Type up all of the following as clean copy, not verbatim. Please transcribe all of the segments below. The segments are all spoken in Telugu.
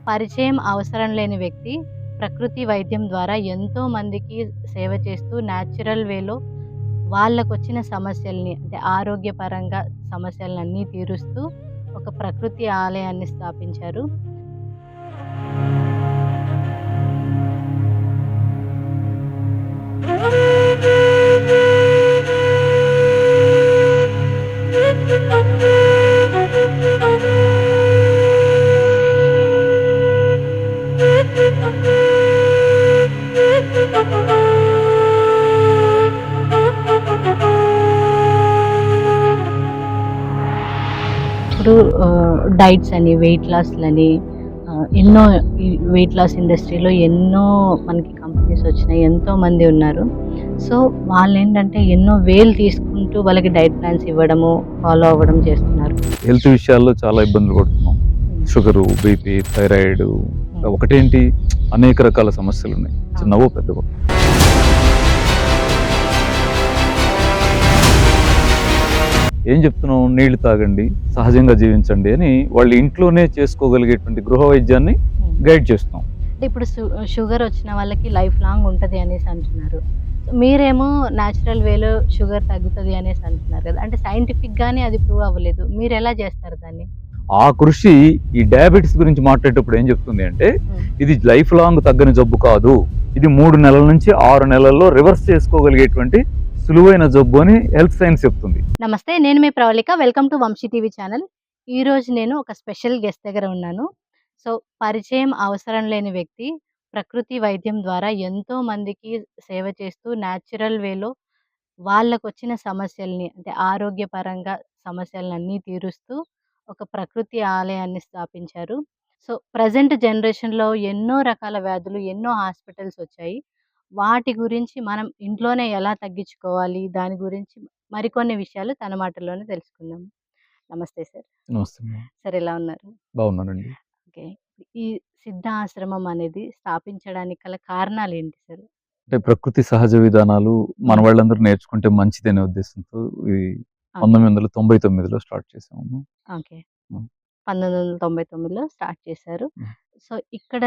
పరిచయం అవసరం లేని వ్యక్తి ప్రకృతి వైద్యం ద్వారా ఎంతో మందికి సేవ చేస్తూ న్యాచురల్ వేలో వాళ్ళకొచ్చిన సమస్యల్ని అంటే ఆరోగ్యపరంగా సమస్యలన్నీ తీరుస్తూ ఒక ప్రకృతి ఆలయాన్ని స్థాపించారు. ఇప్పుడు డైట్స్ అని, వెయిట్ లాస్‌లని ఎన్నో ఈ వెయిట్ లాస్ ఇండస్ట్రీలో ఎన్నో మనకి కంపెనీస్ వచ్చినాయి. ఎంతోమంది ఉన్నారు. సో, వాళ్ళేంటంటే ఎన్నో వేలు తీసుకుంటూ వాళ్ళకి డైట్ ప్లాన్స్ ఇవ్వడము, ఫాలో అవ్వడం చేస్తున్నారు. హెల్త్ విషయాల్లో చాలా ఇబ్బందులు పడుతున్నాం. షుగరు, బీపీ, థైరాయిడ్ ఒకటేంటి అనేక రకాల సమస్యలు ఉన్నాయి, చిన్నవో పెద్దవో. ఏం చెప్తున్నాం? నీళ్లు తాగండి, సహజంగా జీవించండి అని వాళ్ళు ఇంట్లోనే చేసుకోగలిగేటువంటి గృహ వైద్యాన్ని గైడ్ చేస్తాం. అంటే ఇప్పుడు షుగర్ వచ్చిన వాళ్ళకి లైఫ్ లాంగ్ ఉంటది అనేసి అంటున్నారు. మీరేమో న్యాచురల్ వేలో షుగర్ తగ్గుతది అనేసి అంటున్నారు కదా! అంటే సైంటిఫిక్ గానే అది ప్రూవ్ అవ్వలేదు. మీరెలా చేస్తారు దాన్ని? ఆ కృషి ఈ డయాబెటీస్ గురించి మాట్లాడేటప్పుడు ఏం చెప్తుంది అంటే, ఇది లైఫ్ లాంగ్ తగ్గని జబ్బు కాదు, ఇది 3 నెలల నుంచి 6 నెలల్లో రివర్స్ చేసుకోగలిగేటువంటి సులువైన జబ్బు అని హెల్త్ సైన్స్ చెప్తుంది. నమస్తే, నేను మీ Pravalika. Welcome to Vamshi TV channel. ఈరోజు నేను ఒక స్పెషల్ గెస్ట్ దగ్గర ఉన్నాను. సో, పరిచయం అవసరం లేని వ్యక్తి ప్రకృతి వైద్యం ద్వారా ఎంతో మందికి సేవ చేస్తూ న్యాచురల్ వేలో వాళ్ళకొచ్చిన సమస్యల్ని అంటే ఆరోగ్యపరంగా సమస్యలన్నీ తీరుస్తూ ఒక ప్రకృతి ఆలయాన్ని స్థాపించారు. సో, ప్రెజెంట్ జనరేషన్‌లో ఎన్నో రకాల వ్యాధులు, ఎన్నో హాస్పిటల్స్ వచ్చాయి. వాటి గురించి మనం ఇంట్లోనే ఎలా తగ్గించుకోవాలి, దాని గురించి మరికొన్ని విషయాలు తన మాటల్లోనే తెలుసుకుందాం. నమస్తే సార్. నమస్తే. సార్, ఎలా ఉన్నారు? బాగున్నానండి. ఓకే. ఈ సిద్ధ ఆశ్రమం అనేది స్థాపించడానికి గల కారణాలేంటి సార్? అంటే ప్రకృతి సహజ విధానాలు మన వాళ్ళందరూ నేర్చుకుంటే మంచిదనే ఉద్దేశంతో ఇది 1999లో స్టార్ట్ చేసాము. ఓకే. హ్మ్. 1999లో స్టార్ట్ చేశారు. హ్మ్. సో, ఇక్కడ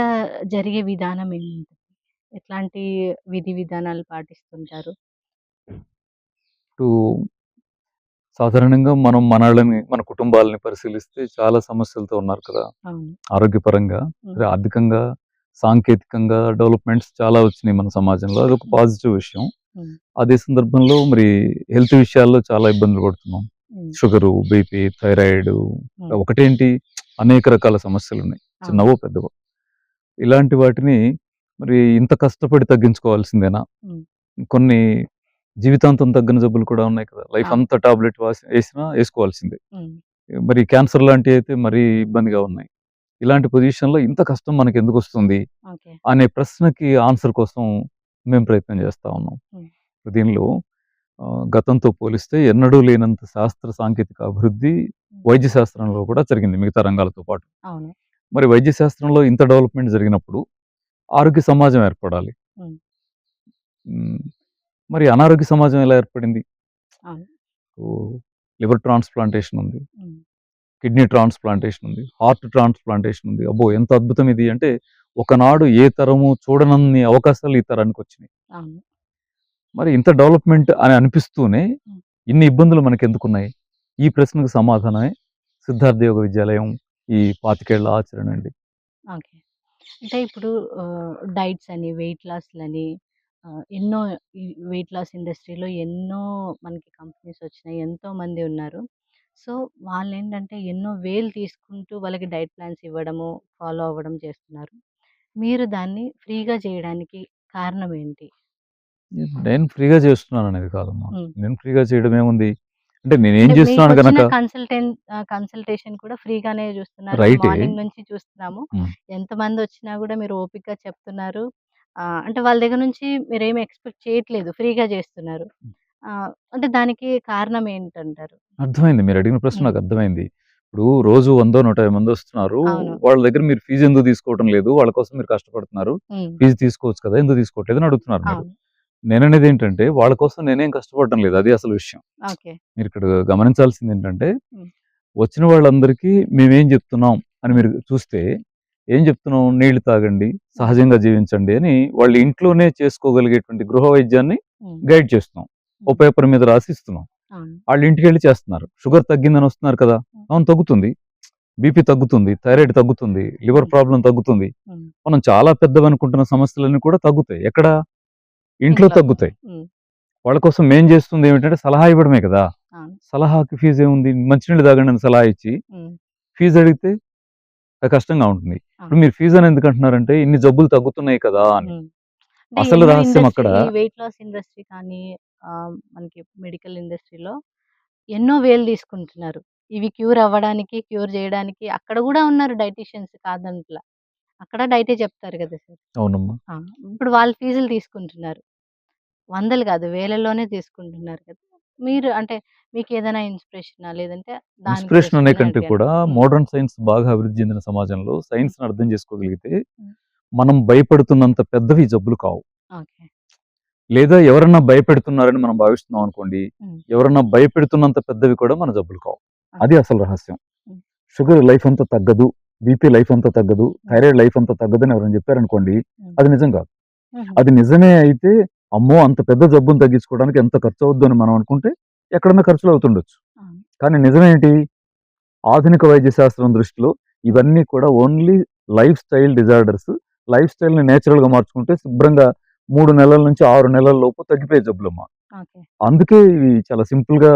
జరిగే విధానం ఏముంటది? ఎట్లాంటి విధి విధానాలు పాటిస్తుంటారు? ఇప్పుడు సాధారణంగా మనం మన కుటుంబాలని పరిశీలిస్తే చాలా సమస్యలతో ఉన్నారు కదా. అవును. ఆరోగ్యపరంగా, ఆర్థికంగా, సాంకేతికంగా డెవలప్మెంట్స్ చాలా వచ్చినాయి మన సమాజంలో. అదొక పాజిటివ్ విషయం. అదే సందర్భంలో మరి హెల్త్ విషయాల్లో చాలా ఇబ్బందులు పడుతున్నాం. షుగరు, బీపీ, థైరాయిడ్ ఒకటేంటి అనేక రకాల సమస్యలు ఉన్నాయి, చిన్నవో పెద్దవో. ఇలాంటి వాటిని మరి ఇంత కష్టపడి తగ్గించుకోవాల్సిందేనా? కొన్ని జీవితాంతం తగ్గని జబ్బులు కూడా ఉన్నాయి కదా. లైఫ్ అంతా టాబ్లెట్ వేసినా వేసుకోవాల్సిందే. మరి క్యాన్సర్ లాంటివి అయితే మరీ ఇబ్బందిగా ఉన్నాయి. ఇలాంటి పొజిషన్‌లో ఇంత కష్టం మనకి ఎందుకు వస్తుంది అనే ప్రశ్నకి ఆన్సర్ కోసం మేము ప్రయత్నం చేస్తా ఉన్నాం. దీనిలో గతంతో పోలిస్తే ఎన్నడూ లేనంత శాస్త్ర సాంకేతిక అభివృద్ధి వైద్య శాస్త్రంలో కూడా జరిగింది, మిగతా రంగాలతో పాటు. మరి వైద్య శాస్త్రంలో ఇంత డెవలప్మెంట్ జరిగినప్పుడు ఆరోగ్య సమాజం ఏర్పడాలి. మరి అనారోగ్య సమాజం ఎలా ఏర్పడింది? లివర్ ట్రాన్స్ప్లాంటేషన్ ఉంది, కిడ్నీ ట్రాన్స్ప్లాంటేషన్ ఉంది, హార్ట్ ట్రాన్స్ప్లాంటేషన్ ఉంది. అబ్బో, ఎంత అద్భుతం ఇది! అంటే ఒకనాడు ఏ తరము చూడనన్ని అవకాశాలు ఈ తరానికి వచ్చినాయి. మరి ఇంత డెవలప్మెంట్ అని అనిపిస్తూనే ఇన్ని ఇబ్బందులు మనకి ఎందుకున్నాయి? ఈ ప్రశ్నకు సమాధానమే సిద్ధార్థ యోగ విద్యాలయం ఈ 25 ఏళ్ల ఆచరణ అండి. ఓకే. అంటే ఇప్పుడు డైట్స్ అని, వెయిట్ లాస్‌లని ఎన్నో ఈ వెయిట్ లాస్ ఇండస్ట్రీలో ఎన్నో మనకి కంపెనీస్ వచ్చినాయి. ఎంతోమంది ఉన్నారు. సో, వాళ్ళేంటంటే ఎన్నో వేలు తీసుకుంటూ వాళ్ళకి డైట్ ప్లాన్స్ ఇవ్వడము, ఫాలో అవ్వడం చేస్తున్నారు. మీరు దాన్ని ఫ్రీగా చేయడానికి కారణం ఏంటి? నేను ఫ్రీగా చేస్తున్నాను అనేది కాదమ్మా. నేను ఫ్రీగా చేయడం ఏముంది? అంటే నేనేం అంటే చేస్తున్నాను మీకొచ్చిన గనక కన్సల్టేషన్ కూడా ఫ్రీగానే చూస్తున్నారు. రైటే. మార్నింగ్ నుంచి చూస్తున్నాము. ఎంతమందొచ్చినా గూడా మీరు ఓపికగా చెప్తున్నారు. అంటే వాళ్ళ దగ్గర నుంచి మీరేమి ఎక్స్‌పెక్ట్ చేయట్లేదు. ఫ్రీగా చేస్తున్నారు. అంటే దానికి కారణం ఏంటంటారు? అర్థమైంది. మీరు అడిగిన ప్రశ్న నాకు అర్థమైంది. ఇప్పుడు రోజు 100, 150 మంది వస్తున్నారు. అవును. వాళ్ళ దగ్గర మీరు ఫీజు ఎందుకు తీసుకోవడం లేదు? వాళ్ళ కోసం మీరు కష్టపడుతున్నారు. ఫీజు తీసుకోవచ్చు కదా, ఎందుకు తీసుకోవట్లేదు అని అడుగుతున్నారు మీరు. అవును. నేననేది ఏంటంటే, వాళ్ళ కోసం నేనేం కష్టపడడం లేదు. అది అసలు విషయం. ఓకే. మీరు ఇక్కడ గమనించాల్సింది ఏంటంటే, వచ్చిన వాళ్ళందరికీ మేమేం చెప్తున్నాం అని మీరు చూస్తే, ఏం చెప్తున్నాం, నీళ్లు తాగండి, సహజంగా జీవించండి అని వాళ్ళు ఇంట్లోనే చేసుకోగలిగేటువంటి గృహ వైద్యాన్ని గైడ్ చేస్తున్నాం. ఓ పేపర్ మీద రాసిస్తున్నాం. వాళ్ళు ఇంటికి వెళ్ళి చేస్తున్నారు. షుగర్ తగ్గిందని వస్తున్నారు కదా, అవును తగ్గుతుంది, బీపీ తగ్గుతుంది, థైరాయిడ్ తగ్గుతుంది, లివర్ ప్రాబ్లం తగ్గుతుంది. మనం చాలా పెద్దవనుకుంటున్న సమస్యలన్నీ కూడా తగ్గుతాయి. ఎక్కడ? ఇంట్లో తగ్గుతాయి. వాళ్ళ కోసం మేం చేస్తుంది ఏమిటంటే సలహా ఇవ్వడమే కదా. సలహాకి ఫీజు ఏముంది? మంచినీళ్ళు తాగండి అని సలహా ఇచ్చి ఫీజు అడిగితే అది కష్టంగా ఉంటుంది. ఇప్పుడు మీరు ఫీజు అని ఎందుకు అంటున్నారంటే ఇన్ని జబ్బులు తగ్గుతున్నాయి కదా అని. అసలు రహస్యం అక్కడ వెయిట్ లాస్ ఇండస్ట్రీ కానీ మనకి మెడికల్ ఇండస్ట్రీలో ఎన్నో వేలు తీసుకుంటున్నారు. ఇవి క్యూర్ అవ్వడానికి, క్యూర్ చేయడానికి అక్కడ కూడా ఉన్నారు డైటీషియన్స్ కాదంట్లా. అక్కడ డైటే చెప్తారు కదా సార్. అవునమ్మా. ఇప్పుడు వాళ్ళు ఫీజులు తీసుకుంటున్నారు. వందలు కాదు, వేలల్లోనే తీసుకుంటున్నారు కదా. మీరు అంటే మీకేదైనా ఇన్స్పిరేషనా? లేదంటే దాని ఇన్స్పిరేషన్ గురించి అనే విని కంటే అడిగాను. కూడా మోడర్న్ సైన్స్ బాగా అభివృద్ధి చెందిన సమాజంలో సైన్స్ ని అర్థం చేసుకోగలిగితే మనం భయపడుతున్నంత పెద్దవి ఈ జబ్బులు కావు. ఓకే. లేదా ఎవరన్నా భయపెడుతున్నారని మనం భావిస్తున్నాం అనుకోండి, ఎవరన్నా భయపెడుతున్నంత పెద్దవి కూడా మన జబ్బులు కావు. అది అసలు రహస్యం. షుగర్ లైఫ్ అంతా తగ్గదు, బీపీ లైఫ్ అంతా తగ్గదు, థైరాయిడ్ లైఫ్ అంతా తగ్గదని ఎవరైనా చెప్పారనుకోండి, అది నిజం కాదు. అది నిజమే అయితే అమ్మో అంత పెద్ద జబ్బును తగ్గించుకోవడానికి ఎంత ఖర్చు అవుద్దు అని మనం అనుకుంటే ఎక్కడన్నా ఖర్చులు అవుతుండొచ్చు. కానీ నిజమేంటి? ఆధునిక వైద్య శాస్త్రం దృష్టిలో ఇవన్నీ కూడా only life style disorders. Life స్టైల్ని నేచురల్గా మార్చుకుంటే శుభ్రంగా 3 నెలల నుంచి 6 నెలల లోపు తగ్గిపోయే జబ్బులమ్మా. అందుకే ఇవి చాలా సింపుల్గా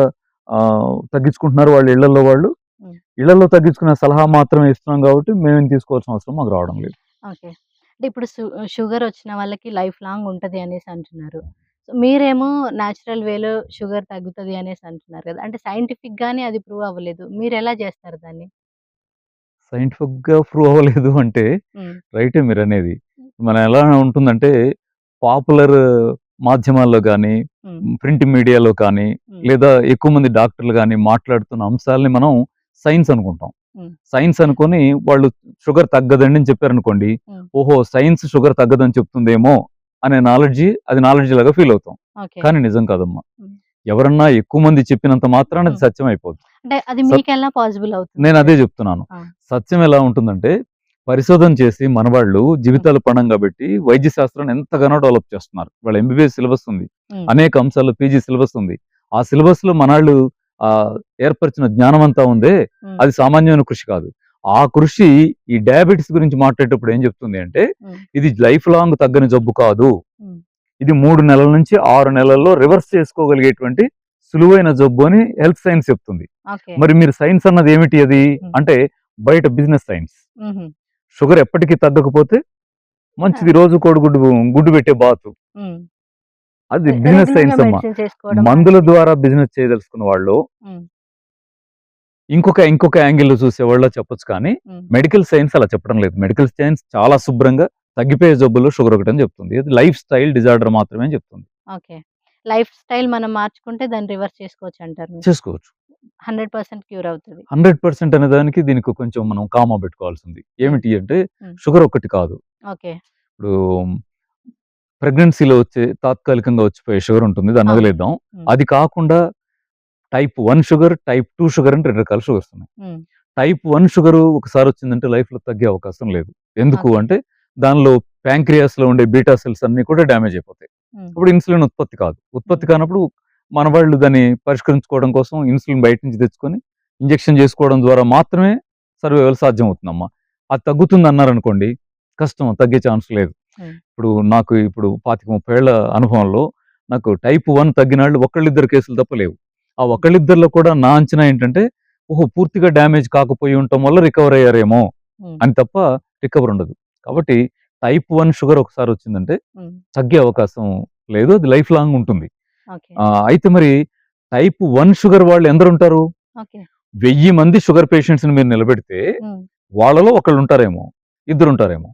తగ్గించుకుంటున్నారు వాళ్ళు ఇళ్లలో. వాళ్ళు ఇళ్లలో తగ్గించుకునే సలహా మాత్రమే ఇస్తున్నాం కాబట్టి మేమేం తీసుకోవాల్సిన అవసరం మాకు రావడం లేదు. ఓకే. అంటే ఇప్పుడు షుగర్ వచ్చిన వాళ్ళకి లైఫ్ లాంగ్ ఉంటది అనేసి అంటున్నారు. మీరేమో న్యాచురల్ వేలో షుగర్ తగ్గుతది అనేసి అంటున్నారు కదా. అంటే సైంటిఫిక్ గాని అది ప్రూవ్ అవ్వలేదు. మీరెలా చేస్తారు దాన్ని? సైంటిఫిక్‌గా ప్రూవ్ అవ్వలేదు అంటే రైటే మీరనేది. మనం ఎలా ఉంటుందంటే పాపులర్ మాధ్యమాల్లో గానీ, ప్రింట్ మీడియాలో కానీ, లేదా ఎక్కువ మంది డాక్టర్లు గానీ మాట్లాడుతున్న అంశాలని మనం సైన్స్ అనుకుంటాం. సైన్స్ అనుకొని వాళ్ళు షుగర్ తగ్గదండి అని చెప్పారనుకోండి, ఓహో! సైన్స్ షుగర్ తగ్గదని చెప్తుందేమో అనే అది నాలెడ్జ్ లాగా ఫీల్ అవుతాం. కానీ నిజం కాదమ్మా. ఎవరన్నా ఎక్కువ మంది చెప్పినంత మాత్రాన అది సత్యం అయిపోదు. అంటే అది మీకెలా పాసిబుల్ అవుతుంది? నేను అదే చెప్తున్నాను. సత్యం ఎలా ఉంటుందంటే పరిశోధన చేసి మనవాళ్ళు జీవితాలు పణంగా పెట్టి వైద్య శాస్త్రాన్ని ఎంతగానో డెవలప్ చేస్తున్నారు. వాళ్ళ ఎంబీబీఎస్ సిలబస్ ఉంది, అనేక అంశాల్లో పీజీ సిలబస్ ఉంది. ఆ సిలబస్ లో మనాళ్ళు ఏర్పరిచిన జ్ఞానం అంతా ఉందే, అది సామాన్యమైన కృషి కాదు. ఆ కృషి ఈ డయాబెటీస్ గురించి మాట్లాడేటప్పుడు ఏం చెప్తుంది అంటే ఇది లైఫ్ లాంగ్ తగ్గని జబ్బు కాదు, ఇది 3 నెలల నుంచి 6 నెలల్లో రివర్స్ చేసుకోగలిగేటువంటి సులువైన జబ్బు అని హెల్త్ సైన్స్ చెప్తుంది. మరి మీరు సైన్స్ అన్నది ఏమిటి? అది అంటే బయట బిజినెస్ సైన్స్. షుగర్ ఎప్పటికీ తగ్గకపోతే మంచిది, రోజు గుడ్డు పెట్టే బాతు, అది బిజినెస్ సైన్స్ అమ్మా. మందుల ద్వారా బిజినెస్ చేయదలుచుకున్న వాళ్ళు ఇంకొక యాంగిల్ లో చూసేవాళ్ళ చెప్పొచ్చు, కానీ మెడికల్ సైన్స్ అలా చెప్పడం లేదు. మెడికల్ సైన్స్ చాలా శుభ్రంగా తగ్గిపోయే జబ్బుల్లో షుగర్ ఒకటి అని చెప్తుంది. ఇది లైఫ్ స్టైల్ డిజార్డర్ మాత్రమే అని చెప్తుంది. ఓకే. లైఫ్ స్టైల్ మనం మార్చుకుంటే దాన్ని రివర్స్ చేసుకోవచ్చు అంటారు. చేసుకోవచ్చు. 100% క్యూర్ అవుతుంది. 100% అనే దానికి దీనికి కొంచెం మనం కామా పెట్టుకోవాల్సింది. ఏమిటి అంటే షుగర్ ఒకటి కాదు. ఇప్పుడు ప్రెగ్నెన్సీలో వచ్చే తాత్కాలికంగా వచ్చిపోయే షుగర్ ఉంటుంది, దాన్ని వదిలేద్దాం. అది కాకుండా టైప్ 1 షుగర్, టైప్ 2 షుగర్ అని 2 రకాల షుగర్స్ ఉన్నాయి. టైప్ 1 షుగర్ ఒకసారి వచ్చిందంటే లైఫ్ లో తగ్గే అవకాశం లేదు. ఎందుకు అంటే దానిలో ప్యాంక్రియాస్ లో ఉండే బీటా సెల్స్ అన్ని కూడా డ్యామేజ్ అయిపోతాయి. ఇప్పుడు ఇన్సులిన్ ఉత్పత్తి కాదు. ఉత్పత్తి కానప్పుడు మన వాళ్ళు దాన్ని పరిష్కరించుకోవడం కోసం ఇన్సులిన్ బయట నుంచి తెచ్చుకొని ఇంజెక్షన్ చేసుకోవడం ద్వారా మాత్రమే సర్వైవల్ సాధ్యం అవుతుందమ్మా. అది తగ్గుతుంది అన్నారనుకోండి, కష్టం, తగ్గే ఛాన్స్ లేదు. ఇప్పుడు నాకు 25-30 ఏళ్ల అనుభవంలో నాకు టైప్ 1 తగ్గిన వాళ్ళు ఒకళ్ళిద్దరు కేసులు తప్ప లేవు. ఆ ఒకళ్ళిద్దరిలో కూడా నా అంచనా ఏంటంటే ఓహో పూర్తిగా డ్యామేజ్ కాకపోయి ఉండటం వల్ల రికవర్ అయ్యారేమో అని తప్ప రికవర్ ఉండదు. కాబట్టి టైప్ 1 షుగర్ ఒకసారి వచ్చిందంటే తగ్గే అవకాశం లేదు, అది లైఫ్ లాంగ్ ఉంటుంది. అయితే మరి టైప్ 1 షుగర్ వాళ్ళు ఎందరు ఉంటారు? 1000 మంది షుగర్ పేషెంట్స్ ని మీరు నిలబెడితే వాళ్ళలో ఒకళ్ళు ఉంటారేమో, ఇద్దరు ఉంటారేమో.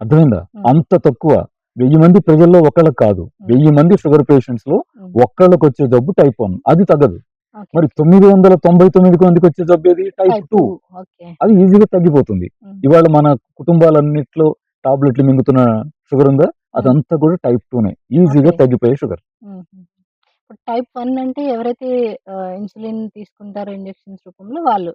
అర్థమైందా? అంత తక్కువ. 1000 మంది ప్రజల్లో ఒకళ్ళకి కాదు, 1000 మంది షుగర్ పేషెంట్స్ లో ఒక్కళ్ళకి వచ్చే జబ్బు టైప్ 1, అది తగ్గదు. మరి 999 మందికి వచ్చే జబ్బు ఏది? టైప్ 2. అది ఈజీగా తగ్గిపోతుంది. ఇవాళ మన కుటుంబాలన్నిట్లో టాబ్లెట్లు మింగుతున్న షుగర్ ఉందా, అదంతా కూడా టైప్ 2నే, ఈజీగా తగ్గిపోయే షుగర్. టైప్ 1 అంటే ఎవరైతే ఇన్సులిన్ తీసుకుంటారో ఇంజెక్షన్స్ రూపంలో వాళ్ళు.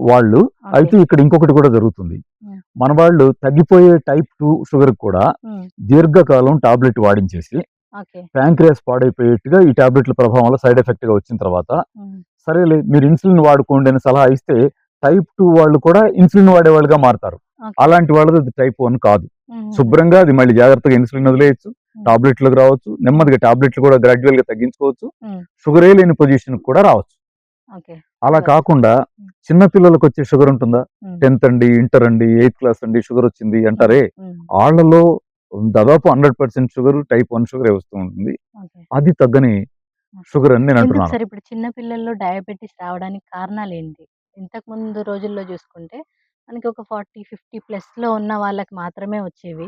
వాళ్ళు ఓకే. అయితే ఇక్కడ ఇంకొకటి కూడా జరుగుతుంది. హ్మ్. మన వాళ్ళు తగ్గిపోయే టైప్ 2 షుగర్ కూడా హ్మ్. దీర్ఘకాలం టాబ్లెట్ వాడించేసి ఓకే. ప్యాంక్రియాస్ పాడైపోయేట్టుగా ఈ టాబ్లెట్ల ప్రభావం వల్ల సైడ్ ఎఫెక్ట్ గా వచ్చిన తర్వాత హ్మ్. సరేలే మీరు ఇన్సులిన్ వాడుకోండి అని సలహా ఇస్తే టైప్ 2 వాళ్ళు కూడా ఇన్సులిన్ వాడేవాళ్ళుగా మారుతారు. ఓకే. అలాంటి వాళ్ళది అది టైప్ 1 కాదు. హుహుహు. శుభ్రంగా అది మళ్ళీ జాగ్రత్తగా ఇన్సులిన్ వదిలేయచ్చు, హ్మ్. టాబ్లెట్లకు రావచ్చు, నెమ్మదిగా టాబ్లెట్లు కూడా గ్రాడ్యువల్ గా తగ్గించుకోవచ్చు, హ్మ్. షుగరే లేని పొజిషన్ కూడా రావచ్చు. ఓకే. అలా సూపర్. కాకుండా హ్మ్. చిన్న పిల్లలకు వచ్చే షుగర్ ఉంటుందా, హ్మ్. 10th అండి, ఇంటర్ అండి, 8th క్లాస్ అండి షుగర్ వచ్చింది హ్మ్. అంటారే, హ్మ్. వాళ్ళలో దాదాపు 100% షుగర్ టైప్ 1 షుగరే వస్తూ ఉంటుంది. ఓకే. అది తగ్గని ఓకే. షుగర్ అని నేను ఎందుకు అంటున్నాను. సార్ ఇప్పుడు చిన్న పిల్లల్లో డయాబెటిస్ రావడానికి కారణాలేంటి? ఇంతకుముందు రోజుల్లో జూసుకుంటే మనకి ఒక 40, 50 ప్లస్‌లో ఉన్న వాళ్ళకి మాత్రమే వచ్చేవి.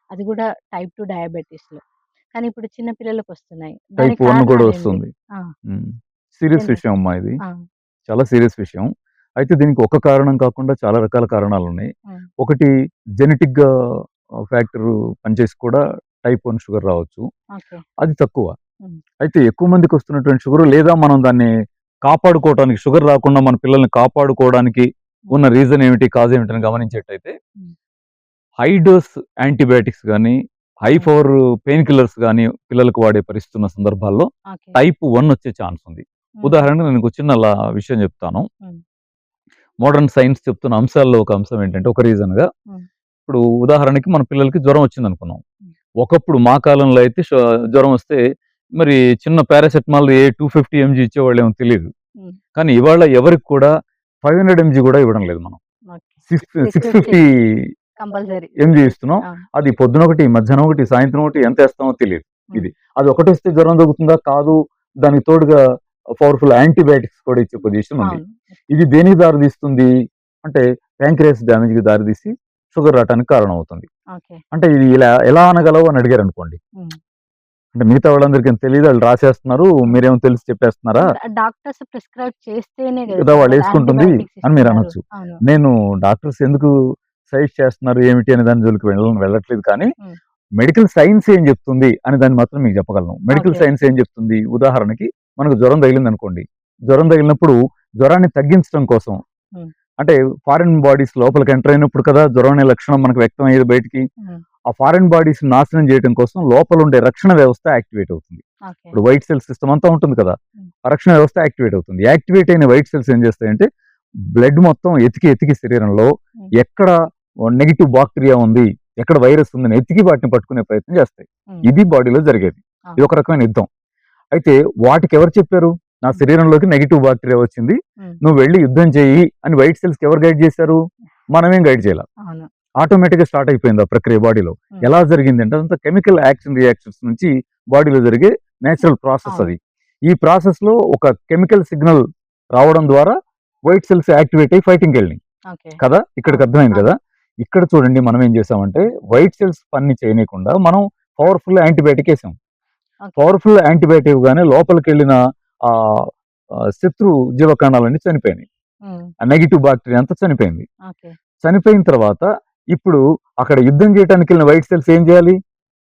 అది గూడా టైప్ 2 డయాబెటిస్‌లో. కానీ ఇప్పుడు చిన్న పిల్లలకొస్తున్నాయి. టైప్ దానికి 1 కూడా కారణాలేంటి? వస్తుంది. ఆ! సీరియస్ ఎందుకు? విషయం అమ్మా ఇది. ఆ! చాలా సీరియస్ విషయం. అయితే దీనికి ఒక కారణం కాకుండా చాలా రకాల కారణాలున్నాయి. హ్మ్. ఒకటి జెనెటిక్‌గా ఫ్యాక్టర్ పనిచేసి కూడా టైప్ 1 షుగర్ రావచ్చు. ఓకే. అది తక్కువ. హ్మ్. అయితే ఎక్కువ మందికి వస్తున్నటువంటి షుగర్ లేదా మనం దాన్ని కాపాడుకోవటానికి షుగర్ రాకుండా మన పిల్లల్ని కాపాడుకోవడానికి హ్మ్. ఉన్న రీజన్ ఏమిటి, కాజ్ ఏమిటని గమనించేట్టయితే హ్మ్. హై డోస్ యాంటీబయాటిక్స్ గానీ, హై హ్మ్. పవర్ పెయిన్ కిల్లర్స్ గానీ పిల్లలకు వాడే పరిస్థితి ఉన్న సందర్భాల్లో ఓకే. టైప్ 1 వచ్చే ఛాన్స్ ఉంది. హుహు. ఉదాహరణకు నేను ఒక చిన్న విషయం చెప్తాను. హ్మ్. మోడర్న్ సైన్స్ చెప్తున్న అంశాల్లో ఒక అంశం ఏంటంటే, ఒక రీజన్‌గా హ్మ్. ఇప్పుడు ఉదాహరణకి మన పిల్లలకి జ్వరం వచ్చిందనుకుందాం. హ్మ్. ఒకప్పుడు మా కాలంలో అయితే జ్వరం వస్తే మరి చిన్న పారాసెటమాల్ 250 ఎంజీ ఇచ్చేవాళ్ళేమో తెలీదు. హ్మ్. కానీ ఇవాళ ఎవరికి కూడా 500 ఎంజీ కూడా ఇవ్వడం లేదు మనం. ఓకే. 650 650 కంపల్సరీ. ఎంజీ ఇస్తున్నాం. ఆ! అది పొద్దున ఒకటి, మధ్యాహ్నం ఒకటి, సాయంత్రం ఒకటి ఎంత ఏస్తామో తెలీదు. హ్మ్. ఇది. అది ఒకటొస్తే జ్వరం తగ్గుతుందా? కాదు. దానికి తోడుగా పవర్‌ఫుల్ యాంటీబయాటిక్స్ కూడా ఇచ్చే పొజిషన్ ఉంది. అవును. ఇది దేనికి దారితీస్తుంది? అంటే ప్యాంక్రియాస్ డ్యామేజ్‌కి దారితీసి షుగర్ రావటానికి కారణమవుతుంది. ఓకే. అంటే ఇది ఇలా ఎలా అనగలవు అని అడిగారనుకోండి. హ్మ్. అంటే మిగతా వాళ్ళందరికీ తెలీదు. ఆళ్ళు రాసేస్తున్నారు. హ్మ్. మీరేమో తెలిసి చెప్పేస్తున్నారా? డాక్టర్స్ ప్రిస్క్రైబ్ చేస్తేనే గదా కదా సార్ వాళ్ళు వాళ్ళేసుకుంటుంది యాంటీబయాటిక్స్ అని ఇస్తున్నారు. మీరనొచ్చు. అవును. నేను డాక్టర్స్ ఎందుకు సజెస్ట్ చేస్తున్నారు ఏమిటి అనే దాని జోలికి వెళ్ళట్లేదు కానీ, హ్మ్. మెడికల్ సైన్స్ ఏం చెప్తుంది అని దాన్ని మాత్రం మీకు చెప్పగలను. Medical okay. సైన్స్ ఏం చెప్తుంది? ఉదాహరణకి మనకు జ్వరం తగిలిందనుకోండి. జ్వరం తగిలినప్పుడు జ్వరాన్ని తగ్గించడం కోసం హ్మ్. అంటే ఫారిన్ బాడీస్ లోపలికి ఎంటర్ అయినప్పుడు కదా జ్వరం అనే లక్షణం మనకు వ్యక్తం అయ్యేది బయటికి. హ్మ్. ఆ ఫారిన్ బాడీస్ నాశనం చేయడం కోసం లోపల ఉండే రక్షణ వ్యవస్థ యాక్టివేట్ అవుతుంది. ఓకే. ఇప్పుడు వైట్ సెల్ సిస్టమ్ అంతా ఉంటుంది కదా. హ్మ్. ఆ రక్షణ వ్యవస్థ యాక్టివేట్ అవుతుంది. యాక్టివేట్ అయిన వైట్ సెల్స్ ఏం చేస్తాయంటే బ్లడ్ మొత్తం ఎతికి శరీరంలో హ్మ్. ఎక్కడ నెగిటివ్ బాక్టీరియా ఉంది, ఎక్కడ వైరస్ ఉందని ఎతికి వాటిని పట్టుకునే ప్రయత్నం చేస్తాయి. హ్మ్. ఇది బాడీలో జరిగేది. ఇది అవును. ఒక రకమైన యుద్ధం. అయితే వాటికి ఎవరు చెప్పారు? నా హ్మ్. శరీరంలోకి నెగిటివ్ బాక్టీరియా వచ్చింది. హ్మ్. నువ్వు వెళ్లి యుద్ధం చెయ్యి అని వైట్ సెల్స్‌కి ఎవరు గైడ్ చేశారు? మనమేం గైడ్ చేయాల. అవును. ఆటోమేటిక్‌గా స్టార్ట్ అయిపోయింది ఆ ప్రక్రియ బాడీలో. హ్మ్. ఎలా జరిగిందంటే అదంతా కెమికల్ రియాక్షన్స్ నుంచి బాడీలో జరిగే నేచురల్ ప్రాసెస్ అవును. అది. ఈ ప్రాసెస్‌లో ఒక కెమికల్ సిగ్నల్ రావడం ద్వారా వైట్ సెల్స్ యాక్టివేట్ అయ్యి ఫైటింగ్‌కెళ్ళినాయి. ఓకే. కదా! ఇక్కడికి అవును. అర్థమైంది అవును. కదా! ఇక్కడ చూడండి మనం ఏం చేసామంటే వైట్ సెల్స్ పని చేయనీయకుండా మనం పవర్‌ఫుల్ యాంటీబయాటిక్ ఏసాం. ఓకే. పవర్‌ఫుల్ యాంటీబయాటిక్ ఇవ్వగానే లోపలికెళ్ళిన ఆహ్, శత్రు జీవకణాలన్నీ చనిపోయినాయి. హ్మ్. ఆ నెగెటివ్ బాక్టీరియా అంతా చనిపోయింది. ఓకే. చనిపోయిన తర్వాత ఇప్పుడు అక్కడ యుద్ధం చేయటానికెళ్ళిన వైట్ సెల్స్ ఏం చేయాలి?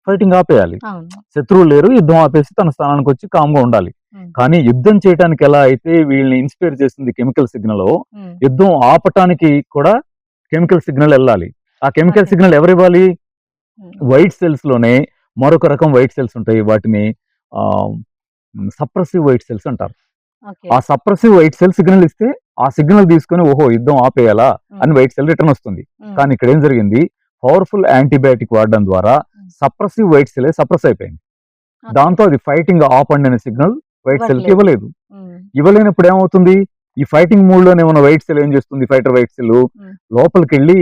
ఫైటింగ్ ఆపేయాలి. అవును. శత్రువులు లేరు. యుద్ధం ఆపేసి తన స్థానానికొచ్చి కామ్‌గా ఉండాలి. హ్మ్. కానీ యుద్ధం చేయటానికి ఎలా అయితే వీళ్ళని ఇన్‌స్పైర్ చేసింది కెమికల్ సిగ్నలో, హ్మ్. యుద్ధం ఆపటానికి కూడా కెమికల్ సిగ్నల్ ఎళ్ళాలి. ఆ కెమికల్ ఓకే. సిగ్నల్ ఎవరివ్వాలి? హ్మ్. వైట్ సెల్స్‌లోనే మరొక రకం వైట్ సెల్స్ ఉంటాయి. వాటిని ఆహ్, సప్రెసివ్ వైట్ సెల్స్ అంటారు. ఓకే. ఆ సప్రెసివ్ వైట్ సెల్ సిగ్నల్ ఇస్తే, ఆ సిగ్నల్ తీసుకొని ఓహో! యుద్ధం ఆపేయాలా హ్మ్. అని వైట్ సెల్ రిటర్న్ వస్తుంది. హ్మ్. కానీ ఇక్కడ ఏం జరిగింది? పవర్‌ఫుల్ యాంటీబయాటిక్ వాడడం ద్వారా హ్మ్. సప్రెసివ్ వైట్ సెల్లే సప్రెస్ అయిపోయింది. ఓకే. దాంతో అది ఫైటింగ్ ఆపండి అనే సిగ్నల్ వైట్ సెల్‌కి ఇవ్వట్లేదు. ఇవ్వలేదు. హ్మ్. ఇవ్వలేనప్పుడు ఏమవుతుంది? ఈ ఫైటింగ్ మోడ్‌లోనే ఉన్న వైట్ సెల్ ఏం చేస్తుంది? ఫైటర్ వైట్ సెల్ హ్మ్. లోపలికెళ్ళి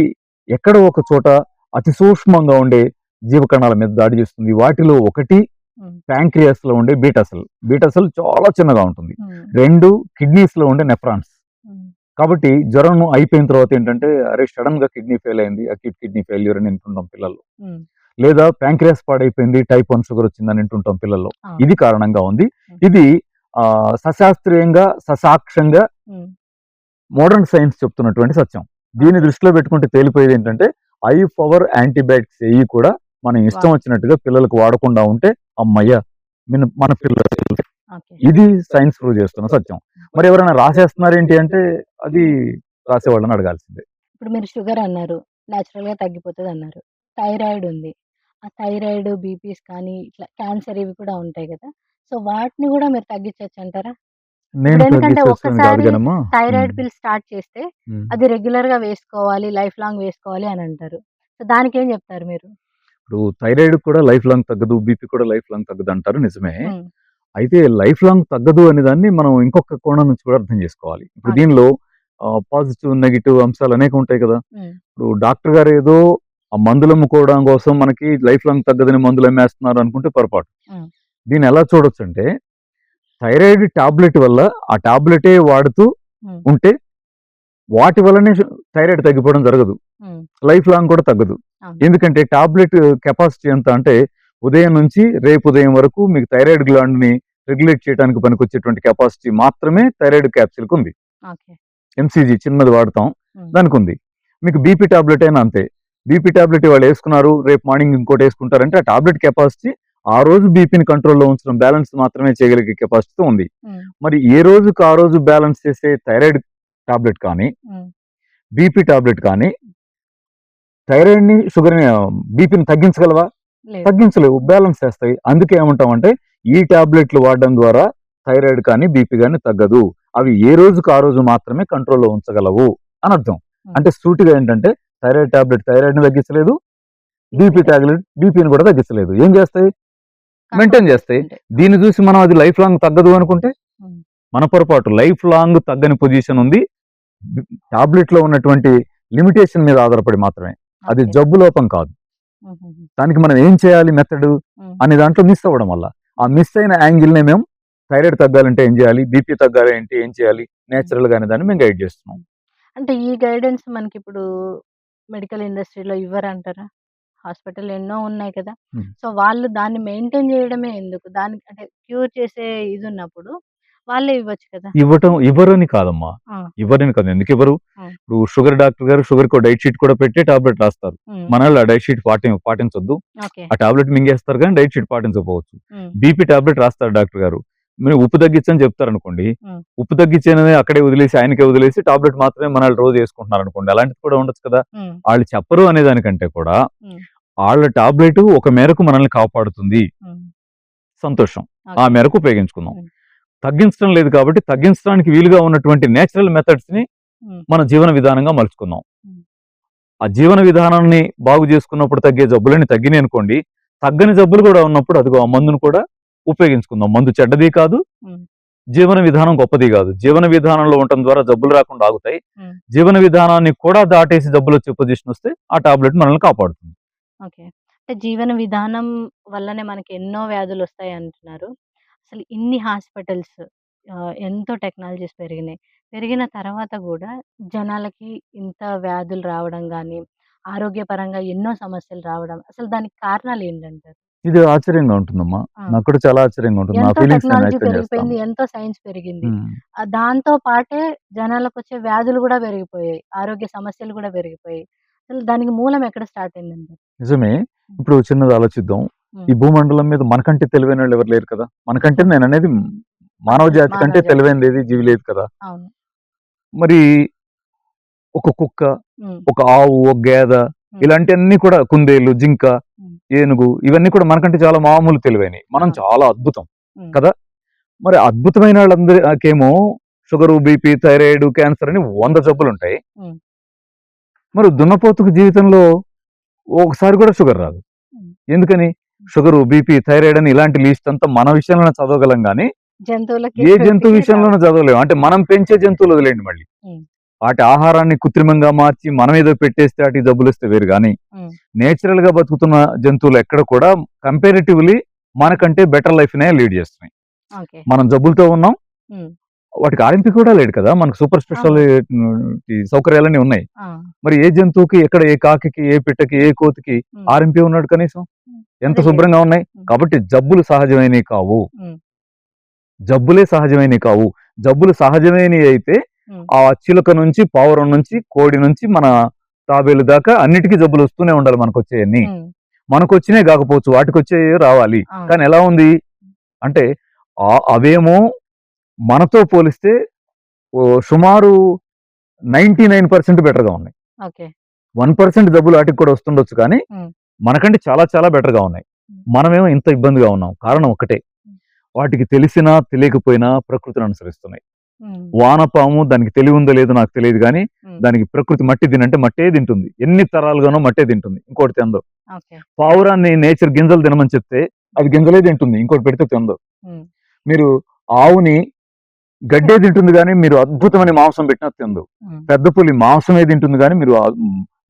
ఎక్కడో ఒక చోట అతి సూక్ష్మంగా ఉండే జీవకణాల మీద దాడి చేస్తుంది. వాటిలో ఒకటి హ్మ్. ప్యాంక్రియాస్‌లో ఉండే బీటా సెల్. బీటా సెల్ చాలా చిన్నగా ఉంటుంది. హ్మ్. 2 కిడ్నీస్‌లో ఉండే నెఫ్రాన్స్. హ్మ్. కాబట్టి జ్వరం అయిపోయిన తర్వాత ఏంటంటే, అరే! సడెన్‌గా కిడ్నీ ఫెయిల్ అయింది. అక్యూట్ కిడ్నీ ఫెయిల్యూర్ అని వింటుంటాం పిల్లల్లో. హ్మ్. లేదా ప్యాంక్రియాస్ పాడైపోయింది. టైప్ 1 షుగర్ వచ్చిందని వింటుంటాం పిల్లల్లో. అవును. ఇది కారణంగా ఉంది. హ్మ్. ఇది సశాస్త్రీయంగా, ససాక్ష్యంగా హ్మ్. మోడర్న్ సైన్స్ చెప్తున్నటువంటి సత్యం. దీన్ని ఓకే. దృష్టిలో పెట్టుకుంటే తేలిపోయేది ఏంటంటే, హై పవర్ యాంటీబయాటిక్స్ ఏయి కూడా మనం ఇష్టం వాడు వచ్చినట్టుగా పిల్లలకు వాడకుండా ఉంటే, హమ్మయ్య! మన పిల్లలు ఓకే. ఇది సైన్స్ ప్రూవ్ చేస్తున్న సత్యం. మరి ఎవరైనా రాసేస్తున్నారేంటి అంటే, అది రాసే వాళ్ళని అడగాల్సిందే. ఇప్పుడు మీరు షుగర్ అన్నారు. నేచురల్‌గా తగ్గిపోతదన్నారు. థైరాయిడ్ ఉంది. ఆ థైరాయిడ్, బీపీస్ కానీ ఇట్లా క్యాన్సర్ ఇవి కూడా ఉంటాయి గదా! సో, వాటిని గూడా మీరు తగ్గించొచ్చంటారా? నేను ఇప్పుడెందుకంటే తగ్గించొచ్చని కాదు ఒక్కసారి గానమ్మా. హ్మ్. థైరాయిడ్ పిల్ స్టార్ట్ చేస్తే హ్మ్. అది రెగ్యులర్‌గా వేసుకోవాలి, లైఫ్ లాంగ్ వేసుకోవాలి అనంటారు. సో, దానికేం జెప్తారు మీరు? ఇప్పుడు థైరాయిడ్ కూడా లైఫ్ లాంగ్ తగ్గదు. బీపీ కూడా లైఫ్ లాంగ్ తగ్గదంటారు నిజమే. హ్మ్. అయితే లైఫ్ లాంగ్ తగ్గదు అనే దాన్ని మనం ఇంకొక కోణం నుంచి కూడా అర్థం చేసుకోవాలి. ఇప్పుడు ఓకే. దీనిలో పాజిటివ్, నెగెటివ్ అంశాలు అనేకం ఉంటాయి కదా! హ్మ్. ఇప్పుడు డాక్టర్ గారు ఏదో ఆ మందులు అమ్ముకోవడం కోసం మనకి లైఫ్ లాంగ్ తగ్గదని మందులు అమ్మేస్తున్నారు అనుకుంటే పొరపాటు. హ్మ్. దీన్ని ఎలా చూడొచ్చంటే థైరాయిడ్ టాబ్లెట్ వల్ల ఆ టాబ్లెటే వాడుతూ హ్మ్. ఉంటే వాటి వల్లనే థైరాయిడ్ తగ్గిపోవడం జరగదు. హ్మ్. లైఫ్ లాంగ్ కూడా తగ్గదు. అవును. ఎందుకంటే టాబ్లెట్ కెపాసిటీ ఎంత అంటే ఉదయం నుంచి రేపు ఉదయం వరకు మీకు థైరాయిడ్ గ్లాండ్‌ని రెగ్యులేట్ చేయడానికి పనికొచ్చేటువంటి కెపాసిటీ మాత్రమే థైరాయిడ్ క్యాప్సూల్‌కి ఉంది. ఓకే. ఎంసీజీ చిన్నది వాడతాం. హ్మ్. దానికుంది. మీకు బీపీ టాబ్లెట్ అయినా అంతే. బీపీ టాబ్లెట్ ఇవాళ యేసుకున్నారు. రేపు మార్నింగ్ ఇంకోటేసుకుంటారంటే ఆ టాబ్లెట్ కెపాసిటీ ఆ రోజు బీపీని కంట్రోల్‌లో ఉంచడం, బ్యాలెన్స్ మాత్రమే చేయగలిగే కెపాసిటీతో ఉంది. హ్మ్. మరి ఏ రోజుకి ఆ రోజు బ్యాలెన్స్ చేసే థైరాయిడ్ టాబ్లెట్ కానీ, హ్మ్. బీపీ టాబ్లెట్ కానీ థైరాయిడ్‌ని, షుగర్‌ని బీపీని తగ్గించగలవా? లేదు. తగ్గించలేవు. బ్యాలెన్స్ చేస్తాయి. అందుకే ఏమంటామంటే ఈ టాబ్లెట్లు వాడడం ద్వారా థైరాయిడ్ కానీ, బీపీ గాని తగ్గదు. అవి ఏ రోజుకి ఆ రోజు మాత్రమే కంట్రోల్‌లో ఉంచగలవు అని అర్థం. హ్మ్. అంటే సూటిగా ఏంటంటే థైరాయిడ్ టాబ్లెట్ థైరాయిడ్‌ని తగ్గించలేదు. బీపీ బీపీ టాబ్లెట్ బీపీని కూడా తగ్గించలేదు. ఏం చేస్తాయి? కంట్రోల్ మెయింటైన్ చేస్తాయి. చేసుకుంటే. దీన్ని చూసి మనం అది లైఫ్ లాంగ్ తగ్గదు అనుకుంటే హ్మ్. మన పొరపాటు. లైఫ్ లాంగ్ తగ్గని పొజిషన్ ఉంది. టాబ్లెట్‌లో ఉన్నటువంటి లిమిటేషన్ మీద ఆధారపడి మాత్రమే. అది ఓకే. జబ్బు లోపం కాదు. హుహుహు. దానికి మనం ఏం చేయాలి మెథడు హ్మ్. అనే దాంట్లో మిస్ అవ్వడం వల్ల. ఆ మిస్ అయిన యాంగిల్‌నే మేము థైరాయిడ్ తగ్గాలంటే ఏం చేయాలి? బీపీ తగ్గాలంటే ఏం చేయాలి? హ్మ్. నేచురల్‌గా అనే దాన్ని మేము గైడ్ చేస్తున్నాం. హ్మ్. అంటే ఈ గైడెన్స్ మనకిప్పుడు మెడికల్ ఇండస్ట్రీలో ఇవ్వరంటారా? హాస్పిటల్ ఎన్నో ఉన్నాయి కదా! హ్మ్. సో, వాళ్ళు దాన్ని మెయింటైన్ జేయడమే ఎందుకు? దానికి అంటే క్యూర్ చేసే ఇదున్నప్పుడు వాళ్ళే ఇవ్వచ్చు కదా! ఇవ్వరని కాదమ్మా. ఆ! ఇవ్వరని కాదు. ఎందుకివ్వరు? హ్మ్. ఇప్పుడు షుగర్ డాక్టర్ గారు షుగర్‌కో డైట్ షీట్ కూడా పెట్టి టాబ్లెట్ రాస్తారు. హ్మ్. మనోళ్ళు ఆ డైట్ షీట్ పాటించొద్దు. ఓకే. ఆ టాబ్లెట్ మింగేస్తారు గానీ డైట్ షీట్ పాటించకపోవచ్చు. హ్మ్. బీపీ టాబ్లెట్ రాస్తారు డాక్టర్ గారు. మీరు ఉప్పు తగ్గించని చెప్తారనుకోండి. హ్మ్. ఉప్పు తగ్గించేనని అక్కడే వదిలేసి ఆయనకే వదిలేసి టాబ్లెట్ మాత్రమే మనోళ్ళు రోజు యేసుకుంటున్నారనుకోండి. అలాంటిది కూడా ఉండొచ్చు కదా! హ్మ్. ఆళ్ళు చెప్పరు అనే దానికంటే కూడా హ్మ్. ఆళ్ళ టాబ్లెటు ఒక మేరకు మనల్ని కాపాడుతుంది. హ్మ్. సంతోషం. ఆ ఓకే. మేరకు ఉపయోగించుకుందాం. హ్మ్. తగ్గించడం లేదు కాబట్టి తగ్గించడానికి వీలుగా ఉన్నటువంటి నేచురల్ మెథడ్స్‌ని హ్మ్. మన జీవన విధానంగా మలుచుకుందాం. హ్మ్. ఆ జీవన విధానాన్ని బాగు చేసుకున్నప్పుడు తగ్గే జబ్బులన్నీ తగ్గినాయి అనుకోండి. తగ్గని జబ్బులు కూడా ఉన్నప్పుడు అదిగో ఆ మందును కూడా ఉపయోగించుకుందాం. మందు చెడ్డది కాదు. హ్మ్. జీవన విధానం గొప్పది కాదు. జీవన విధానంలో ఉండటం ద్వారా జబ్బులు రాకుండా ఆగుతాయి. హ్మ్. జీవన విధానాన్ని కూడా దాటేసి జబ్బులొచ్చే పొజిషన్ వస్తే ఆ టాబ్లెట్ మనల్ని కాపాడుతుంది. ఓకే. అంటే జీవన విధానం వల్లనే మనకి ఎన్నో వ్యాధులొస్తాయంటున్నారు. అసలు ఇన్ని హాస్పిటల్స్ ఎంతో టెక్నాలజీస్ పెరిగినాయి. పెరిగిన తర్వాత గూడా జనాలకి ఇంత వ్యాధులు రావడం గానీ, ఆరోగ్యపరంగా ఎన్నో సమస్యలు రావడం అసలు దానికి కారణాలేంటంటారు? ఇది ఆశ్చర్యంగా ఉంటుందమ్మా. ఆ! నాకు కూడా చాలా ఆశ్చర్యంగా ఉంటుంది. నా ఎంతో ఫీలింగ్స్ నేను టెక్నాలజీ వ్యక్తం చేస్తాను. పెరిగిపోయింది. ఎంతో సైన్స్ పెరిగింది. హ్మ్. దాంతో పాటే జనాలకొచ్చే వ్యాధులు గూడా పెరిగిపోయాయి. ఆరోగ్య సమస్యలు గూడా పెరిగిపోయాయి. అసలు దానికి మూలం ఎక్కడ స్టార్ట్ అయిందంటారు? నిజమే. హ్మ్. ఇప్పుడు చిన్నది ఆలోచిద్దాం. ఈ హ్మ్. భూమండలం మీద మనకంటే తెలివైనోళ్ళు ఎవరు లేరు కదా! మనకంటే నేననేది మానవ అవును. జాతి మానవ కంటే జాతి. తెలివైనదేది జీవి లేదు కదా! అవును. మరి ఒక కుక్క, హ్మ్. ఒక ఆవు, ఒక గేద హ్మ్. ఇలాంటియన్నీ కూడా కుందేలు, జింక, హ్మ్. ఏనుగు ఇవన్నీ కూడా మనకంటే చాలా మామూలు తెలివైనయి. మనం అవును. చాలా అద్భుతం హ్మ్. కదా! మరి అద్భుతమైన ఆళ్ళందరికేమో షుగరు, బీపీ, థైరాయిడ్, క్యాన్సర్ అని 100 జబ్బులుంటాయి. హ్మ్. మరి దున్నపోతుకు జీవితంలో ఒకసారి కూడా షుగర్ రాదు. హ్మ్. ఎందుకని? షుగరు, బీపీ, థైరాయిడ్ అని ఇలాంటి లిస్ట్ అంతా మన విషయంలోనే చదవగలం గానీ, జంతువులకి ఏ జంతువు వీటికి రావు. విషయంలోనూ చదవలేం. అంటే మనం పెంచే జంతువులు వదిలేయండి మళ్ళీ. హ్మ్. వాటి ఆహారాన్ని కృత్రిమంగా మార్చి మనమేదో పెట్టేస్తే ఆటికి జబ్బులొస్తే వేరు గానీ, హ్మ్. నేచురల్‌గా బతుకుతున్న జంతువులు ఎక్కడ కూడా కంపారిటివ్‌లీ మనకంటే బెటర్ లైఫ్‌నే లీడ్ చేస్తున్నాయి. ఓకే. మనం జబ్బులతో ఉన్నాం. హ్మ్. వాటికి ఆర్ఎంపీ కూడా లేడు కదా! మనకు సూపర్ అవును. స్పెషాలిటీ సౌకర్యాలన్నీ ఉన్నాయి. ఆ! మరి ఏ జంతువుకి ఎక్కడ ఏ కాకికి, ఏ పిట్టకి, ఏ కోతికి హ్మ్. ఆర్ఎంపీ ఉన్నాడు కనీసం? హ్మ్. ఎంత అదే లేదు. శుభ్రంగా ఉన్నాయి. హ్మ్. కాబట్టి జబ్బులు సహజమైనవి కావు. హ్మ్. జబ్బులే సహజమైనవి కావు. జబ్బులు సహజమైనవి అయితే హ్మ్. ఆ చిలుక నుంచి, పావురం నుంచి, కోడి నుంచి మన తాబేలు దాకా అన్నిటికి జబ్బులు వస్తూనే ఉండాలి మనకొచ్చేయన్ని. హ్మ్. మనకొచ్చినయి గాకపోవచ్చు. వాటికొచ్చేయి రావాలి. అవును. కానీ ఎలా ఉంది? అంటే అవేమో మనతో పోలిస్తే సుమారు 99% బెటర్గా ఉన్నాయి. ఓకే. 1% జబ్బులు వాటికి కూడా వస్తుండొచ్చు, కానీ హ్మ్. మనకంటే చాలా చాలా బెటర్గా ఉన్నాయి. హ్మ్. మనమేమో ఇంత ఇబ్బందిగా ఉన్నాం. కారణం ఒకటే, హ్మ్. వాటికి తెలిసినా తెలియకపోయినా ప్రకృతిని అనుసరిస్తున్నాయి. హ్మ్. వానపాము దానికి తెలివి ఉందో లేదో నాకు తెలియదు, కానీ హ్మ్. దానికి ప్రకృతి మట్టి తినంటే మట్టే తింటుంది. ఎన్ని తరాలుగానో మట్టే తింటుంది, ఇంకోటి తిందు. ఓకే. పావురాన్ని నేచర్ గింజలు తినమని చెప్తే అది గింజలే తింటుంది, ఇంకోటి పెడితే తిందు. హ్మ్. మీరు ఆవుని గడ్డే తింటుంది, కానీ మీరు అద్భుతమైన మాంసం పెట్టినా తిందు. హ్మ్. పెద్ద పులి మాంసమే తింటుంది, కానీ మీరు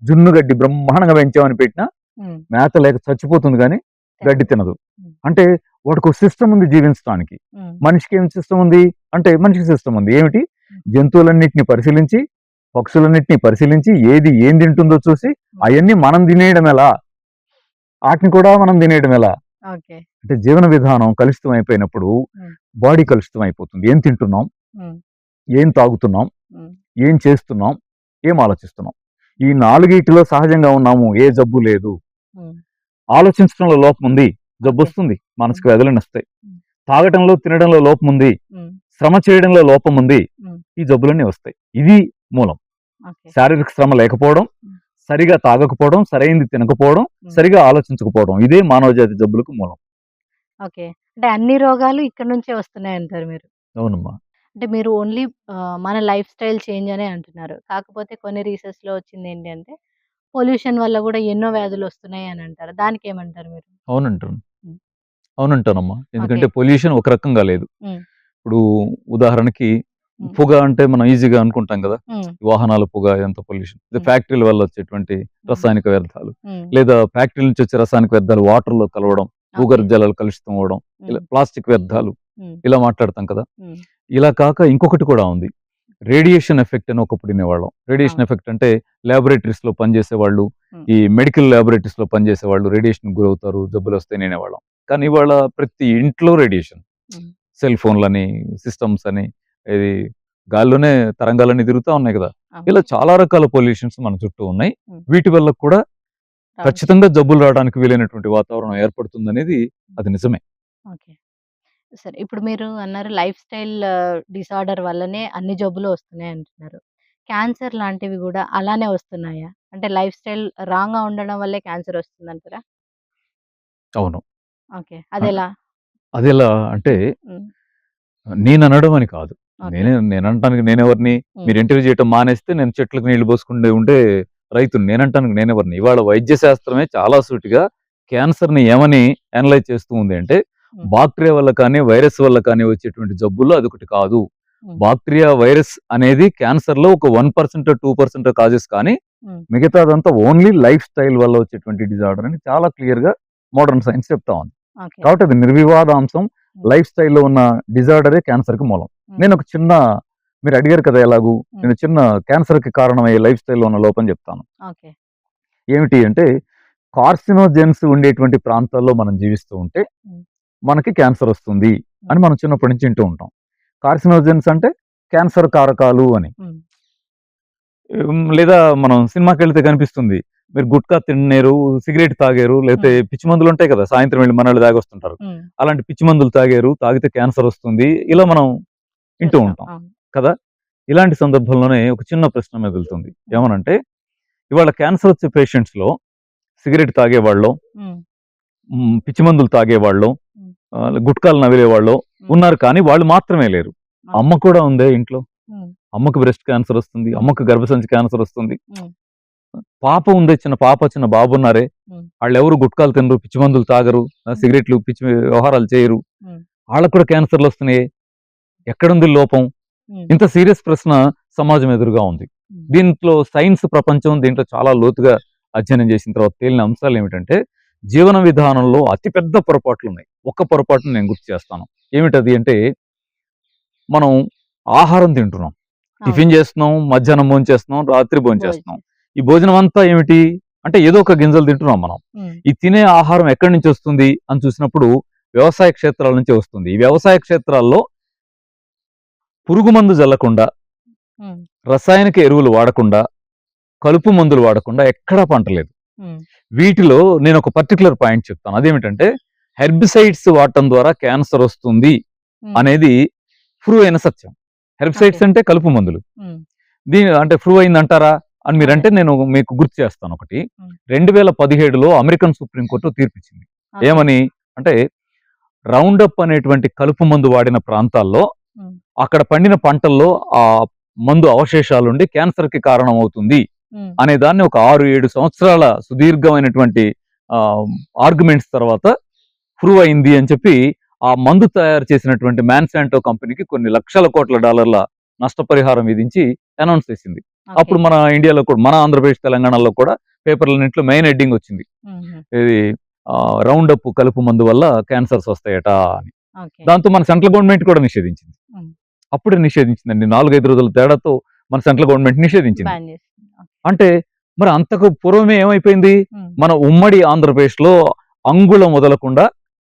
జున్ను గడ్డి బ్రహ్మాండంగా పెంచామని పెట్టినా హ్మ్. మేత లేక చచ్చిపోతుంది, కానీ గడ్డి తినదు. హ్మ్. అంటే వాటికి ఒక సిస్టమ్ ఉంది జీవించడానికి. హ్మ్. మనిషికి ఏం సిస్టమ్ ఉంది అంటే, మనిషికి సిస్టమ్ ఉంది. ఏమిటి? హ్మ్. జంతువులన్నిటిని పరిశీలించి, పక్షులన్నిటిని పరిశీలించి, ఏది ఏం తింటుందో చూసి హ్మ్. అవన్నీ మనం తినేయడం ఎలా, వాటిని కూడా మనం తినేయడం ఎలా. ఓకే. అంటే జీవన విధానం కలుషితం అయిపోయినప్పుడు హ్మ్. బాడీ కలుషితం అయిపోతుంది. ఏం తింటున్నాం, హ్మ్. ఏం తాగుతున్నాం, హ్మ్. ఏం చేస్తున్నాం, ఏం ఆలోచిస్తున్నాం. ఈ నాలుగిటిలో సహజంగా ఉన్నాము, ఏ జబ్బు లేదు. హ్మ్. ఆలోచించడంలో లోపం ఉంది, జబ్బు ఓకే. వస్తుంది, మానసిక వ్యాధులను వస్తాయి. హ్మ్. తాగటంలో తినడంలో లోపం ఉంది, హ్మ్. శ్రమ చేయడంలో లోపం ఉంది, హ్మ్. ఈ జబ్బులన్నీ వస్తాయి. ఇది మూలం. ఓకే. శారీరక శ్రమ లేకపోవడం, హ్మ్. సరిగా తాగకపోవడం, సరైంది తినకపోవడం, హ్మ్. సరిగా ఆలోచించకపోవడం, ఇదే మానవ జాతి జబ్బులకు మూలం. ఓకే. అంటే అన్ని రోగాలు ఇక్కడి నుంచే వస్తున్నాయంటారు మీరు. అవునమ్మా. అంటే మీరు ఓన్లీ మన లైఫ్ స్టైల్ చేంజ్ అనే అంటున్నారు. కాకపోతే కొన్ని రీసెర్చ్‌లో వచ్చిందేంటి అంటే, పొల్యూషన్ వల్ల గూడా ఎన్నో వ్యాధులొస్తున్నాయి అని అంటారు. దానికేమంటారు మీరు? అవునంటాను. హ్మ్. అవునంటానమ్మా. ఓకే. ఎందుకంటే పొల్యూషన్ ఒక రకంగా లేదు. హ్మ్. ఇప్పుడు ఉదాహరణకి హ్మ్. పొగ అంటే మనం ఈజీగా అనుకుంటాం కదా! హ్మ్. వాహనాల పొగ ఎంత పొల్యూషన్. హ్మ్. ఫ్యాక్టరీల వల్ల వచ్చేటువంటి హ్మ్. రసాయనిక వ్యర్థాలు. హ్మ్. లేదా ఫ్యాక్టరీల నుంచి వచ్చే రసాయనిక వ్యర్థాలు వాటర్‌లో కలవడం, ఓకే. భూగర్భ జలాలు కలుషితం అవ్వడం, ఇలా హ్మ్. ప్లాస్టిక్ వ్యర్థాలు, హ్మ్. ఇలా మాట్లాడతాం కదా! హ్మ్. ఇలా కాక ఇంకొకటి కూడా ఉంది. రేడియేషన్ ఎఫెక్ట్ అని ఒకప్పుడు వినేవాళ్ళం. రేడియేషన్ అవును. ఎఫెక్ట్ అంటే లాబొరేటరీస్‌లో పనిచేసేవాళ్ళు, హ్మ్. ఈ మెడికల్ లాబొరేటరీస్‌లో పనిచేసేవాళ్ళు రేడియేషన్‌కి గురవుతారు, జబ్బులొస్తాయని వినేవాళ్ళం. కానీ ఇవాళ ప్రతి ఇంట్లో రేడియేషన్. హ్మ్. సెల్ ఫోన్‌లని, సిస్టమ్స్ అని, ఇది గాల్లోనే తరంగాలన్నీ తిరుగుతా ఉన్నాయి కదా! అవును. ఇలా చాలా రకాల పొల్యూషన్స్ మన చుట్టూ ఉన్నాయి. హ్మ్. వీటి వల్ల కూడా రావచ్చు. ఖచ్చితంగా జబ్బులు రావడానికి వీలైనటువంటి వాతావరణం ఏర్పడుతుందనేది అది నిజమే. ఓకే. సరే. ఇప్పుడు మీరు అన్నారు లైఫ్ స్టైల్ డిసార్డర్ వల్లనే అన్ని జబ్బులు వస్తున్నాయి అంటున్నారు. క్యాన్సర్ లాంటివి గూడా అలానే వస్తున్నాయా? అంటే లైఫ్ స్టైల్ రాంగ్‌గా ఉండడం వల్లే క్యాన్సర్ వస్తుందంటారా? అవును. ఓకే. అ అదెలా? అదెలా అంటే, హ్మ్. నేననడం అని కాదు. ఓకే. నేనంటానికి నేనెవరిని? హ్మ్. మీరు ఇంటర్వ్యూ చేయటం మానేస్తే నేను చెట్లకు నీళ్లు పోసుకుంటూ ఉండే రైతుని. నేనంటానికి నేనెవరిని? ఇవాళ వైద్య శాస్త్రమే చాలా సూటిగా క్యాన్సర్‌ని ఏమని అనలైజ్ చేస్తూ ఉంది అంటే, హ్మ్. బాక్టీరియా వల్ల కానీ, వైరస్ వల్ల కానీ వచ్చేటువంటి జబ్బుల్లో అదొకటి కాదు. హ్మ్. బాక్టీరియా, వైరస్ అనేది క్యాన్సర్‌లో ఒక 1%, 2% కాజెస్, కానీ హ్మ్. మిగతాదంతా ఓన్లీ లైఫ్ స్టైల్ వల్ల వచ్చేటువంటి డిజార్డర్ అని చాలా క్లియర్‌గా మోడర్న్ సైన్స్ చెప్తా ఉంది. ఓకే. కాబట్టి అది నిర్వివాదాంశం. హ్మ్. లైఫ్ స్టైల్‌లో ఉన్న డిజార్డరే క్యాన్సర్‌కి మూలం. హ్మ్. నేనొక చిన్న, మీరు అడిగారు కదా ఎలాగూ, హ్మ్. నేను చిన్న క్యాన్సర్‌కి కారణమయ్యే లైఫ్ స్టైల్‌లో ఉన్న లోపం చెప్తాను. ఓకే. ఏమిటి అంటే, కార్సినోజెన్స్ ఉండేటువంటి ప్రాంతాల్లో మనం జీవిస్తూ ఉంటే హ్మ్. మనకి క్యాన్సర్ వస్తుంది హ్మ్. అని మనం చిన్నప్పటి నుంచి వింటూ ఉంటాం. కార్సినోజెన్స్ అంటే క్యాన్సర్ కారకాలు అని. హ్మ్. లేదా మనం సినిమాకెళ్తే కనిపిస్తుంది. మీరు గుట్కా తిన్నేరు, సిగరెట్ తాగారు, లేతే హ్మ్. పిచ్చి మందులుంటాయి కదా! సాయంత్రం వెళ్లి మనాళ్ళు తాగొస్తుంటారు. హ్మ్. అలాంటి పిచ్చి మందులు తాగారు, తాగితే క్యాన్సర్ వస్తుంది, ఇలా మనం వింటూ చూస్తాం. ఉంటాం అవును. కదా! ఇలాంటి సందర్భంలోనే ఒక చిన్న ప్రశ్న మెదులుతుంది. హ్మ్. ఏమనంటే, ఇవాళ క్యాన్సర్ వచ్చే పేషెంట్స్‌లో సిగరెట్ తాగేవాళ్ళో, హ్మ్. పిచ్చి మందులు తాగేవాళ్ళో, హ్మ్. గుట్కాలు నమిలేవాళ్ళో హ్మ్. ఉన్నారు, కానీ వాళ్ళు మాత్రమే లేరు. ఓకే. అమ్మ కూడా ఉందే ఇంట్లో. హ్మ్. అమ్మకు బ్రెస్ట్ క్యాన్సర్ వస్తుంది, హ్మ్. అమ్మకు గర్భసంచి క్యాన్సర్ వస్తుంది. హ్మ్. పాప ఉంది, చిన్న పాప, చిన్న బాబున్నారే, హ్మ్. ఆళ్ళెవరు గుట్కాలు తినరు, పిచ్చి మందులు తాగరు, హ్మ్. సిగరెట్లు, పిచ్చి వ్యవహారాలు చేయరు. హ్మ్. ఆళ్ళకి కూడా క్యాన్సర్‌లొస్తున్నాయే. ఎక్కడుంది లోపం? హ్మ్. ఇంత సీరియస్ ప్రశ్న సమాజం ఎదురుగా ఉంది. హ్మ్. దీంట్లో సైన్స్ ప్రపంచం దీంట్లో చాలా లోతుగా అధ్యయనం చేసిన తర్వాత తేలిన అంశాలేమిటంటే, జీవన విధానంలో అతి పెద్ద పొరపాట్లున్నాయి. ఒక్క పొరపాటుని నేను గుర్తు చేస్తాను. ఏమిటది అంటే, మనం ఆహారం తింటున్నాం. అవును. టిఫిన్ చేస్తున్నాం, మధ్యాహ్నం భోంచేస్తున్నాం, రాత్రి భోంచేస్తున్నాం. భోజనం. ఈ భోజనం అంతా ఏమిటి? అంటే ఏదో ఒక గింజలు తింటున్నాం మనం. హ్మ్. ఈ తినే ఆహారం ఎక్కడి నుంచి వస్తుంది అని చూసినప్పుడు వ్యవసాయ క్షేత్రాల నుంచే వస్తుంది. ఈ వ్యవసాయ క్షేత్రాల్లో పురుగు మందు జల్లకుండా, హ్మ్. రసాయనిక ఎరువులు వాడకుండా, కలుపు మందులు వాడకుండా ఎక్కడా పంట లేదు. హ్మ్. వీటిలో నేను ఒక పర్టిక్యులర్ పాయింట్ చెప్తాను. అదేమిటంటే, హెర్బిసైడ్స్ వాడటం ద్వారా క్యాన్సర్ వస్తుంది హ్మ్. అనేది ప్రూవ్ అయిన సత్యం. ఓకే. హెర్బిసైడ్స్ అంటే కలుపు మందులు. హ్మ్. దీని అంటే ప్రూవ్ అయిందంటారా అని మీరంటే నేను మీకు గుర్తు చేస్తాను ఒకటి. 2017లో అమెరికన్ సుప్రీంకోర్టు తీర్పిచ్చింది. ఓకే. ఏమని అంటే రౌండప్ అనేటువంటి కలుపు మందు వాడిన ప్రాంతాల్లో ఉమ్, అక్కడ పండిన పంటల్లో ఆ మందు అవశేషాలుండి క్యాన్సర్ కి కారణం అవుతుంది ఉమ్, అనే దాన్ని ఒక 6-7 సంవత్సరాల సుదీర్ఘమైనటువంటి ఆర్గ్యుమెంట్స్ తర్వాత ప్రూవ్ అయింది అని చెప్పి ఆ మందు తయారు చేసినటువంటి మ్యాన్సాంటో కంపెనీకి కొన్ని లక్షల కోట్ల డాలర్ల నష్టపరిహారం విధించి అనౌన్స్ చేసింది. ఓకే. అప్పుడు మన ఇండియాలో కూడా, మన ఆంధ్రప్రదేశ్ తెలంగాణలో కూడా పేపర్లన్నింటిలో మెయిన్ హెడ్డింగ్ వచ్చింది, ఉమ్, ఇది రౌండప్ కలుపు మందు వల్ల క్యాన్సర్స్ వస్తాయట అని. ఓకే. దాంతో మన సెంట్రల్ గవర్నమెంట్ కూడా నిషేధించింది. ఉమ్, అప్పుడే నిషేధించిందండి, 4-5 రోజుల తేడాతో మన సెంట్రల్ గవర్నమెంట్ నిషేధించింది. బ్యాన్ చేసింది. ఓకే. అంటే మరి అంతకు పూర్వమే ఏమైపోయింది, ఉమ్, మన ఉమ్మడి ఆంధ్రప్రదేశ్ లో అంగుళం వదలకుండా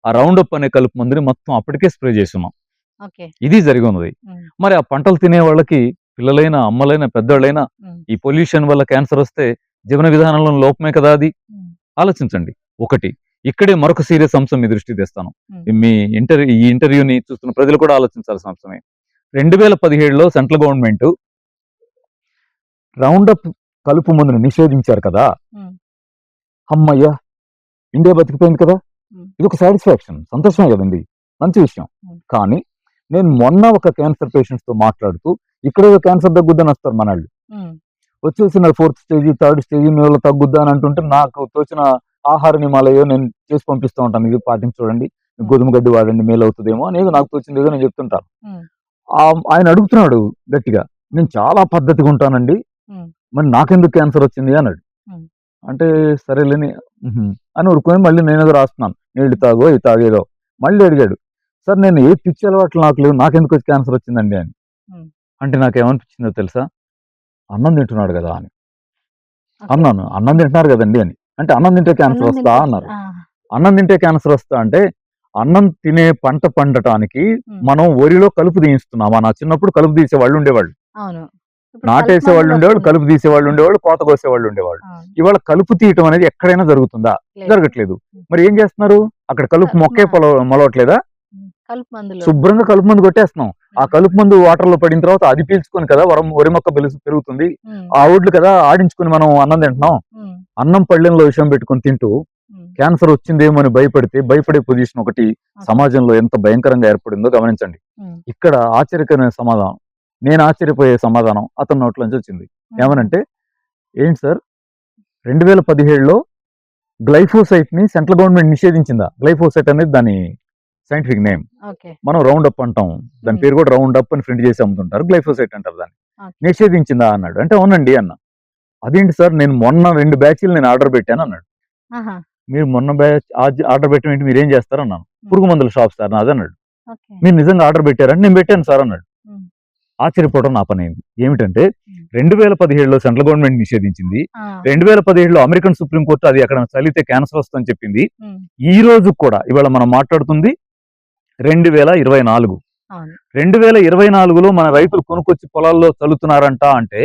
ఆ రౌండప్ అనే కలుపు మందుని మొత్తం అప్పటికే స్ప్రే చేస్తున్నాం. ఓకే. ఇది జరిగి ఉన్నది. ఉమ్, మరి ఆ పంటలు తినే వాళ్ళకి, పిల్లలైనా అమ్మలైనా పెద్దవాళ్ళైనా ఉమ్, ఈ పొల్యూషన్ వల్ల క్యాన్సర్ వస్తే జీవన విధానంలో లోపమే కదా అది. ఉమ్, ఆలోచించండి. ఒకటి, ఇక్కడే మరొక సీరియస్ అంశం మీ దృష్టికి తెస్తాను. మీ ఈ ఇంటర్వ్యూని చూస్తున్న ప్రజలు కూడా ఆలోచించాల్సిన అంశమే. 2017లో సెంట్రల్ గవర్నమెంట్ రౌండప్ కలుపు మందుని నిషేధించారు కదా, ఉమ్, అమ్మయ్యా ఇండియా బతికిపోయింది కదా, ఉమ్, ఇది ఒక సాటిస్ఫాక్షన్, సంతోషమే కదండి, మంచి విషయం. కానీ నేను మొన్న ఒక క్యాన్సర్ పేషెంట్స్ తో మాట్లాడుతూ, ఇక్కడ క్యాన్సర్ తగ్గుద్దని వస్తారు మనల్ని, ఉమ్, వచ్చేసి నా 4th స్టేజ్ 3rd స్టేజ్ మీ వల్ల తగ్గుద్దా అని అంటుంటే, నాకు తోచిన ఆహార నియమాలయో నేను చేసి పంపిస్తూ ఉంటాను, ఇది పాటించి చూడండి, గోధుమ గడ్డి వాడండి మేలు అవుతుందేమో అనేది నాకు తోచింది ఏదో నేను చెప్తుంటాను. ఉమ్, ఆయన అడుగుతున్నాడు గట్టిగా, నేను చాలా పద్ధతిగా ఉంటానండి, ఉమ్, మరి నాకెందుకు క్యాన్సర్ వచ్చింది అన్నాడు. ఉమ్, అంటే సరేలేని అని ఊరుకొని మళ్ళీ నేను ఏదో రాస్తున్నాను, నీళ్లు తాగో ఇది తాగేదో. మళ్ళీ అడిగాడు, సార్ నేను ఏ పిచ్చి అలవాట్లు నాకు లేవు, నాకెందుకు క్యాన్సర్ వచ్చిందండి అని. ఉమ్, అంటే నాకేమనిపించిందో తెలుసా, అన్నం తింటున్నాడు కదా అని ఓకే. అన్నాను. అన్నం తింటున్నారు కదండి అని అంటే, అన్నం తింటే క్యాన్సర్ అన్నం వస్తా తింటే అన్నారు. ఆ, అన్నం తింటే క్యాన్సర్ వస్తా అంటే, అన్నం తినే పంట పండటానికి ఉమ్, మనం వరిలో కలుపు తీయిస్తున్నామా? నా చిన్నప్పుడు కలుపు తీసే వాళ్ళు ఉండేవాళ్ళు, అవును. ఇప్పుడు నాటేసే కలుపు వాళ్ళు మందులు ఉండేవాళ్ళు, కలుపు వస్తున్నాయి. తీసే వాళ్ళు ఉండేవాళ్ళు, కోత కోసే వాళ్ళు ఉండేవాళ్ళు. అవును. ఇవాళ కలుపు తీయటం అనేది ఎక్కడైనా జరుగుతుందా? లేదు. జరగట్లేదు. ఉమ్, మరి ఏం చేస్తున్నారు, అక్కడ కలుపు మొక్కే మొలవట్లేదా? కలుపు మందులు శుభ్రంగా కలుపు మందు కొట్టేస్తున్నాం. ఆ ఉమ్, కలుపు మందు వాటర్ లో పడిన తర్వాత అది పీల్చుకొని కదా వరి మొక్క పెరుగుతుంది. ఉమ్, ఆ ఊడ్లు కదా ఆడించుకుని మనం అన్నం తింటున్నాం. ఉమ్, అన్నం పళ్ళెంలో విషయం పెట్టుకొని తింటూ ఉమ్, క్యాన్సర్ వచ్చిందేమో అని భయపడే పొజిషన్ ఒకటి ఓకే. సమాజంలో ఎంత భయంకరంగా ఏర్పడిందో గమనించండి. ఉమ్, ఇక్కడ ఆశ్చర్యకరమైన సమాధానం, నేను ఆశ్చర్యపోయే సమాధానం అతని నోట్ల నుంచి వచ్చింది. ఉమ్, ఏమనంటే, ఏంటి సార్ 2017లో గ్లైఫోసైట్ ని సెంట్రల్ గవర్నమెంట్ నిషేధించిందా? గ్లైఫోసైట్ అనేది దాని సైంటిఫిక్ నేమ్. ఓకే. మనం రౌండ్ అప్ అంటాం, దాని పేరు కూడా రౌండ్ అప్ అని ప్రింట్ చేసి అమ్ముతుంటారు, గ్లైఫోసైట్ అంటారు దాన్ని. ఓకే. నిషేధించిందా అన్నాడు. అంటే అవునండి అన్న. అదేంటి సార్, నేను మొన్న 2 బ్యాచ్లు నేను ఆర్డర్ పెట్టాను అన్నాడు. ఆహా. మీరు మొన్న బ్యాచ్ ఆర్డర్ పెట్టడం ఏంటి, మీరు ఏం చేస్తారు అన్నాను. పురుగు మందుల షాప్ సార్ నాది అన్నాడు. ఓకే. మీరు నిజంగా ఆర్డర్ పెట్టారంటే నేను పెట్టాను సార్ అన్నాడు. ఉమ్, ఆశ్చర్యపోవడం నా పని అయింది. ఏమిటంటే ఉమ్, 2017లో సెంట్రల్ గవర్నమెంట్ నిషేధించింది, ఆ, 2017లో అమెరికన్ సుప్రీంకోర్టు అది అక్కడ చలితే క్యాన్సర్ వస్తుందని చెప్పింది. ఉమ్, ఈ రోజు కూడా ఇవాళ మనం మాట్లాడుతుంది 2024. అవును. 2024లో మన రైతులు కొనుక్కొచ్చి పొలాల్లో చల్లుతున్నారంట అంటే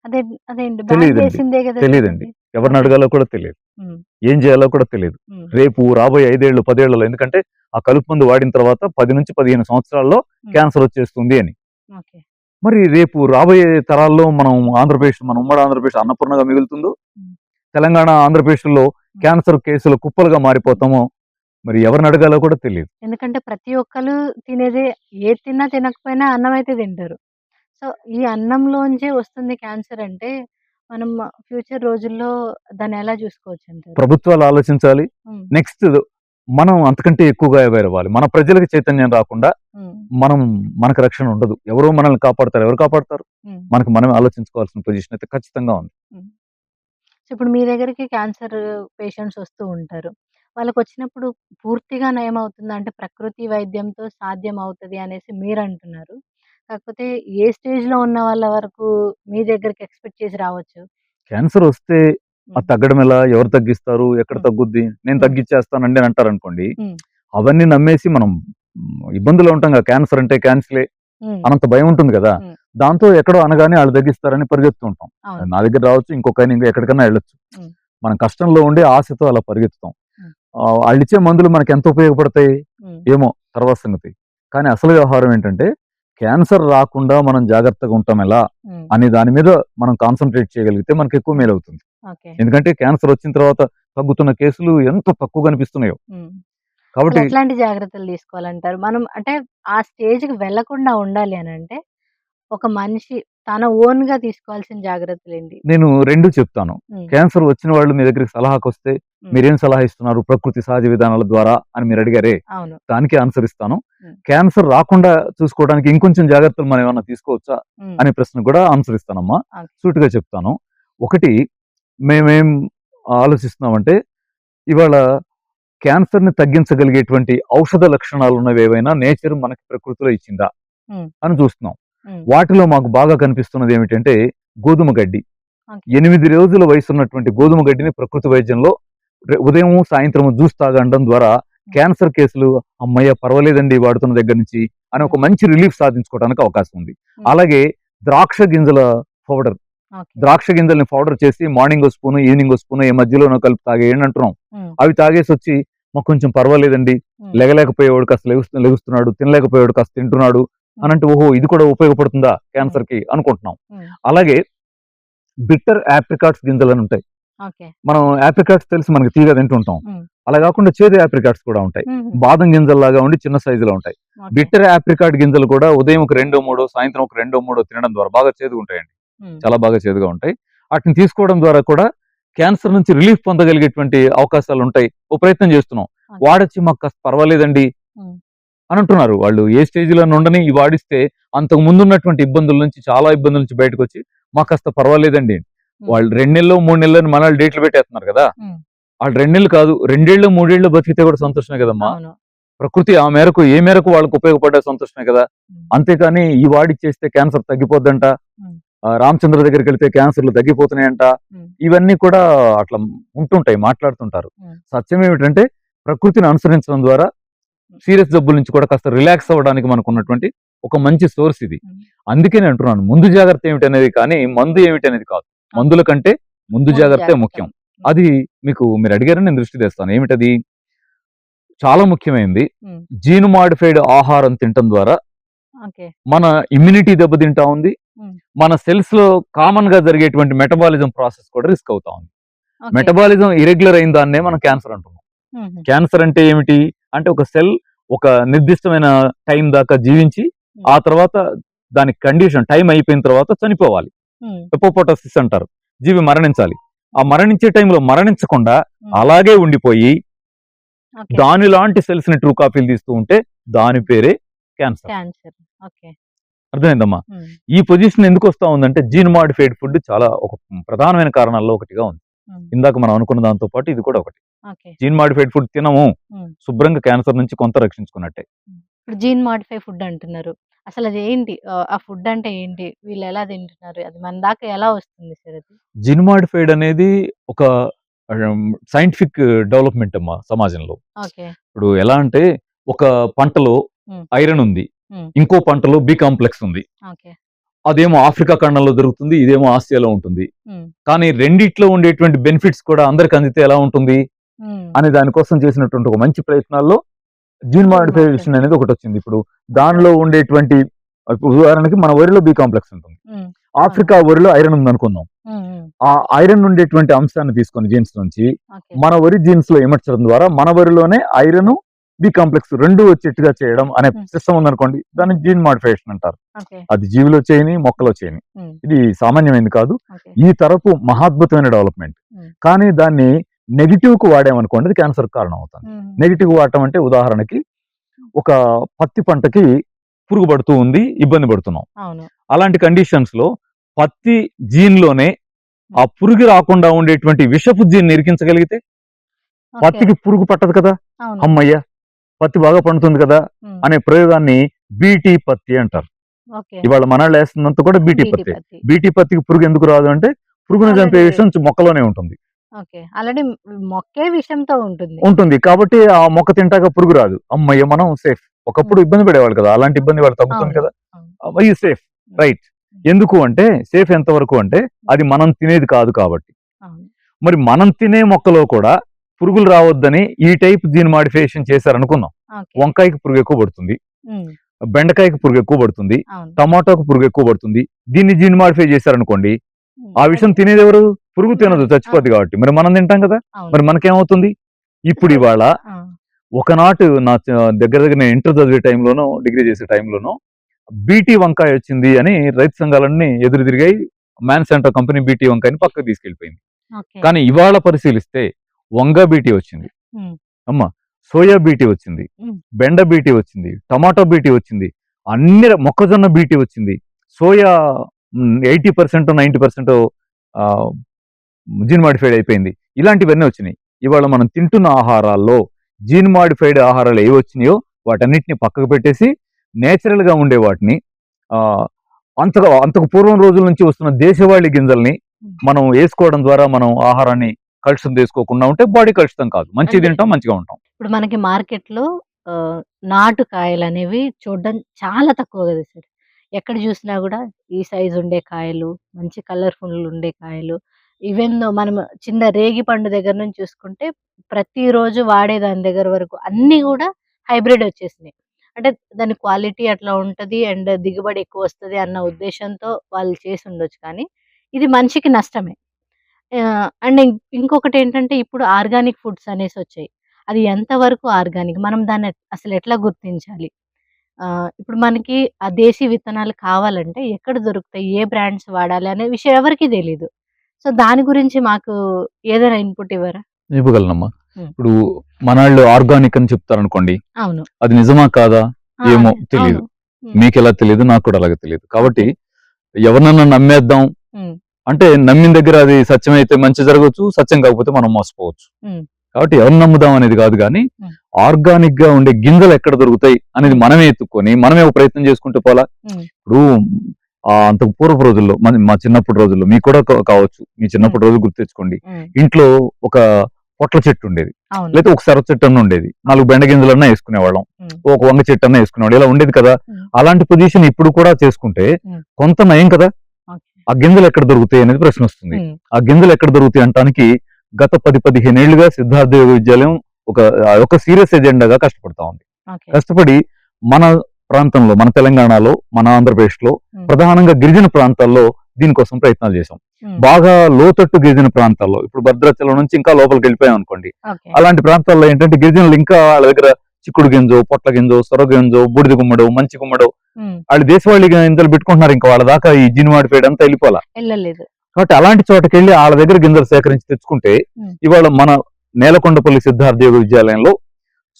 అదే అదేంటి బ్యాన్ తెలియదండి, చేసిందే కదా తెలియదండి. తెలిసింది. ఎవరిని ఓకే. అడగాలో కూడా తెలియదు, ఉమ్, ఏం చేయాలో కూడా తెలియదు. ఉమ్, రేపు రాబోయే 5 ఏళ్ళు 10 ఏళ్లలో, ఎందుకంటే ఆ కలుపు మందు వాడిన తర్వాత 10 నుంచి 15 సంవత్సరాల్లో క్యాన్సర్ వచ్చేస్తుంది అని. ఓకే. మరి రేపు రాబోయే తరాల్లో మనం ఆంధ్రప్రదేశ్, మన ఉమ్మడి ఆంధ్రప్రదేశ్ అన్నపూర్ణగా మిగులుతుందో, ఉమ్, తెలంగాణ ఆంధ్రప్రదేశ్లో క్యాన్సర్ కేసులు కుప్పలుగా మారిపోతామో మరి ఎవరిని అడగాలో కూడా తెలియదు. ఎందుకంటే ప్రతి ఒక్కరు తినేదే, ఏది తిన్నా తినకపోయినా అన్నం అయితే తింటారు. సో ఈ అన్నంలోంచే వస్తుంది క్యాన్సర్ అంటే మనం ఫ్యూచర్ రోజుల్లో దాన్ని ఎలా చూసుకోవచ్చు అంటారు? ప్రభుత్వాలు ఆలోచించాలి. ఉమ్, నెక్స్ట్ మనం అంతకంటే ఎక్కువగా అవేర్ అవ్వాలి. మన ప్రజలకు చైతన్యం రాకుండా ఉమ్, మనకు రక్షణ ఉండదు. ఎవరో మనల్ని కాపాడతారు, ఎవరు కాపాడతారు? ఉమ్, మనమే ఆలోచించుకోవాల్సిన పొజిషన్ అయితే ఖచ్చితంగా ఉంది. ఉమ్. సో ఇప్పుడు మీ దగ్గరికి క్యాన్సర్ పేషెంట్స్ వస్తూ ఉంటారు. వాళ్ళకొచ్చినప్పుడు పూర్తిగా నయమవుతుందా? అంటే ప్రకృతి వైద్యంతో సాధ్యం అవుతది అనేసి మీరంటున్నారు. కాకపోతే ఏ స్టేజ్‌లో ఉన్న వాళ్ళ వరకు మీ దగ్గరికి ఎక్స్‌పెక్ట్ చేసి రావచ్చు? క్యాన్సర్ వస్తే అది హ్మ్. తగ్గడం ఎలా, ఎవరు తగ్గిస్తారు, ఎక్కడ హ్మ్. తగ్గుద్ది, నేను హ్మ్. తగ్గించేస్తానండి అని అంటారనుకోండి, హ్మ్. అవన్నీ నమ్మేసి మనం ఇబ్బందులో ఉంటాం కదా. క్యాన్సర్ అంటే క్యాన్సలే హ్మ్. అనంత భయం ఉంటుంది కదా. హ్మ్. దాంతో ఎక్కడో అనగానే వాళ్ళు తగ్గిస్తారని పరిగెత్తు ఉంటాం. అవును. నా దగ్గర రావచ్చు, ఇంకొక ఇంకా ఎక్కడికైనా వెళ్ళొచ్చు. హ్మ్. మనం కష్టంలో ఉండి ఆశతో అలా పరిగెత్తుతాం. హ్మ్. వాళ్ళు ఇచ్చే మందులు మనకి ఎంత ఉపయోగపడతాయి హ్మ్. ఏమో తర్వాత సంగతి. కానీ అసలు వ్యవహారం ఏంటంటే, క్యాన్సర్ రాకుండా మనం జాగ్రత్తగా ఉంటాం ఎలా హ్మ్. అనే దాని మీద మనం కాన్సన్ట్రేట్ చేయగలిగితే మనకి ఎక్కువ మేలు అవుతుంది. ఓకే. ఎందుకంటే క్యాన్సర్ వచ్చిన తర్వాత తగ్గుతున్న కేసులు ఎంత తక్కువ కనిపిస్తున్నాయో. హ్మ్. అసలు కాబట్టి ఎట్లాంటి జాగ్రత్తలు తీసుకోవాలంటారు? మనం అంటే ఆ స్టేజ్‌కి వెళ్ళకుండా ఉండాలి అనంటే, ఒక మనిషి తన ఓన్‌గా తీసుకోవాల్సిన జాగ్రత్తలేంటి? నేను 2 చెప్తాను. హ్మ్. క్యాన్సర్ వచ్చిన వాళ్ళు మీ దగ్గరికి సలహాకొస్తే హ్మ్. మీరేం సలహా ఇస్తున్నారు ప్రకృతి సహజ విధానాల ద్వారా అని మీరు అడిగారే, అవును. దానికే ఆన్సర్ ఇస్తాను. హ్మ్. క్యాన్సర్ రాకుండా చూసుకోవడానికి ఇంకొంచెం జాగ్రత్తలు మనం ఏమన్నా తీసుకోవచ్చా హ్మ్. అనే ప్రశ్నకు కూడా ఆన్సర్ ఇస్తానమ్మా. ఓకే. సూటిగా చెప్తాను. ఒకటి, మేమేం ఆలోచిస్తున్నామంటే ఇవాళ క్యాన్సర్‌ని తగ్గించగలిగేటువంటి ఔషధ లక్షణాలు ఉన్నవి ఏవైనా నేచర్ మనకి ప్రకృతిలో ఇచ్చిందా హ్మ్. అని చూస్తున్నాం. హ్మ్. వాటిలో మాకు బాగా కనిపిస్తున్నది ఏమిటంటే గోధుమ గడ్డి. ఓకే. 8 రోజుల వయసున్నటువంటి గోధుమ గడ్డిని ప్రకృతి వైద్యంలో ఉదయము, సాయంత్రము జ్యూస్ తాగడం ద్వారా క్యాన్సర్ కేసులు హమ్మయ్య! పర్వాలేదండి వాడుతున్న దగ్గర నుంచి అని ఒక మంచి రిలీఫ్ సాధించుకోవడానికి అవకాశం ఉంది. హ్మ్. అలాగే ద్రాక్ష గింజల పౌడర్. ఓకే. ద్రాక్ష గింజల్ని పౌడర్ చేసి మార్నింగ్ ఓ స్పూను, ఈవినింగ్ ఓ స్పూను ఈ మధ్యలోనో కలిపి తాగేయండి అంటున్నాం. హ్మ్. అవి తాగేసొచ్చి మాకు కొంచెం పర్వాలేదండి. హ్మ్. లెగలేకపోయేవాడు కాస్త లెగుస్తున్నాడు, తినలేకపోయేవాడు కాస్త తింటున్నాడు అనంటే ఓహో! ఇది కూడా ఉపయోగపడుతుందా హ్మ్. క్యాన్సర్‌కి అనుకుంటున్నాం. హ్మ్. అలాగే బిట్టర్ ఆప్రికాట్స్ గింజలని ఉంటాయి. ఓకే. మనం ఆప్రికాట్స్ తెలిసి మనకి తీయగా తింటుంటాం. హ్మ్. అలా కాకుండా చేదు ఆప్రికాట్స్ కూడా ఉంటాయి. హుహు. బాదం గింజల్లాగా ఉండి చిన్న సైజులో ఉంటాయి. ఓకే. బిట్టర్ ఆప్రికాట్ గింజలు కూడా ఉదయం ఒక రెండో, మూడో, సాయంత్రం ఒక రెండో, మూడో తినడం ద్వారా బాగా చేదుగా ఉంటాయండి. హ్మ్. చాలా బాగా చేదుగా ఉంటాయి. వాటిని తీసుకోవడం ద్వారా కూడా క్యాన్సర్ నుంచి రిలీఫ్ పొందగలిగేటువంటి అవకాశాలు ఉంటాయి. ఓ ప్రయత్నం చేస్తున్నాం. ఓకే. వాడొచ్చి మాకు కాస్త పర్వాలేదండి హ్మ్. అని అంటున్నారు. వాళ్ళు ఏ స్టేజ్‌లో ఉండని ఇవి వాడిస్తే అంతకు ముందున్నటువంటి ఇబ్బందుల నుంచి చాలా ఇబ్బందుల నుంచి బయటకొచ్చి మాకు కాస్త పర్వాలేదండి. హ్మ్. వాళ్ళు 2 నెల్లో, 3 నెలలని మనల్ని డేట్లు పెట్టేస్తున్నారు కదా! హ్మ్. వాళ్ళు 2 నెలలు కాదు 2 ఏళ్ళు, 3 ఏళ్ళు బతికితే కూడా సంతోషమే కదమ్మా! అవును. ప్రకృతి ఆ మేరకు ఏ మేరకు వాళ్ళకి ఉపయోగపడ్డా సంతోషమే కదా! హ్మ్. అంతేకాని ఈ వాడిచ్చేస్తే క్యాన్సర్ తగ్గిపోద్దంట. హ్మ్. రామచంద్ర దగ్గరికెళ్తే క్యాన్సర్‌లు తగ్గిపోతున్నాయంట. హ్మ్. ఇవన్నీ కూడా అట్లా ఉంటుంటాయి. మాట్లాడుతుంటారు. హ్మ్. సత్యం ఏమిటంటే ప్రకృతిని అనుసరించడం ద్వారా హ్మ్. సీరియస్ జబ్బుల నుంచి కూడా కాస్త రిలాక్స్ అవ్వడానికి మనకున్నటువంటి ఒక మంచి సోర్స్ ఇది. హ్మ్. అందుకే నేను అంటున్నాను. ముందు జాగ్రత్త ఏమిటనేది కానీ మందు ఏమిటనేది కాదు. ఓకే. మందుల కంటే ముందు ముందు జాగ్రత్తే ముఖ్యం. జాగ్రత్తలు. హ్మ్. అది మీరు అడిగారని నేను దృష్టి తెస్తాను. ఏమిటది? చాలా ముఖ్యమైనది. హ్మ్. జీన్ మోడిఫైడ్ ఆహారం తినటం ద్వారా ఓకే. మన ఇమ్యూనిటీ దెబ్బతింటా ఉంది. హ్మ్. మన సెల్స్‌లో కామన్‌గా జరిగేటువంటి మెటబాలిజం ప్రాసెస్ కూడా రిస్క్ అవుతా ఉంది. ఓకే. మెటబాలిజం ఇర్రెగ్యులర్ అయిన దాన్నే మనం క్యాన్సర్ అంటున్నాం. హుహు. క్యాన్సర్ అంటే ఏమిటి? అంటే ఒక సెల్ ఒక నిర్దిష్టమైన టైం దాకా జీవించి హ్మ్. ఆ తర్వాత దాని కండిషన్ టైం అయిపోయిన తర్వాత చనిపోవాలి. హ్మ్. ఎపోపోటోసిస్ అంటారు. జీవి మరణించాలి. ఆ మరణించే టైంలో మరణించకుండా హ్మ్. అలాగే ఉండిపోయి ఓకే. దానిలాంటి సెల్స్‌ని ట్రూ కాపీలు తీస్తూ ఉంటే దాని పేరే క్యాన్సర్. క్యాన్సర్. ఓకే. అర్థమైందమ్మా? హ్మ్. ఈ పొజిషన్ ఎందుకు వస్తా ఉందంటే జీన్ మోడిఫైడ్ ఫుడ్ చాలా ఒక ప్రధానమైన కారణాల్లో ఒకటిగా ఉంది. హ్మ్. ఇందాక మనం అనుకున్న దాంతో పాటు ఇది కూడా ఒకటి. ఓకే. జీన్ మోడిఫైడ్ ఫుడ్ తినము. హ్మ్. శుభ్రంగా క్యాన్సర్ నుంచి కొంత రక్షించుకున్నట్టే. హ్మ్. ఇప్పుడు జీన్ మోడిఫై ఫుడ్ అంటున్నారు. అసలదేంటి? ఆ ఫుడ్ అంటే ఏంటి? వీళ్ళెలా తింటున్నారు? అది మన దాకా ఎలా వస్తుంది సార్ అది? జీన్ మోడిఫైడ్ అనేది ఒక సైంటిఫిక్ డెవలప్‌మెంట్ అమ్మా సమాజంలో. ఓకే. ఇప్పుడు ఎలా అంటే ఒక పంటలో హ్మ్. ఐరన్ ఉంది. హ్మ్. ఇంకో పంటలో బి కాంప్లెక్స్ ఉంది. ఓకే. అదేమో ఆఫ్రికా ఖండంలో దొరుకుతుంది. ఇదేమో ఆసియాలో ఉంటుంది. హ్మ్. కానీ రెండిట్లో ఉండేటువంటి బెనిఫిట్స్ కూడా అందరికి అందితే ఎలా ఉంటుంది? హ్మ్. అనే దాని కోసం చేసినటువంటి ఒక మంచి ప్రయత్నాల్లో జీన్ జీన్ మోడిఫికేషన్ మోడిఫై. అనేది ఒకటొచ్చింది. ఇప్పుడు దానిలో ఉండేటువంటి ఇప్పుడు ఉదాహరణకి మన వరిలో బి కాంప్లెక్స్ ఉంటుంది. హ్మ్. అవును. ఆఫ్రికా వరిలో ఐరన్ ఉందనుకుందాం. హ్మ్. హ్మ్. ఆ ఐరన్ ఉండేటువంటి అంశాన్ని తీసుకొని జీన్స్ నుంచి ఓకే. మన వరి జీన్స్ లో ఇమర్చడం ద్వారా మన వరిలోనే ఐరన్ బి కాంప్లెక్స్ 2 వచ్చేట్టుగా చేయడం అనే హ్మ్. సిస్టమ్ ఉందనుకోండి. దాన్ని హ్మ్. జీన్ మోడిఫికేషన్ అంటారు. ఓకే. అది జీవిలో చేయని, మొక్కలో చేయని. హ్మ్. ఇది సామాన్యమైనది కాదు. ఓకే. ఈ తరపు మహాద్భుతమైన డెవలప్‌మెంట్. హ్మ్. కానీ దాన్ని నెగెటివ్‌కి వాడామనుకోండి అది క్యాన్సర్‌కి కారణం అవుతుంది. హ్మ్. నెగెటివ్ వాడటం అంటే ఉదాహరణకి ఒక పత్తి పంటకి పురుగు పడుతూ ఉంది. ఇబ్బంది పడుతున్నాం. అవును. అలాంటి కండిషన్స్‌లో పత్తి జీన్‌లోనే ఆ పురుగు రాకుండా ఉండేటువంటి విషపు జీన్‌ని ఇరికించగలిగితే ఓకే. పత్తికి పురుగు పట్టదు కదా! అవును. హమ్మయ్య! పత్తి బాగా పండుతుంది కదా! హ్మ్. అనే ప్రయోగాన్ని బీటీ పత్తి అంటారు. ఓకే. ఇవాళ మనోళ్ళు ఏస్తున్నంత కూడా బీటీ బీటీ పత్తే. పత్తి. బీటీ పత్తికి పురుగు ఎందుకు రాదు అంటే పురుగుని చంపే ఆల్రెడీ విషయం మొక్కలోనే ఉంటుంది. ఓకే. ఆల్రెడీ మొక్కే విషంతో ఉంటుంది. ఉంటుంది. కాబట్టి ఆ మొక్క తింటాక పురుగు రాదు. హమ్మయ్య! మనం సేఫ్. ఒకప్పుడు హ్మ్. ఇబ్బంది పడేవాళ్ళు కదా! అలాంటి ఇబ్బంది వాళ్ళకి తగ్గుతుంది అవును. కదా! అవును. ఈ సేఫ్. హ్మ్. రైట్. హ్మ్. ఎందుకు అంటే సేఫ్ ఎంతవరకు అంటే అది మనం తినేది కాదు కాబట్టి. అవును. మరి మనం తినే మొక్కలో కూడా పురుగులు రావద్దని ఈ టైప్ జీన్ మోడిఫికేషన్ చేశారనుకుందాం. ఓకే. వంకాయకి పురుగు ఎక్కువ పడుతుంది. హ్మ్. బెండకాయకి పురుగు ఎక్కువ పడుతుంది, అవును. టమాటోకి పురుగు ఎక్కువ పడుతుంది. దీన్ని జీన్ మాడిఫై చేశారనుకోండి, ఆ అది విషయం తినేది ఎవరు? పురుగు తినదు, మాడి చచ్చిపోద్ది కాబట్టి. మరి మనం తింటాం కదా, అవును. మరి మనకేమవుతుంది? ఇప్పుడు ఇప్పుడు ఇవాళ ఆ! ఒకనాటు నా దగ్గర దగ్గర నేను ఇంటర్ చదివే టైంలోనో, డిగ్రీ చేసే టైంలోనో బీటీ వంకాయ వచ్చింది అని రైతు సంఘాలన్నీ ఎదురు తిరిగాయి. మ్యాన్సాంటో కంపెనీ బీటీ వంకాయని పక్కకు తీసుకెళ్ళిపోయింది. ఓకే. కానీ ఇవాళ పరిశీలిస్తే వంగ బీటీ వచ్చింది, హ్మ్. అమ్మ సోయా బీటీ వచ్చింది, హ్మ్. బెండ బీటీ వచ్చింది, టమాటో బీటీ వచ్చింది, అన్ని మొక్కజొన్న బీటీ వచ్చింది, సోయా 80% 90% జీన్ మాడిఫైడ్ అయిపోయింది. ఇలాంటివన్నీ వచ్చినాయి. ఇవాళ మనం తింటున్న ఆహారాల్లో జీన్ మాడిఫైడ్ ఆహారాలు ఏవి వచ్చినాయో వాటన్నిటిని పక్కకు పెట్టేసి నేచురల్ గా ఉండే వాటిని, ఆ, అంతకు పూర్వం రోజుల నుంచి వస్తున్న దేశవాళీ గింజల్ని మనం వేసుకోవడం ద్వారా మనం ఆహారాన్ని కలుషితం చేసుకోకుండా ఉంటే బాడీ కలుషితం కాదు, మంచిగా అంటే తింటాం, మంచిగా ఉంటాం. ఇప్పుడు మనకి మార్కెట్‌లో నాటు కాయలనేవి చూడడం చాలా తక్కువ గదా సార్. ఎక్కడ జూసినా గూడా ఈ సైజ్ ఉండే కాయలు, మంచి కలర్‌ఫుల్ ఉండే కాయలు. ఈవెన్ మనం చిన్న రేగి పండు దగ్గర నుంచి చూసుకుంటే ప్రతిరోజు వాడే దాని దగ్గర వరకు అన్నీ గూడా హైబ్రిడ్ వచ్చేసినాయి. అంటే దాని క్వాలిటీ అట్లా ఉంటది అండ్ దిగుబడి ఎక్కువొస్తది అన్న ఉద్దేశ్యంతో వాళ్ళు చేసుండొచ్చు కానీ, ఇది మనిషికి నష్టమే. అండ్ ఇంకొకటేంటంటే ఇప్పుడు ఆర్గానిక్ ఫుడ్స్ అనేసొచ్చాయి. అది ఎంతవరకు ఆర్గానిక్? మనం దాన్ని అసలెట్లా గుర్తించాలి? ఇప్పుడు మనకి ఆ దేశీ విత్తనాలు కావాలంటే ఎక్కడ దొరుకుతాయి? ఏ బ్రాండ్స్ వాడాలి? అనే విషయం ఎవరికీ తెలీదు. సో, దాని గురించి మాకు ఏదైనా ఇన్‌పుట్ ఇవ్వరా? ఇవ్వగలనమ్మా. హ్మ్. ఇప్పుడు మనాళ్ళు ఆర్గానిక్ అని చెప్తారనుకోండి, అవును. అది నిజమా కాదా ఆ! ఏమో అదే. తెలియదు. అవును. హ్మ్. మీకెలా తెలియదు, నాకు కూడా అలాగే తెలియదు. కాబట్టి ఓకే. ఎవరినన్నా నమ్మేద్దాం హ్మ్. అంటే నమ్మిన దగ్గర అది సత్యమైతే మంచి జరగవచ్చు, సత్యం కాకపోతే మనం మోసపోవచ్చు. హ్మ్. కాబట్టి ఎవరిని నమ్ముదాం అనేది కాదు కానీ, హ్మ్. ఆర్గానిక్ గా ఉండే గింజలు ఎక్కడ దొరుకుతాయి అనేది హ్మ్. మనమే ఎత్తుక్కొని మనమే ఒక ప్రయత్నం చేసుకుంటూ పోలా. హ్మ్. ఇప్పుడు అంతకు పూర్వపు రోజుల్లో మా చిన్నప్పటి రోజుల్లో మీకు కూడా కావచ్చు, మీ హ్మ్. చిన్నప్పటి రోజులు గుర్తు తెచ్చుకోండి. హ్మ్. ఇంట్లో ఒక పొట్ల చెట్టు ఉండేది, అవును. లేకపోతే ఒక సొర చెట్టు అన్న ఉండేది, 4 బెండ గింజలన్నా వేసుకునేవాళ్ళం, హ్మ్. ఒక వంగ చెట్టు అన్నా వేసుకునేవాళ్ళం, ఇలా ఉండేది కదా. హ్మ్. అలాంటి పొజిషన్ ఇప్పుడు కూడా చేసుకుంటే హ్మ్. కొంత నయం కదా. ఓకే. ఆ గింజలు ఎక్కడ దొరుకుతాయి అనేది ప్రశ్న వస్తుంది. హ్మ్. ఆ గింజలు ఎక్కడ దొరుకుతాయి అంటానికి గత 10-15 ఏళ్లుగా సిద్ధార్థ యోగ విద్యాలయం ఒక సీరియస్ ఎజెండాగా కష్టపడతా ఉంది. ఓకే. కష్టపడి మన ప్రాంతంలో, మన తెలంగాణలో, మన ఆంధ్రప్రదేశ్ లో హ్మ్. ప్రధానంగా గిరిజన ప్రాంతాల్లో దీనికోసం ప్రయత్నాలు చేశాం. హ్మ్. బాగా లోతట్టు గిరిజన ప్రాంతాల్లో, ఇప్పుడు భద్రాచలం నుంచి ఇంకా లోపలికి వెళ్ళిపోయాం అనుకోండి, ఓకే. అలాంటి ప్రాంతాల్లో ఏంటంటే గిరిజనులు ఇంకా వాళ్ళ దగ్గర చిక్కుడు గింజో, పొట్ల గింజో, సొర గింజో, బూడిద గుమ్మడో, మంచి గుమ్మడో, హ్మ్. వాళ్ళు దేశవాళీ గింజలు పెట్టుకుంటున్నారు. ఇంకా వాళ్ళ దాకా ఈ జీన్ మాడిఫైడ్ అంతా వెళ్ళిపోలా. ఎళ్ళలేదు. కాబట్టి అలాంటి చోటకి వెళ్ళి వాళ్ళ దగ్గర గింజలు సేకరించి తెచ్చుకుంటే హ్మ్. ఇవాళ మన నేలకొండపల్లి సిద్ధార్థ యోగ విద్యాలయంలో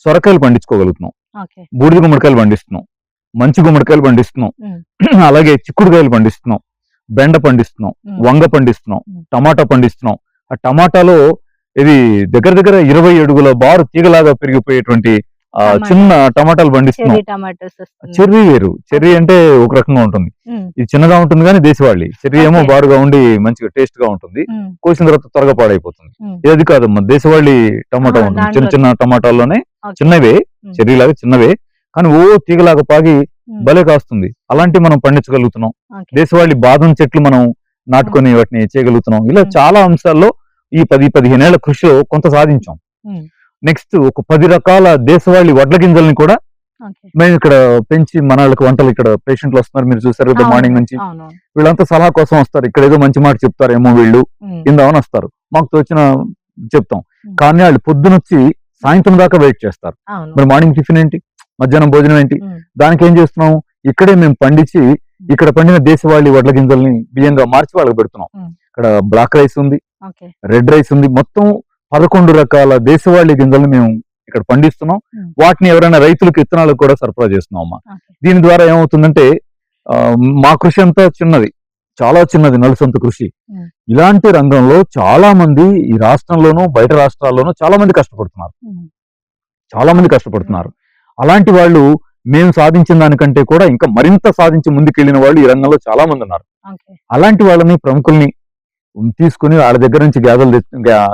సొరకాయలు పండించుకోగలుగుతున్నాం, ఓకే. బూడిద గుమ్మడికాయలు పండిస్తున్నాం, మంచి గుమ్మడికాయలు పండిస్తున్నాం, హ్మ్. అలాగే చిక్కుడుకాయలు పండిస్తున్నాం, బెండ పండిస్తున్నాం, హ్మ్. వంగ పండిస్తున్నాం, హ్మ్. టమాటా పండిస్తున్నాం. ఆ టమాటాలో ఇది దగ్గర దగ్గర 20 అడుగుల బారు తీగలాగా పెరిగిపోయేటువంటి టమాటా. చిన్న టమాటాలు పండిస్తున్నాం. చెర్రీ టమాటోస్ వస్తున్నాయి. చెర్రీ వేరు, చెర్రీ ఓకే. అంటే ఒక రకంగా ఉంటుంది, హ్మ్. ఇది చిన్నగా ఉంటుంది కానీ దేశవాళీ. చెర్రీ ఏమో ఓకే. బారుగా ఉండి మంచిగా టేస్ట్ గా ఉంటుంది, హ్మ్. కోసిన తర్వాత త్వరగా పాడైపోతుంది. హ్మ్. ఇది అది కాదమ్మా, దేశవాళీ టమాటా ఆహా! ఉంటుంది, చిన్న దాంట్లో చిన్న టమాటాల్లోనే ఓకే. చిన్నవే, హ్మ్. చెర్రీ లాగా చిన్నవే, కానీ తీగలాగా పాగి హ్మ్. భలే కాస్తుంది. అలాంటివి మనం పండించగలుగుతున్నాం. ఓకే. దేశవాళీ బాదం చెట్లు మనం హ్మ్. నాటుకొని వాటిని చేయగలుగుతున్నాం. ఇలా హ్మ్. చాలా అంశాల్లో ఈ 10-15 ఏళ్ల కృషిలో కొంత సాధించాం. హ్మ్. నెక్స్ట్ ఒక 10 రకాల దేశవాళీ వడ్ల గింజల్ని కూడా ఓకే. మేము ఇక్కడ పెంచి మన వాళ్ళకి వంటలు, ఇక్కడ పేషెంట్లు వస్తున్నారు, మీరు చూసారు కదా మార్నింగ్ అవును. నుంచి, అవునవును. వీళ్ళంతా సలహా కోసం వస్తారు. ఇక్కడ ఏదో మంచి మాట చెప్తారేమో వీళ్ళు, హ్మ్. ఇందామని వస్తారు, మాకు తోచిన చెప్తాం. హ్మ్. కానీ వాళ్ళు పొద్దునొచ్చి సాయంత్రం దాకా వెయిట్ చేస్తారు. అవును. మరి మార్నింగ్ టిఫిన్ ఏంటి, మధ్యాహ్నం భోజనం ఏంటి? హ్మ్. దానికి ఏం చేస్తున్నాం, ఇక్కడే మేము పండించి ఇక్కడ పండిన దేశవాళీ వడ్ల గింజల్ని బియ్యంగా మార్చి వాళ్ళకి పెడుతున్నాం. హ్మ్. ఇక్కడ బ్లాక్ రైస్ ఉంది, ఓకే. రెడ్ రైస్ ఉంది, మొత్తం 11 రకాల దేశవాళీ గింజల్ని మేము ఇక్కడ పండిస్తున్నాం. హ్మ్. వాటిని ఎవరైనా రైతులకు విత్తనాలకు కూడా సరఫరా చేస్తున్నాం అమ్మా. ఓకే. దీని ద్వారా ఏమవుతుందంటే ఆ, మా కృషి అంతా చిన్నది, చాలా చిన్నది, నలుసొంత కృషి. హ్మ్. ఇలాంటి రంగంలో చాలా మంది ఈ రాష్ట్రంలోనూ బయట రాష్ట్రాల్లోనూ చాలా మంది కష్టపడుతున్నారు, హ్మ్. చాలా మంది అవును. హ్మ్. కష్టపడుతున్నారు. అలాంటి వాళ్ళు మేము సాధించిన దానికంటే కూడా ఇంకా మరింత సాధించి ముందుకెళ్లిన వాళ్ళు ఈ రంగంలో చాలా మంది ఉన్నారు. ఓకే. అలాంటి వాళ్ళని, ప్రముఖుల్ని తీసుకుని వాళ్ళ దగ్గర నుంచి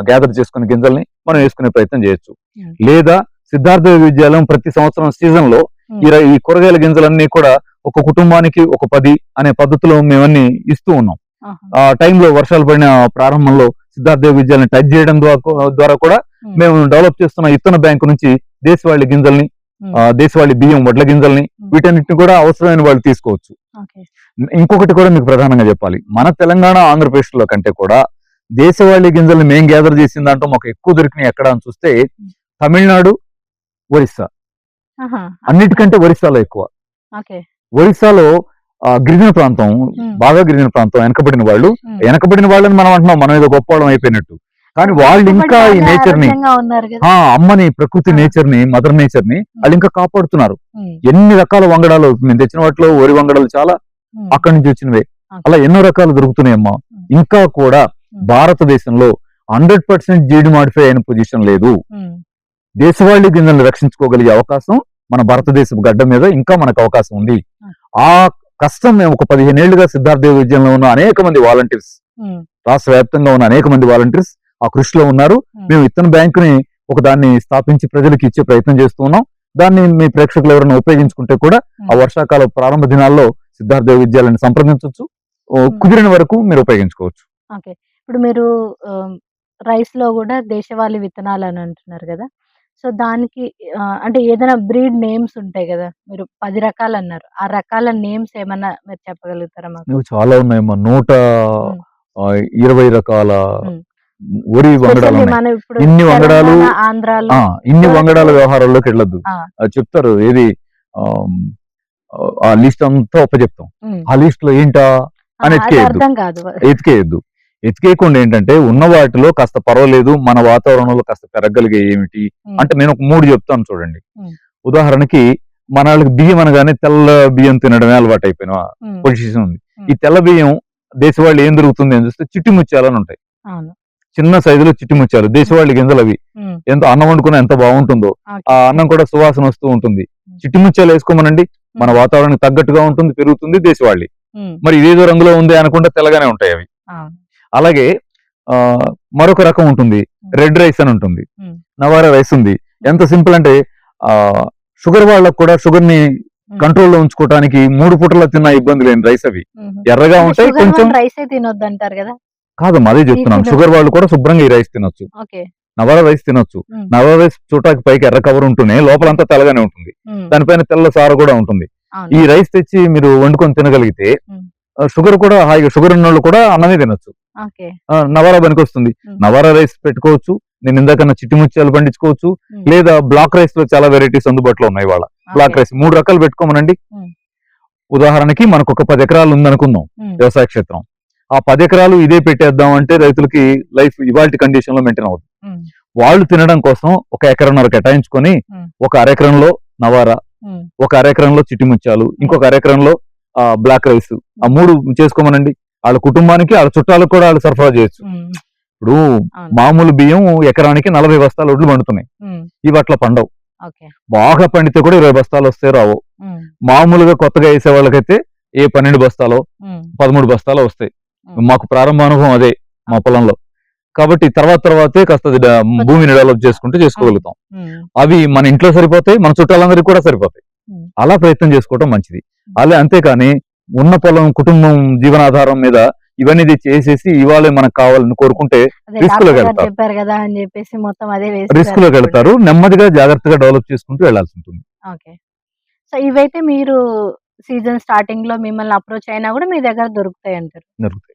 గ్యాదర్ చేసుకుని గింజల్ని మనం వేసుకునే ప్రయత్నం చేయొచ్చు. హ్మ్. లేదా సిద్ధార్థ విద్యాలయం ప్రతి సంవత్సరం సీజన్ లో హ్మ్. ఈ కూరగాయల గింజలన్నీ కూడా ఒక కుటుంబానికి ఒక 10 అనే పద్ధతిలో మేమన్నీ ఇస్తూ ఉన్నాం. ఆహా! ఆ టైంలో వర్షాలు పడిన ప్రారంభంలో సిద్ధార్థ విద్యాలయం టచ్ చేయడం ద్వారా కూడా హ్మ్. మేము డెవలప్ చేస్తున్న ఇత్తన బ్యాంకు నుంచి దేశవాళీ గింజల్ని, హ్మ్. దేశవాళీ బియ్యం వడ్ల గింజల్ని, హ్మ్. వీటన్నిటిని కూడా అవసరమైన వాళ్ళు తీసుకోవచ్చు. ఓకే. ఇంకొకటి కూడా మీకు ప్రధానంగా చెప్పాలి, మన తెలంగాణ ఆంధ్రప్రదేశ్ లో కంటే కూడా దేశవాళీ గింజలు మేం గ్యాదర్ చేసిన దాంట్లో మాకు ఎక్కువ దొరికినాయి ఎక్కడ అని చూస్తే తమిళనాడు, ఒరిస్సా. ఆహా! అన్నిటికంటే ఒరిస్సాలో ఎక్కువ. ఓకే. ఒరిస్సాలో గిరిజన ప్రాంతం, బాగా గిరిజన ప్రాంతం, వెనకబడిన వాళ్ళు. వెనకబడిన వాళ్ళని మనం అంటున్నాం, మనం ఏదో గొప్ప వాళ్ళం అయిపోయినట్టు. కానీ వాళ్ళు ఇంకా ఈ నేచర్ ని, అమ్మని, ప్రకృతి నేచర్ ని, మదర్ నేచర్ ని వాళ్ళు ఇంకా కాపాడుతున్నారు. ఎన్ని రకాల వంగడాలు మేము తెచ్చిన వాటిలో వరి వంగడాలు చాలా అక్కడి నుంచి వచ్చినవే. అలా ఎన్నో రకాలు దొరుకుతున్నాయమ్మా. ఇంకా కూడా భారతదేశంలో 100% జీడి మాడిఫై అయిన పొజిషన్ లేదు. దేశవాళీ గింజలను రక్షించుకోగలిగే అవకాశం మన భారతదేశపు గడ్డ మీద ఇంకా మనకు అవకాశం ఉంది. ఆ కష్టం మేము ఒక 15 ఏళ్లుగా సిద్ధార్థ విద్యంలో ఉన్న అనేక మంది వాలంటీర్స్, రాష్ట్ర వ్యాప్తంగా ఉన్న అనేక మంది వాలంటీర్స్ ఆ కృషిలో ఉన్నారు. మేము విత్తన బ్యాంకుని ఒక దాన్ని స్థాపించి ప్రజలకు ఇచ్చే ప్రయత్నం చేస్తూ ఉన్నాం. దాన్ని మీ ప్రేక్షకులు ఎవరైనా ఉపయోగించుకుంటే కూడా ఆ వర్షాకాల ప్రారంభ దినాల్లో సిద్ధార్థ విద్యాలయాన్ని సంప్రదించవచ్చు. కుదిరిన వరకు మీరు ఉపయోగించుకోవచ్చు. ఓకే. ఇప్పుడు మీరు రైస్ లో కూడా దేశవాళీ విత్తనాలు అని అంటున్నారు కదా, సో దానికి అంటే ఏదైనా బ్రీడ్ నేమ్స్ ఉంటాయి కదా, మీరు 10 రకాలు అన్నారు, ఆ రకాల నేమ్స్ ఏమన్నా మీరు చెప్పగలుగుతారా మాకు? నువ్వు చాలా ఉన్నాయమ్మా, 120 రకాల వరి వంగడాలు ఉన్నాయి. ఇన్ని వంగడాలు, ఇన్ని వంగడాల వ్యవహారాల్లోకి వెళ్ళొద్దు. చెప్తారు ఏది ఆ లిస్ట్ అంతా చెప్తాం. ఆ లిస్ట్ లో ఏంటా అని ఎతికేయద్దు. ఎతికేయకుండా ఏంటంటే ఉన్న వాటిలో కాస్త పర్వాలేదు, మన వాతావరణంలో కాస్త పెరగలిగే ఏమిటి అంటే నేను ఒక 3 చెప్తాను చూడండి. ఉదాహరణకి మన వాళ్ళకి బియ్యం అనగానే తెల్ల బియ్యం తినడమే అలవాటు అయిపోయిన పొజిషన్ ఉంది. ఈ తెల్ల బియ్యం దేశవాళీ ఏం దొరుకుతుంది అని చూస్తే చిట్టి ముత్యాలు అని ఉంటాయి. చిన్న సైజులో చిట్టి ముత్యాలు, దేశవాళీ గింజలు అవి. ఎంత అన్నం వండుకున్నా ఎంత బాగుంటుందో, ఆ అన్నం కూడా సువాసన వస్తూ ఉంటుంది. చిట్టి ముత్యాలు వేసుకోమనండి, మన వాతావరణానికి తగ్గట్టుగా ఉంటుంది, పెరుగుతుంది దేశవాళీ. మరి ఇదేదో రంగులో ఉంది అనుకుంటే తెల్లగానే ఉంటాయి అవి. అలాగే మరొక రకం ఉంటుంది, రెడ్ రైస్ అని ఉంటుంది, నవారా రైస్ ఉంది. ఎంత సింపుల్ అంటే షుగర్ వాళ్ళకు కూడా షుగర్ ని కంట్రోల్లో ఉంచుకోవడానికి 3 పూటలా తిన్న ఇబ్బంది లేని రైస్ అవి. ఎర్రగా ఉంటాయి, కొంచెం కాదు అదే చెప్తున్నాను. షుగర్ వాళ్ళు కూడా శుభ్రంగా ఈ రైస్ తినొచ్చు, నవారా రైస్ తినొచ్చు. నవారా రైస్ చూడటానికి పైకి ఎర్ర కవర్ ఉంటూనే లోపలంతా తెల్లగానే ఉంటుంది, దానిపైన తెల్ల సార కూడా ఉంటుంది. ఈ రైస్ తెచ్చి మీరు వండుకొని తినగలిగితే షుగర్ కూడా హాయిగా, షుగర్ ఉన్న వాళ్ళు కూడా అన్నమే తినొచ్చు. నవారా పనికి వస్తుంది. నవారా రైస్ పెట్టుకోవచ్చు, నేను ఇందాకన్నా చిట్టి ముత్యాలు పండించుకోవచ్చు, లేదా బ్లాక్ రైస్ లో చాలా వెరైటీస్ అందుబాటులో ఉన్నాయి. వాళ్ళ బ్లాక్ రైస్ 3 రకాలు పెట్టుకోమనండి. ఉదాహరణకి మనకు ఒక 10 ఎకరాలు ఉందనుకుందాం వ్యవసాయ క్షేత్రం. ఆ 10 ఎకరాలు ఇదే పెట్టేద్దాం అంటే రైతులకి లైఫ్ ఇవాల్టి కండిషన్ లో మెయింటైన్ అవుతుంది. వాళ్ళు తినడం కోసం 1 ఎకరన్నర కేటాయించుకొని 1 అరెకరంలో నవారా, 1 అరెకరంలో చిట్టి ముత్యాలు, ఇంకొక అరెకరంలో బ్లాక్ రైస్, ఆ 3 చేసుకోమనండి. వాళ్ళ కుటుంబానికి, వాళ్ళ చుట్టాలకు కూడా వాళ్ళు సరఫరా చేయొచ్చు. ఇప్పుడు మామూలు బియ్యం ఎకరానికి 40 బస్తాలు ఒడ్లు పండుతున్నాయి, ఇవి అట్లా పండవు. బాగా పండితే కూడా 20 బస్తాలు వస్తే రావు. మామూలుగా కొత్తగా వేసే వాళ్ళకైతే 12 బస్తాలో 13 బస్తాలో వస్తాయి. మాకు ప్రారంభ అనుభవం అదే మా పొలంలో. కాబట్టి తర్వాతే కాస్త భూమిని డెవలప్ చేసుకోగలుగుతాం. అవి మన ఇంట్లో సరిపోతాయి, మన చుట్టాలందరికీ కూడా సరిపోతాయి. అలా ప్రయత్నం చేసుకోవడం మంచిది. అంతేకాని ఉన్న పొలం, కుటుంబం, జీవనాధారం మీద ఇవన్నీ చేసేసి ఇవాళ మనకు కావాలని కోరుకుంటే రిస్క్ లోకి వెళ్తారు. నెమ్మదిగా జాగ్రత్తగా డెవలప్ చేసుకుంటూ వెళ్లాల్సి ఉంటుంది. సో ఇవైతే మీరు సీజన్ స్టార్టింగ్ లో మిమ్మల్ని అప్రోచ్ అయినా కూడా మీ దగ్గర దొరుకుతాయి అంటారు? దొరుకుతాయి.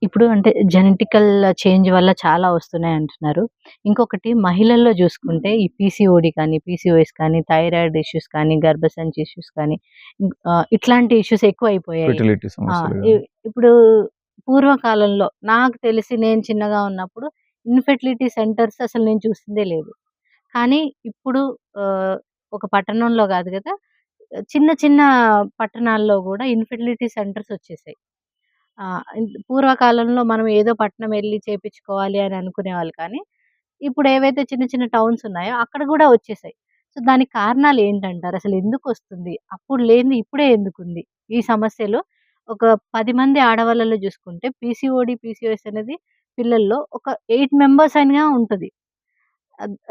ఇప్పుడు అంటే జెనెటికల్ చేంజ్ వల్ల చాలా వస్తున్నాయి అంటున్నారు. ఇంకొకటి మహిళల్లో చూసుకుంటే ఈ పీసీఓడి కానీ, పీసీఓఎస్ కానీ, థైరాయిడ్ ఇష్యూస్ కానీ, గర్భసంచి ఇష్యూస్ కానీ, ఇట్లాంటి ఇష్యూస్ ఎక్కువ అయిపోయాయి. ఇప్పుడు పూర్వకాలంలో నాకు తెలిసి నేను చిన్నగా ఉన్నప్పుడు ఇన్ఫెర్టిలిటీ సెంటర్స్ అసలు నేను చూసిందే లేదు. కానీ ఇప్పుడు ఒక పట్టణంలో కాదు కదా, చిన్న చిన్న పట్టణాల్లో కూడా ఇన్ఫెర్టిలిటీ సెంటర్స్ వచ్చేసాయి. పూర్వకాలంలో మనం ఏదో పట్టణం వెళ్ళి చేపించుకోవాలి అని అనుకునేవాళ్ళు, కానీ ఇప్పుడు ఏవైతే చిన్న చిన్న టౌన్స్ ఉన్నాయో అక్కడ కూడా వచ్చేసాయి. సో దానికి కారణాలు ఏంటంటారు? అసలు ఎందుకు వస్తుంది? అప్పుడు లేనిది ఇప్పుడే ఎందుకుంది ఈ సమస్యలు? ఒక 10 మంది ఆడవాళ్ళలో చూసుకుంటే పీసీఓడి, పీసీఓఎస్ అనేది పిల్లల్లో ఒక 8 మెంబర్స్ అయినా ఉంటది.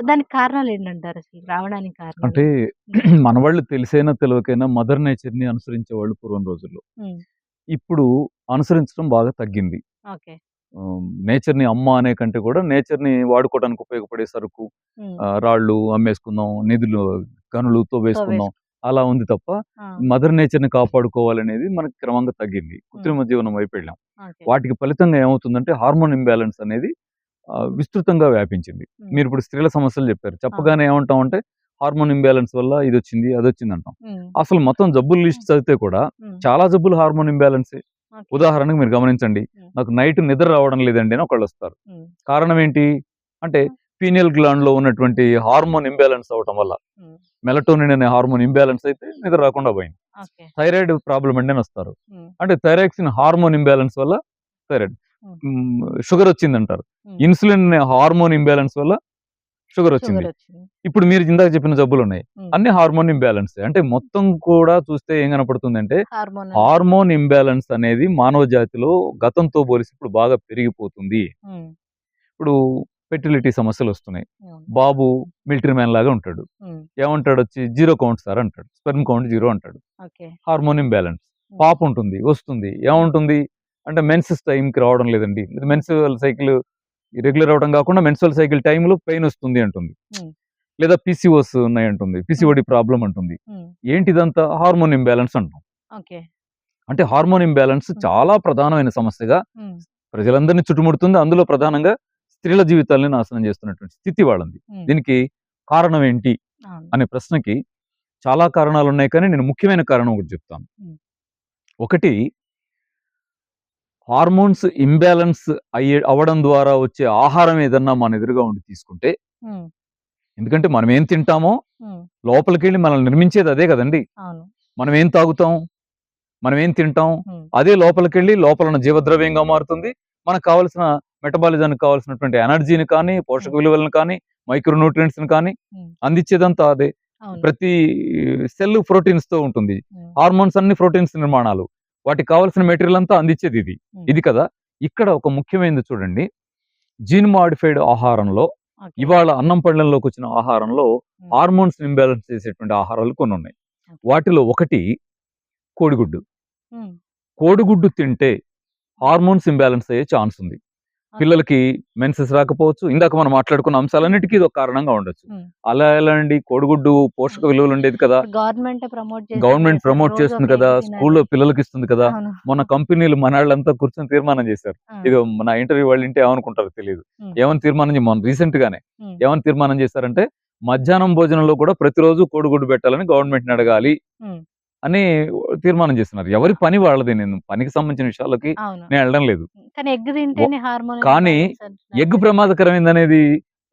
దానికి కారణాలు ఏంటంటారు? అసలు రావడానికి కారణం అంటే మన వాళ్ళు తెలిసైనా తెలియకైనా మదర్ నేచర్ ని అనుసరించే వాళ్ళు పూర్వం రోజుల్లో. ఇప్పుడు అనుసరించడం బాగా తగ్గింది. నేచర్ ని అమ్మ అనే కంటే కూడా నేచర్ ని వాడుకోవడానికి ఉపయోగపడే సరుకు, రాళ్ళు అమ్మేసుకుందాం, నిధులు గనులు తవ్వేసుకుందాం అలా ఉంది తప్ప ఆ! మదర్ నేచర్‌ని కాపాడుకోవాలనేది మనకి క్రమంగా తగ్గింది. కృత్రిమ జీవనం వైపు వెళ్ళాం. ఓకే. వాటికి ఫలితంగా ఏమవుతుందంటే హార్మోన్ ఇంబాలెన్స్ అనేది విస్తృతంగా వ్యాపించింది. హ్మ్. మీరిప్పుడు స్త్రీల సమస్యలు చెప్పారు. అవును. చెప్పగానే ఏమంటామంటే హార్మోన్ ఇంబాలెన్స్ వల్ల ఇదొచ్చింది, అదొచ్చింది అంటాం. హ్మ్. అసలు మొత్తం జబ్బుల లిస్ట్ చదివితే కూడా హ్మ్. చాలా జబ్బులు హార్మోన్ ఇంబాలెన్సే. ఓకే. ఉదాహరణకు మీరు గమనించండి. హ్మ్. నాకు నైట్ నిద్ర రావడం లేదండి అని ఒకళ్ళొస్తారు. హ్మ్. కారణం ఏంటి? అంటే హ్మ్. పీనియల్ గ్లాండ్‌లో ఉన్నటువంటి హార్మోన్ ఇంబాలెన్స్ అవ్వటం వల్ల. హ్మ్. మెలటోనిన్ అనే హార్మోన్ ఇంబాలెన్స్ అయితే నిద్ర రాకుండా పోయింది. ఓకే. థైరాయిడ్ ప్రాబ్లమ్ అండి అని వస్తారు. హ్మ్. అంటే థైరాక్సిన్ హార్మోన్ ఇంబాలెన్స్ వల్ల థైరాయిడ్. హ్మ్. షుగర్ వచ్చిందంటారు. హ్మ్. ఇన్సులిన్ అనే హార్మోన్ ఇంబాలెన్స్ వల్ల షుగర్ వచ్చింది. షుగరొచ్చింది. ఇప్పుడు మీరు ఇందాక చెప్పిన జబ్బులున్నాయి. హ్మ్. అన్ని హార్మోన్ ఇంబాలెన్సే. అంటే మొత్తం కూడా చూస్తే ఏం కనపడుతుందంటే హార్మోనల్. హార్మోన్ ఇంబాలెన్స్ అనేది మానవ జాతిలో గతంతో పోలిసి ఇప్పుడు బాగా పెరిగిపోతుంది. హ్మ్. ఇప్పుడు ఫెర్టిలిటీ సమస్యలొస్తున్నాయి. అవును. బాబు మిలిటరీ మ్యాన్ లాగా ఉంటాడు. హ్మ్. ఏమంటాడొచ్చి 0 కౌంట్ సార్ అంటాడు. స్పెర్మ్ కౌంట్ 0 అంటాడు. ఓకే. Hormone imbalance. హ్మ్. పాప ఉంటుంది, వస్తుంది. ఏముంటుంది? అంటే మెన్సెస్ టైంకి రావడం లేదండి. మెన్సురల్ సైకిల్ రెగ్యులర్ అవ్వడం కాకుండా మెన్సురల్ సైకిల్ టైంలో పెయిన్ వస్తుంది అంటుంది. హ్మ్. లేదా పీసీఓస్ ఉన్నాయంటుంది. హ్మ్. పీసీఓడి ప్రాబ్లమ్ అంటుంది. హ్మ్. ఏంటిదంతా? హార్మోన్ ఇంబాలెన్స్ అంటాం. ఓకే. అంటే హార్మోన్ ఇంబాలెన్స్ హ్మ్. చాలా ప్రధానమైన సమస్యగా హ్మ్. ప్రజలందరినీ చుట్టుముడుతుంది. అందులో ప్రధానంగా స్త్రీల జీవితాల్ని నాశనం చేస్తున్నటువంటి స్థితి వాళ్ళది. హ్మ్. దీనికి కారణం ఏంటి అవును. అనే ప్రశ్నకి చాలా కారణాలున్నాయి కానీ నేను ముఖ్యమైన కారణం ఒకటి చెప్తాను. హ్మ్. ఒకటి హార్మోన్స్ ఇంబాలెన్స్ అవ్వడం ద్వారా వచ్చే ఆహారం ఏదన్నా మన ఎదురుగా ఉండి తీసుకుంటే, హ్మ్. ఎందుకంటే మనం ఏం తింటామో హ్మ్. లోపలికెళ్ళి మనల్ని నిర్మించేది అదే కదండీ! అవును. మనం ఏం తాగుతాం? మనం ఏం తింటాం? హ్మ్. అదే లోపలికెళ్ళి లోపల జీవద్రవ్యంగా మారుతుంది. మనకు కావాల్సిన మెటబాలిజానికి కావాల్సినటువంటి ఎనర్జీని కానీ, పోషక హ్మ్. విలువలను కానీ, మైక్రో న్యూట్రియంట్స్‌ని కానీ హ్మ్. అందించేదంతా అదే. అవును. ప్రతి సెల్ ప్రోటీన్స్‌తో ఉంటుంది. హ్మ్. హార్మోన్స్ అన్ని ప్రోటీన్స్ నిర్మాణాలు. వాటికి కావాల్సిన మెటీరియల్ అంతా అందించేది ఇది. హ్మ్. ఇది కదా! ఇక్కడ ఒక ముఖ్యమైనది చూడండి. జీన్ మోడిఫైడ్ ఆహారంలో ఓకే. ఇవాళ అన్నం పళ్ళెంలోకొచ్చిన ఆహారంలో హ్మ్. హార్మోన్స్ ఇంబాలెన్స్ చేసేటువంటి ఆహారాలు కొన్నున్నాయి. ఓకే. వాటిలో ఒకటి కోడిగుడ్డు. హ్మ్. కోడిగుడ్డు తింటే హార్మోన్స్ ఇంబాలెన్స్ అయ్యే ఛాన్స్ ఉంది. ఓకే. పిల్లలకి మెన్సెస్ రాకపోవచ్చు. ఇందాక మనం మాట్లాడుకున్న అంశాలన్నిటికీ ఇదొక కారణంగా ఉండొచ్చు. హ్మ్. అలా ఎలా అండి? కోడిగుడ్డు పోషక హ్మ్. విలువలు ఉండేది కదా! ఇప్పుడు గవర్నమెంటే ప్రమోట్ గవర్నమెంట్ చేసేసారు. ప్రమోట్ రోజు చేస్తుంది ఒక కదా! ఎగ్ తినాలి. స్కూల్‌లో పిల్లలకిస్తుంది కదా! అవును. మొన్న కంపెనీలు మనాళ్ళంతా కూర్చొని తీర్మానం చేశారు. ఆ! ఇదో నా ఇంటర్వ్యూ వాళ్ళు వింటే ఏమనుకుంటారో తెలీదు. హ్మ్. ఏమని తీర్మానం మొన్న రీసెంట్‌గానే హ్మ్. ఏమని తీర్మానం చేశారంటే, మధ్యాహ్నం భోజనంలో కూడా ప్రతిరోజు కోడిగుడ్డు పెట్టాలని గవర్నమెంట్‌ని అడగాలి హ్మ్. అని తీర్మానం చేస్తున్నారు. ఎవరి పని వాళ్ళది. నేను పనికి సంబంధించిన విషయాలకి అవును. నేను వెళ్ళడం లేదు. కానీ ఎగ్ వ తింటేనే హార్మోనల్ కానీ ఇంబాలెన్స్ అంటున్నారు ఎగ్ కదా! ప్రమాదకరమైందనేది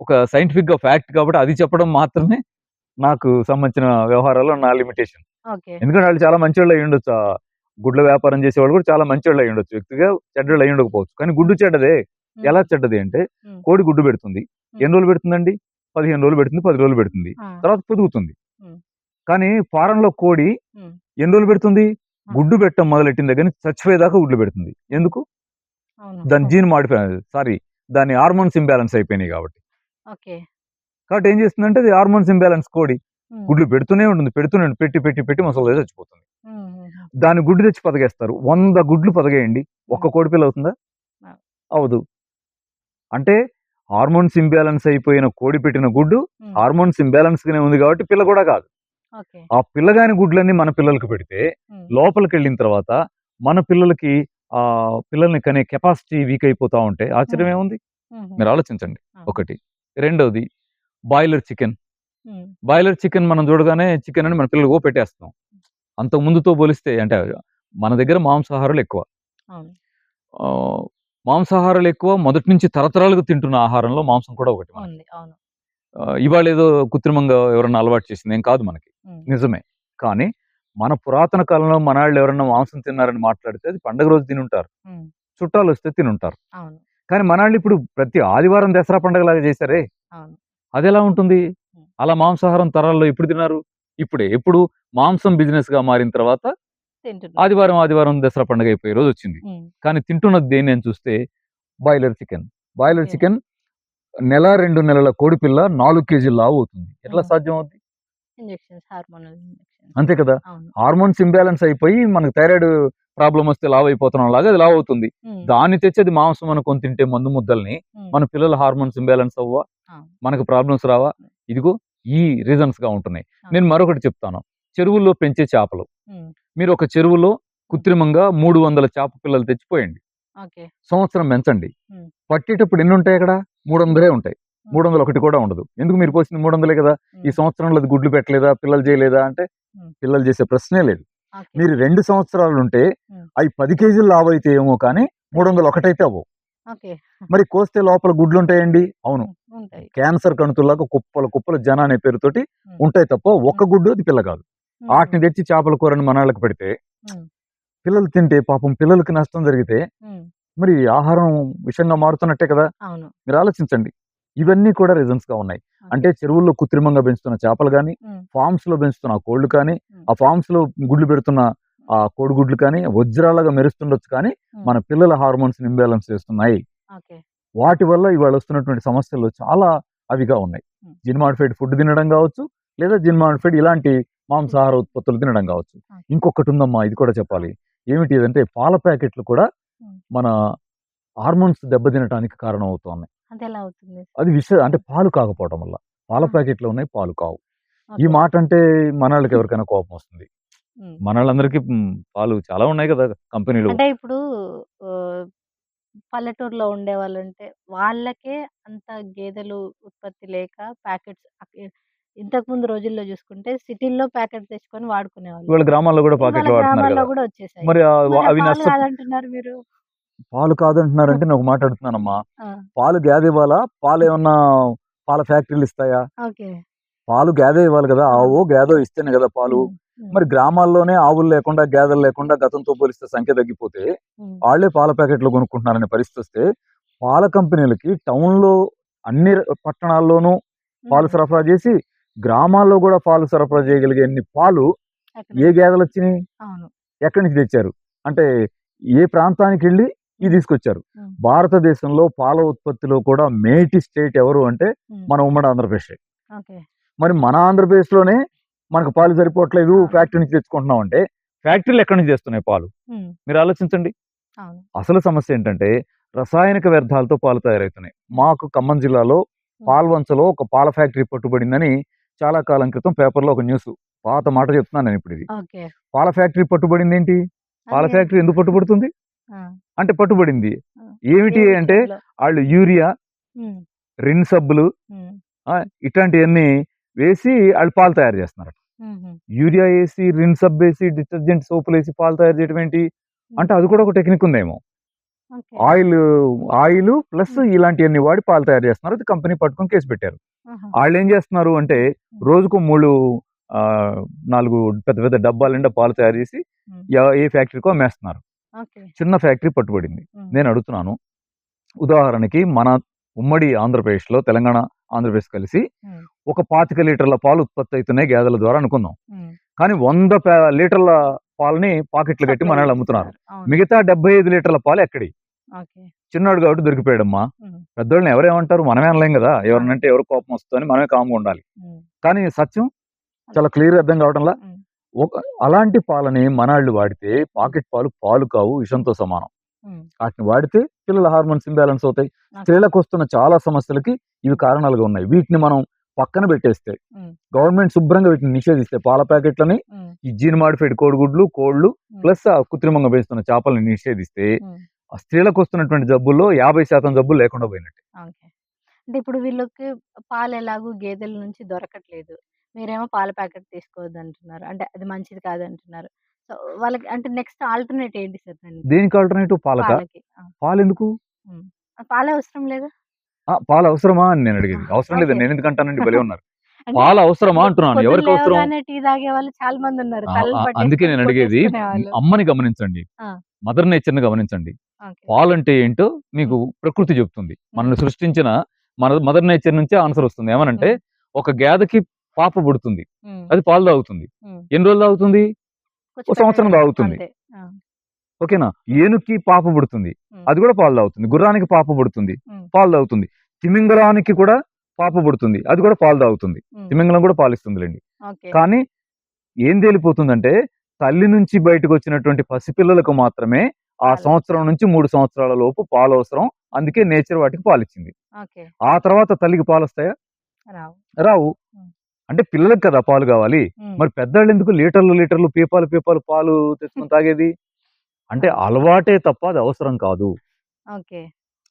ఒక సైంటిఫిక్‌గా ఫ్యాక్ట్ కాబట్టి అది చెప్పడం మాత్రమే నాకు సంబంధించిన వ్యవహారాల్లో నా లిమిటేషన్. ఓకే. ఎందుకంటే ఆళ్ళు చాలా మంచోళ్ళు అయ్యుండొచ్చు. గుడ్ల వ్యాపారం చేసేవాళ్ళు కూడా చాలా మంచోళ్ళు అయ్యుండొచ్చు. వ్యక్తిగా చెడ్డోళ్ళు అయ్యుండకపోవచ్చు. కానీ గుడ్డు హ్మ్. చెడ్డదే. ఎలా హ్మ్. చెడ్డది అంటే హ్మ్. కోడి గుడ్డు పెడుతుంది. హ్మ్. ఎన్ని రోజులు పెడుతుందండి? 15 రోజులు పెడుతుంది. 10 రోజులు పెడుతుంది. ఆ! తర్వాత పొదుగుతుంది. హ్మ్. కానీ ఫారంలో కోడి హ్మ్. ఎన్ని రోజులు పెడుతుంది? ఆ! గుడ్డు పెట్టడం మొదలెట్టిన దగ్గర నుంచి చచ్చిపోయేదాకా గుడ్లు పెడుతుంది. హ్మ్. ఎందుకు? అవును. దాని జీన్ మాడిఫై సారీ దాని హార్మోన్స్ ఇంబాలెన్స్ అయిపోయినాయి కాబట్టి. ఓకే. కాబట్టి ఏం చేస్తుందంటే అది హార్మోన్స్ ఇంబాలెన్స్ కోడి. హ్మ్. గుడ్లు పెడుతూనే ఉంటుంది. పెడుతూనే ఉంటుంది. పెట్టి, పెట్టి, పెట్టి ముసలిదై చచ్చిపోతుంది. హుహుహు. దాని గుడ్డు తెచ్చి పొదగేస్తారు. 100 గుడ్లు పొదగేయండి. హ్మ్. ఒక్క కోడి పిల్ల అవుతుందా? ఆ! అవ్వదు. అంటే హార్మోన్స్ ఇంబాలెన్స్ అయిపోయిన కోడి పెట్టిన గుడ్డు హ్మ్. హార్మోన్స్ ఇంబాలెన్స్‌గానే ఉంది కాబట్టి పిల్ల కూడా కాదు. ఓకే. ఆ పిల్లగాని గుడ్లన్నీ మన పిల్లలకి పెడితే హ్మ్. లోపలికెళ్ళిన తర్వాత మన పిల్లలకి పిల్లల్ని కనే కెపాసిటీ వీక్ అయిపోతా ఉంటే హ్మ్. ఆశ్చర్యం ఏముంది? హుహు. మీరు ఆలోచించండి. అవును. ఒకటి. రెండోది బాయిలర్ చికెన్. హ్మ్. బాయిలర్ చికెన్ మనం చూడగానే చికెన్ అని మన పిల్లలకి పెట్టేస్తాం. అంతకు ముందుతో పోలిస్తే అంటే మన దగ్గర మాంసాహారాలు ఎక్కువ. అవును. ఆహ్, మాంసాహారాలు ఎక్కువ. మొదటి నుంచి తరతరాలుగా తింటున్న ఆహారంలో మాంసం కూడా ఒకటి మనకి. ఉంది. అవును. ఇవాళేదో కృత్రిమంగా ఎవరన్నా అలవాటు చేసిందేం కాదు మనకి. హ్మ్. నిజమే. కానీ మన పురాతన కాలంలో మనాళ్ళు ఎవరన్నా మాంసం తిన్నారని మాట్లాడితే అది పండగ రోజు తినుంటారు. హ్మ్. చుట్టాలొస్తే తినుంటారు. అవును. కానీ మనాళ్ళిప్పుడు ప్రతి ఆదివారం దసరా పండగలాగా చేశారే! అవును. అదెలా ఉంటుంది? హ్మ్. అలా మాంసాహారం తరాల్లో ఎప్పుడు తిన్నారు? ఇప్పుడే. ఎప్పుడు? మాంసం బిజినెస్‌గా మారిన తర్వాత తింటున్నారు. ఆదివారం, ఆదివారం దసరా పండగ అయిపోయే రోజొచ్చింది. హ్మ్. కానీ తింటున్నది దేన్నని చూస్తే boiler chicken. Boiler okay. Chicken నెల, 2 నెలల కోడిపిల్ల 4 కేజీల లావవుతుంది. ఎట్లా హ్మ్. సాధ్యం అవుద్ది? Injections hormonal injections. అంతే కదా! అవును. హార్మోన్స్ ఇంబాలెన్స్ అయిపోయి మనకు థైరాయిడ్ ప్రాబ్లమ్ వస్తే లావయిపోతున్నాం లాగా అది లావవుతుంది. హ్మ్. దాన్ని తెచ్చి అది మాంసం అనుకొని తింటే మందు ముద్దల్ని హ్మ్. మన పిల్లల హార్మోన్స్ ఇంబాలెన్స్ అవ్వవా? అవును. మనకు ప్రాబ్లమ్స్ రావా? హ్మ్. ఇదిగో ఈ రీజన్స్‌గా ఉంటున్నాయి. అవును. నేను మరొకటి చెప్తాను. చెరువుల్లో పెంచే చేపలు. మీరు ఒక చెరువులో కృత్రిమంగా 300 చేప పిల్లలు తెచ్చిపోయండి. సంవత్సరం పెంచండి. పట్టేటప్పుడు ఎన్ని ఉంటాయి అక్కడ? 300 ఉంటాయి. 301 కూడా ఉండదు. ఎందుకు? మీరు పోసింది 300 కదా. ఈ సంవత్సరంలో అది గుడ్లు పెట్టలేదా, పిల్లలు చేయలేదా అంటే పిల్లలు చేసే ప్రశ్నే లేదు. మీరు 2 సంవత్సరాలు ఉంటే అవి 10 కేజీలు లావు అయితే ఏమో కానీ 301 అయితే అవ్వవు. మరి కోస్తే లోపల గుడ్లు ఉంటాయండి? అవును. క్యాన్సర్ కణుతుల్లాగా కుప్పలు కుప్పలు జన అనే పేరుతోటి ఉంటాయి తప్ప ఒక్క గుడ్డు అది పిల్ల కాదు. వాటిని తెచ్చి చేపల కూరని మనళ్ళకి పెడితే పిల్లలు తింటే పాపం పిల్లలకి నష్టం జరిగితే మరి ఆహారం విషంగా మారుతున్నట్టే కదా. మీరు ఆలోచించండి. ఇవన్నీ కూడా రీజన్స్ గా ఉన్నాయి. అంటే చెరువుల్లో కృత్రిమంగా పెంచుతున్న చేపలు కానీ, ఫార్మ్స్ లో పెంచుతున్న కోళ్లు కానీ, ఆ ఫార్మ్స్ లో గుడ్లు పెడుతున్న ఆ కోడిగుడ్లు కానీ వజ్రాలుగా మెరుస్తుండొచ్చు కానీ మన పిల్లల హార్మోన్స్ ఇంబ్యాలెన్స్ చేస్తున్నాయి. వాటి వల్ల ఇవాళ వస్తున్నటువంటి సమస్యలు చాలా అవిగా ఉన్నాయి. జిన్ మాడిఫైడ్ ఫుడ్ తినడం కావచ్చు, లేదా జిన్ మాడిఫైడ్ ఇలాంటి మాంసాహార ఉత్పత్తులు తినడం కావచ్చు. ఇంకొకటి ఉందమ్మా, ఇది కూడా చెప్పాలి. ఏమిటి అంటే పాల ప్యాకెట్లు కూడా మన హార్మోన్స్ దెబ్బతినడానికి కారణం అవుతున్నాయి. అది అంటే పాలు కాకపోవడం వల్ల. పాల ప్యాకెట్లు ఉన్నాయి, పాలు కావు. ఈ మాట అంటే మనళ్ళకి ఎవరికైనా కోపం వస్తుంది. మనళ్ళందరికీ పాలు చాలా ఉన్నాయి కదా కంపెనీలు. అంటే ఇప్పుడు పల్లెటూరులో ఉండే వాళ్ళంటే వాళ్ళకే అంత గేదెలు ఉత్పత్తి లేక ప్యాకెట్స్ ఇంతకు ముందు రోజుల్లో చూసుకుంటే సిటీల్లో ప్యాకెట్ తెచ్చుకొని వాడుకునేవాళ్ళు. ఇవాళ గ్రామాల్లో కూడా ప్యాకెట్లు వాడుతున్నారు గ్రామాల్లో కదా. కూడా వచ్చేసాయి. మరి అవి పాలు కాదంటున్నారు మీరు. పాలు కాదంటున్నారంటే నేను ఒక మాట అడుగుతున్నానమ్మా. పాలు గేదె ఇవ్వాలా? పాలు ఏమన్నా పాల ఫ్యాక్టరీలు ఇస్తాయా? పాలు గేదె ఇవ్వాలి కదా. ఆవో గేదో ఇస్తేనే కదా పాలు. మరి గ్రామాల్లోనే ఆవులు లేకుండా, గేదెలు లేకుండా గతంతో పోలిస్తే సంఖ్య తగ్గిపోతే వాళ్లే పాల ప్యాకెట్లు కొనుక్కుంటున్నారనే పరిస్థితి వస్తే పాల కంపెనీలకి టౌన్ లో అన్ని పట్టణాల్లోనూ పాలు సరఫరా చేసి గ్రామాల్లో కూడా పాలు సరఫరా చేయగలిగే అన్ని పాలు ఏ గేదెలు వచ్చినాయి? ఎక్కడి నుంచి తెచ్చారు? అంటే ఏ ప్రాంతానికి వెళ్ళి ఇది తీసుకొచ్చారు? భారతదేశంలో పాల ఉత్పత్తిలో కూడా మేటి స్టేట్ ఎవరు అంటే మన ఉమ్మడి ఆంధ్రప్రదేశ్. మరి మన ఆంధ్రప్రదేశ్ లోనే మనకు పాలు సరిపోవట్లేదు, ఫ్యాక్టరీ నుంచి తెచ్చుకుంటున్నాం అంటే ఫ్యాక్టరీలు ఎక్కడి నుంచి చేస్తున్నాయి పాలు? మీరు ఆలోచించండి. అసలు సమస్య ఏంటంటే రసాయనిక వ్యర్థాలతో పాలు తయారవుతున్నాయి. మాకు ఖమ్మం జిల్లాలో పాల్వంచలో ఒక పాల ఫ్యాక్టరీ పట్టుబడిందని చాలా కాలం క్రితం పేపర్లో ఒక న్యూస్, పాత మాట చెప్తున్నాను నేను ఇప్పుడు. ఇది పాల ఫ్యాక్టరీ పట్టుబడింది. ఏంటి పాల ఫ్యాక్టరీ ఎందుకు పట్టుబడుతుంది అంటే పట్టుబడింది ఏమిటి అంటే వాళ్ళు యూరియా, రిన్ సబ్బులు ఇట్లాంటివన్నీ వేసి వాళ్ళు పాలు తయారు చేస్తున్నారు. యూరియా వేసి, రిన్ సబ్ వేసి, డిటర్జెంట్ సోపులు వేసి పాలు తయారు చేయడం ఏంటి అంటే అది కూడా ఒక టెక్నిక్ ఉందేమో. ఆయిల్ ప్లస్ ఇలాంటివన్నీ వాడి పాలు తయారు చేస్తున్నారు. అది కంపెనీ పట్టుకొని కేసు పెట్టారు. వాళ్ళు ఏం చేస్తున్నారు అంటే రోజుకు 4 పెద్ద పెద్ద డబ్బాల నిండా పాలు తయారు చేసి ఏ ఫ్యాక్టరీకో అమ్మేస్తున్నారు. చిన్న ఫ్యాక్టరీ పట్టుబడింది. నేను అడుగుతున్నాను, ఉదాహరణకి మన ఉమ్మడి ఆంధ్రప్రదేశ్ లో తెలంగాణ, ఆంధ్రప్రదేశ్ కలిసి ఒక 25 లీటర్ల పాలు ఉత్పత్తి అవుతున్నాయి గేదెల ద్వారా అనుకుందాం. కానీ 100 లీటర్ల పాలని పాకెట్లు కట్టి మన వాళ్ళు అమ్ముతున్నారు. మిగతా 75 లీటర్ల పాలు ఎక్కడి? చిన్నాడు కాబట్టి దొరికిపోయాడమ్మా. పెద్దోళ్ళని ఎవరేమంటారు? మనమే అనలేం కదా. ఎవరినంటే ఎవరు కోపం వస్తుందని మనమే కామ్గా ఉండాలి. కానీ సత్యం చాలా క్లియర్ అర్థం కావడంలా. అలాంటి పాలని మనాళ్ళు వాడితే పాకెట్ పాలు కావు, విషంతో సమానం. వాటిని వాడితే పిల్లల హార్మోన్స్ ఇంబ్యాలెన్స్ అవుతాయి. స్త్రీలకు వస్తున్న చాలా సమస్యలకి ఇవి కారణాలుగా ఉన్నాయి. వీటిని మనం పక్కన పెట్టేస్తే, గవర్నమెంట్ శుభ్రంగా వీటిని నిషేధిస్తే, పాల ప్యాకెట్లని, ఈ జీన్ మాడిఫైడ్ కోడిగుడ్లు, కోళ్లు ప్లస్ కృత్రిమంగా పెంచుతున్న చేపలను నిషేధిస్తే ఆ స్త్రీలకు వస్తున్నటువంటి జబ్బుల్లో 50% జబ్బులు లేకుండా పోయినట్టే. అంటే ఇప్పుడు వీళ్ళకి పాలు ఎలాగూ గేదెల నుంచి దొరకట్లేదు, మీరేమో పాల ప్యాకెట్ తీసుకోవద్దు అంటున్నారు, అంటే అది మంచిది కాదంటున్నారు. సో వాళ్ళకి అంటే నెక్స్ట్ ఆల్టర్నేట్ ఏంటి సార్? దేనికి ఆల్టర్నేటివ్? పాలకి. పాలు ఎందుకు? పాలే అవసరం లేదా? పాలు అవసరమా అని నేను అడిగేది. అవసరం లేదు నేను ఎందుకంటానండి, భలే ఉన్నారు. పాలు అవసరమా అంటున్నాను. ఎవరికి అవసరం? టీ తాగే వాళ్ళు చాలా మంది ఉన్నారు. అందుకే నేను అడిగేది, అమ్మని గమనించండి, మదర్ నేచర్ ని గమనించండి. పాలు అంటే ఏంటో మీకు ప్రకృతి చెప్తుంది. మనల్ని సృష్టించిన మదర్ నేచర్ నుంచే ఆన్సర్ వస్తుంది. ఏమనంటే ఒక గేదెకి పాప పుడుతుంది, అది పాలు తాగుతుంది. ఎన్ని రోజులు తాగుతుంది? ఒక సంవత్సరం తాగుతుంది. ఓకేనా? ఏనుక్కి పాప పుడుతుంది, అది కూడా పాలు తాగుతుంది. గుర్రానికి పాప పుడుతుంది, పాలు తాగుతుంది. తిమింగలానికి కూడా పాప పుడుతుంది, అది కూడా పాలు తాగుతుంది. తిమింగలం కూడా పాలిస్తుందిలేండి. కానీ ఏం తేలిపోతుందంటే తల్లి నుంచి బయటకు వచ్చినటువంటి పసిపిల్లలకు మాత్రమే ఆ సంవత్సరం నుంచి 3 సంవత్సరాల లోపు పాలు అవసరం. అందుకే నేచర్ వాటికి పాలిచ్చింది. ఆ తర్వాత తల్లికి పాలు వస్తాయా? రావు. అంటే పిల్లలకి కదా పాలు కావాలి. హ్మ్. మరి పెద్దవాళ్ళు ఎందుకు లీటర్లు పీపాలు పాలు తెచ్చుకొని తాగేది? అంటే అవును. అలవాటే తప్ప అది అవసరం కాదు. ఓకే.